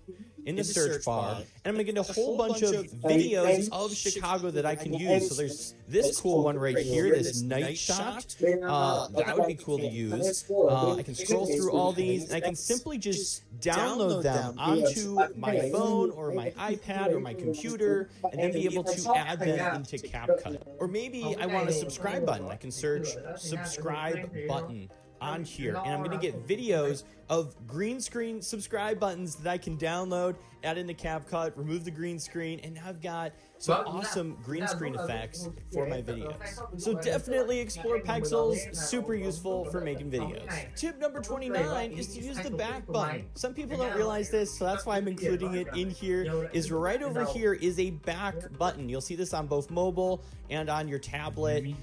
in the search bar, and I'm going to get a whole bunch of videos of Chicago that I can use. So there's this cool one right here, this night shot. That would be cool to use. I can scroll through all these, and I can simply just download them onto my phone or my iPad or my computer, and then be able to add them into CapCut. Or maybe I want a subscribe button. I can search subscribe button on here, and I'm going to get videos of green screen subscribe buttons that I can download, add into CapCut, remove the green screen, and now I've got some awesome green screen effects for my videos. So definitely explore Pexels, super useful for making videos. Tip number 29 is to use the back button. Some people don't realize this, so that's why I'm including it in here, is right over here is a back button. You'll see this on both mobile and on your tablet.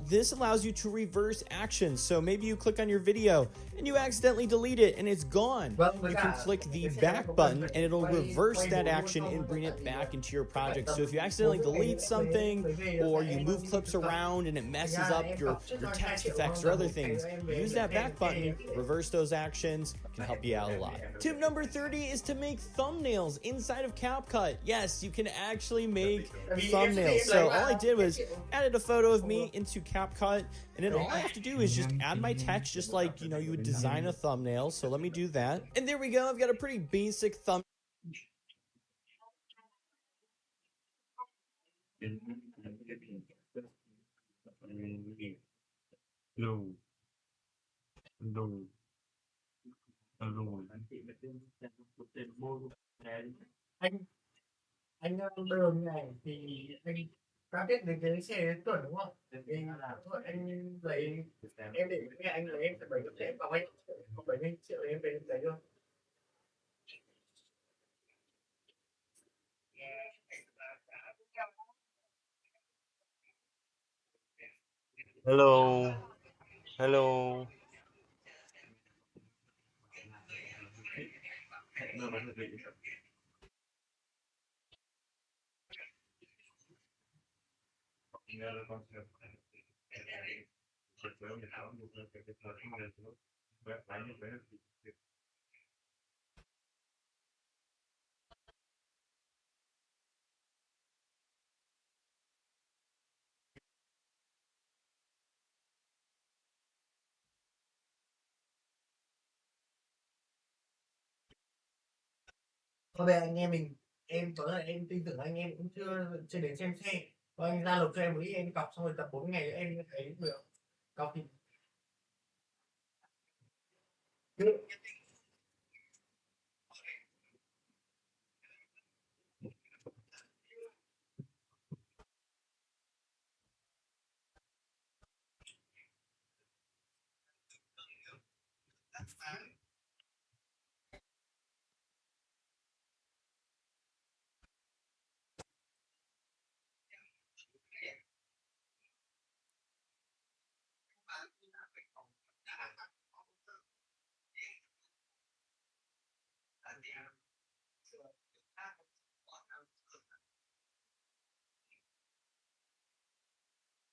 This allows you to reverse actions. So maybe you click on your video and you accidentally delete it and it's gone. You can click the back button and it'll reverse that action and bring it back into your project. So if you accidentally delete something or you move clips around and it messes up your text effects or other things, use that back button, reverse those actions, can help you out a lot. Tip number 30 is to make thumbnails inside of CapCut. Yes, you can actually make thumbnails. So all I did was added a photo of me into CapCut, and then all I have to do is just add my text just like, you know, you would design a thumbnail. So let me do that. And there we go. I've got a pretty basic thumbnail. Anh đường này thì anh đã biết đến cái xe đến tuần đúng không? Thôi anh lấy em để nghe anh lấy em sẽ 7 triệu em vào anh 70 triệu em về đấy luôn. Hello. Hello. Thôi bây giờ anh em mình, em tối nay em tin tưởng anh em cũng chưa chưa đến xem xe. Thôi anh ra lục cho em một ít em cọc xong rồi tầm 4 ngày nữa em thấy được. Cọc thì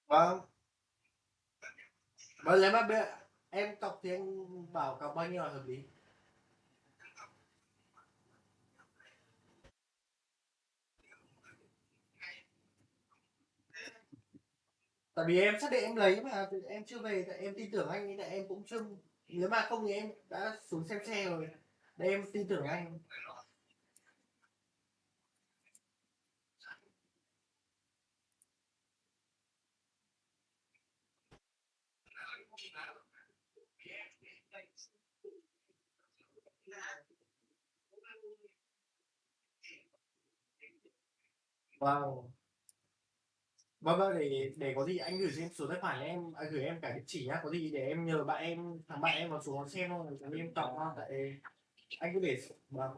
vâng. Vâng nếu mà bây giờ em cọc thì anh bảo cọc bao nhiêu là hợp lý? Tại vì em xác định em lấy mà em chưa về tại em tin tưởng anh nên là em cũng chưa, nếu mà không thì em đã xuống xem xe rồi. Đây em tin tưởng anh. Vâng. Vâng vâng để có gì anh gửi thêm số tài khoản em gửi em cả địa chỉ nhá, có gì để em nhờ bạn em thằng bạn em vào xuống xem không rồi em cọc không tại anh cứ để vâng.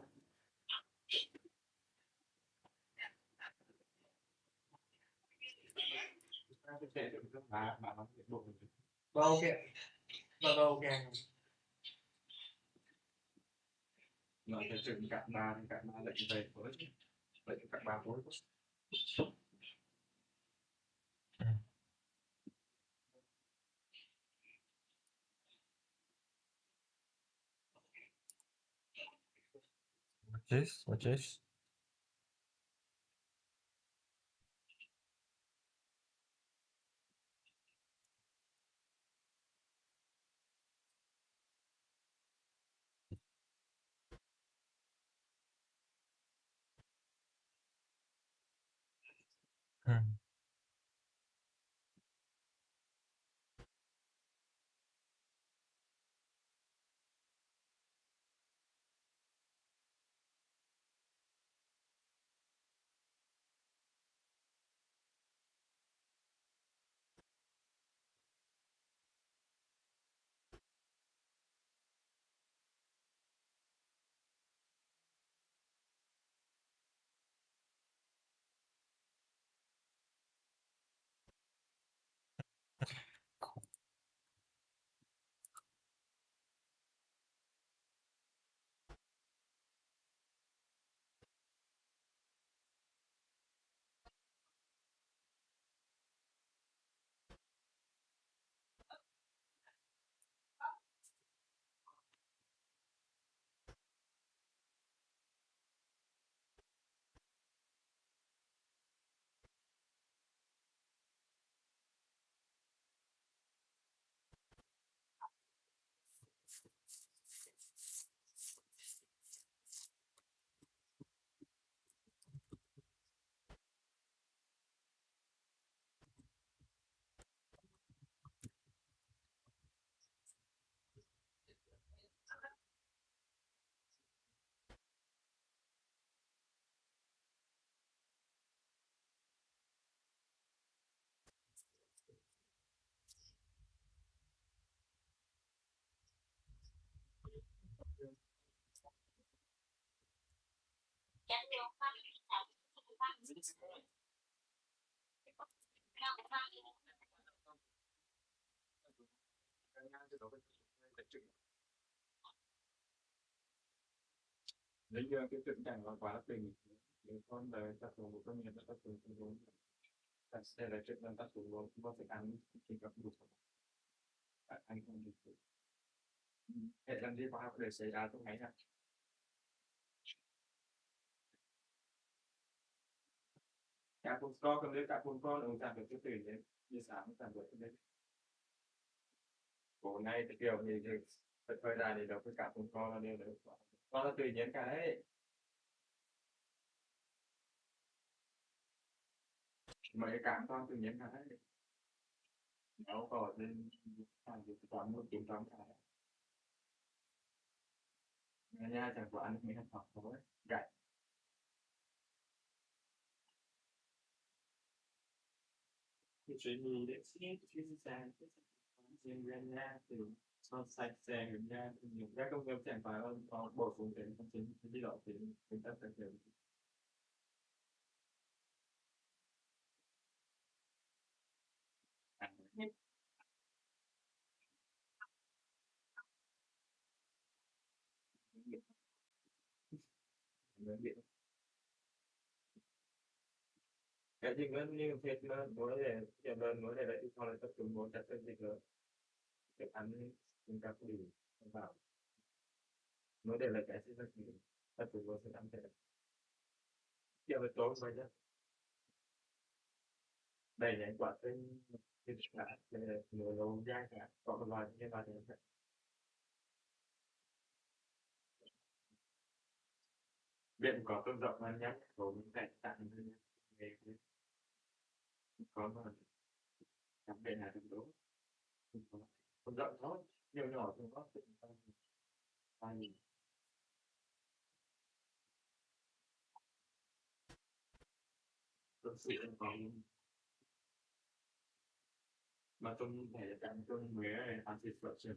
Vâng ok. Vâng vâng ok anh. What's this? What's this? Hmm. Bây giờ cái chuyện chẳng là quá tình nếu con đời ta xuống một con ta xuống xuống ta sẽ là chuyện ta xuống luôn có thể ăn thì gặp đủ anh không được hệ lần đi qua để xảy ra trong ngày nha cả con co cầm lấy cả con ông chẳng được cái từ đấy đi sáng chẳng được cái đấy cổ nay thì kiểu gì thì thời đại thì đâu có cả con co nên là nó là tự nhiên cả đấy mấy cảm con tự nhiên cả đấy đâu có nên làm gì toàn muốn kiếm trong cả nha chẳng có ăn mấy hạt học thôi gạch cái chuyện gì đấy xin chuyên gia riêng ra từ so sạch sẽ người ra nhiều các công nghiệp chẳng phải có bổ sung đến công trình đi lộ thì người ta phải hiểu cái gì nữa như thế nó mỗi để hiện lên mỗi để lại thì sau này tập trung mỗi chặt cái gì nữa cái ăn chúng ta có đủ vào mỗi để lại cái sẽ rất nhiều tập trung mỗi sẽ ăn cái giờ phải tối vậy đó đây nhảy quả cái cả cái người lâu dài cả có một loài như vậy viện có tôn trọng anh nhé của những cảnh tặng về có mà đặc biệt là thành phố tôn trọng thôi nhiều nhỏ không có sự ai thực sự còn mà tôi thể cảm tôi mới anti-frustration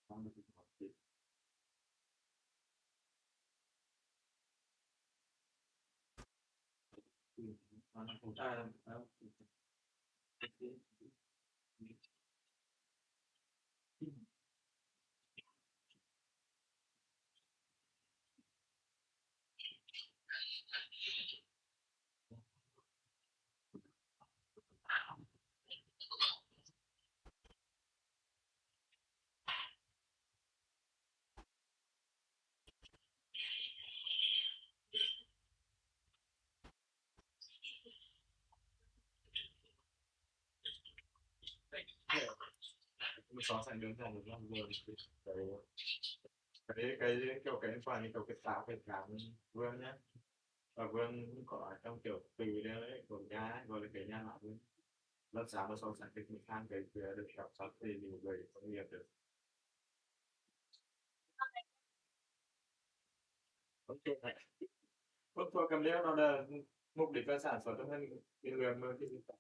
không được học thì mà chúng ta mình so sánh đơn giản là vừa cái kiểu cái phần kiểu cái tạo cái cảm vươn nhé và vươn có trong kiểu từ đấy của nhà ấy, gọi là cái nhà nào vươn lớp sáng và so sánh cái mình tham cái được học tập thì nhiều người có nghiệp được ok này không thôi cầm liêu nó là mục đích là sản xuất cho nên cái lượng mà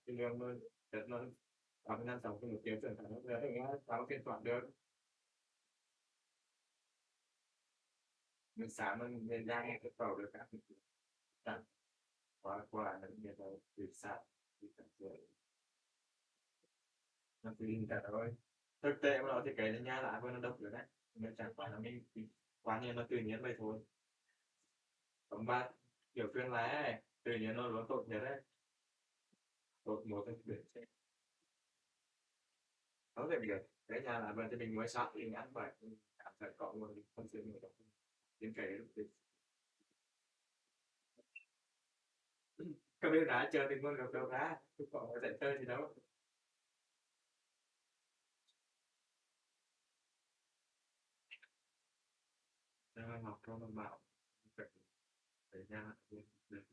cái lượng mà đất nó tám ngàn sáu cái một tiếng trở thành nó là tám phiên toàn được mình sáng mình nên ra nghe cái tàu được các bạn quá qua là người ta từ sạc từ sạc rồi nó tùy cả thôi thực tế mà nó thì cái nhà lại với nó độc được đấy nhưng chẳng phải là mình quá nhiên nó tự nhiên vậy thôi còn ba kiểu chuyên lái này tự nhiên nó luôn tốt nhất đấy tốt một cái biển xe có thể được cái nhà lại bên thì mình mới sẵn thì ăn vậy cảm thấy có một phần sự người đọc những cái lúc thì cái bên đã chơi thì luôn gặp đâu ra chứ còn có thể chơi gì đâu cho nên học cho nó bảo phải ra được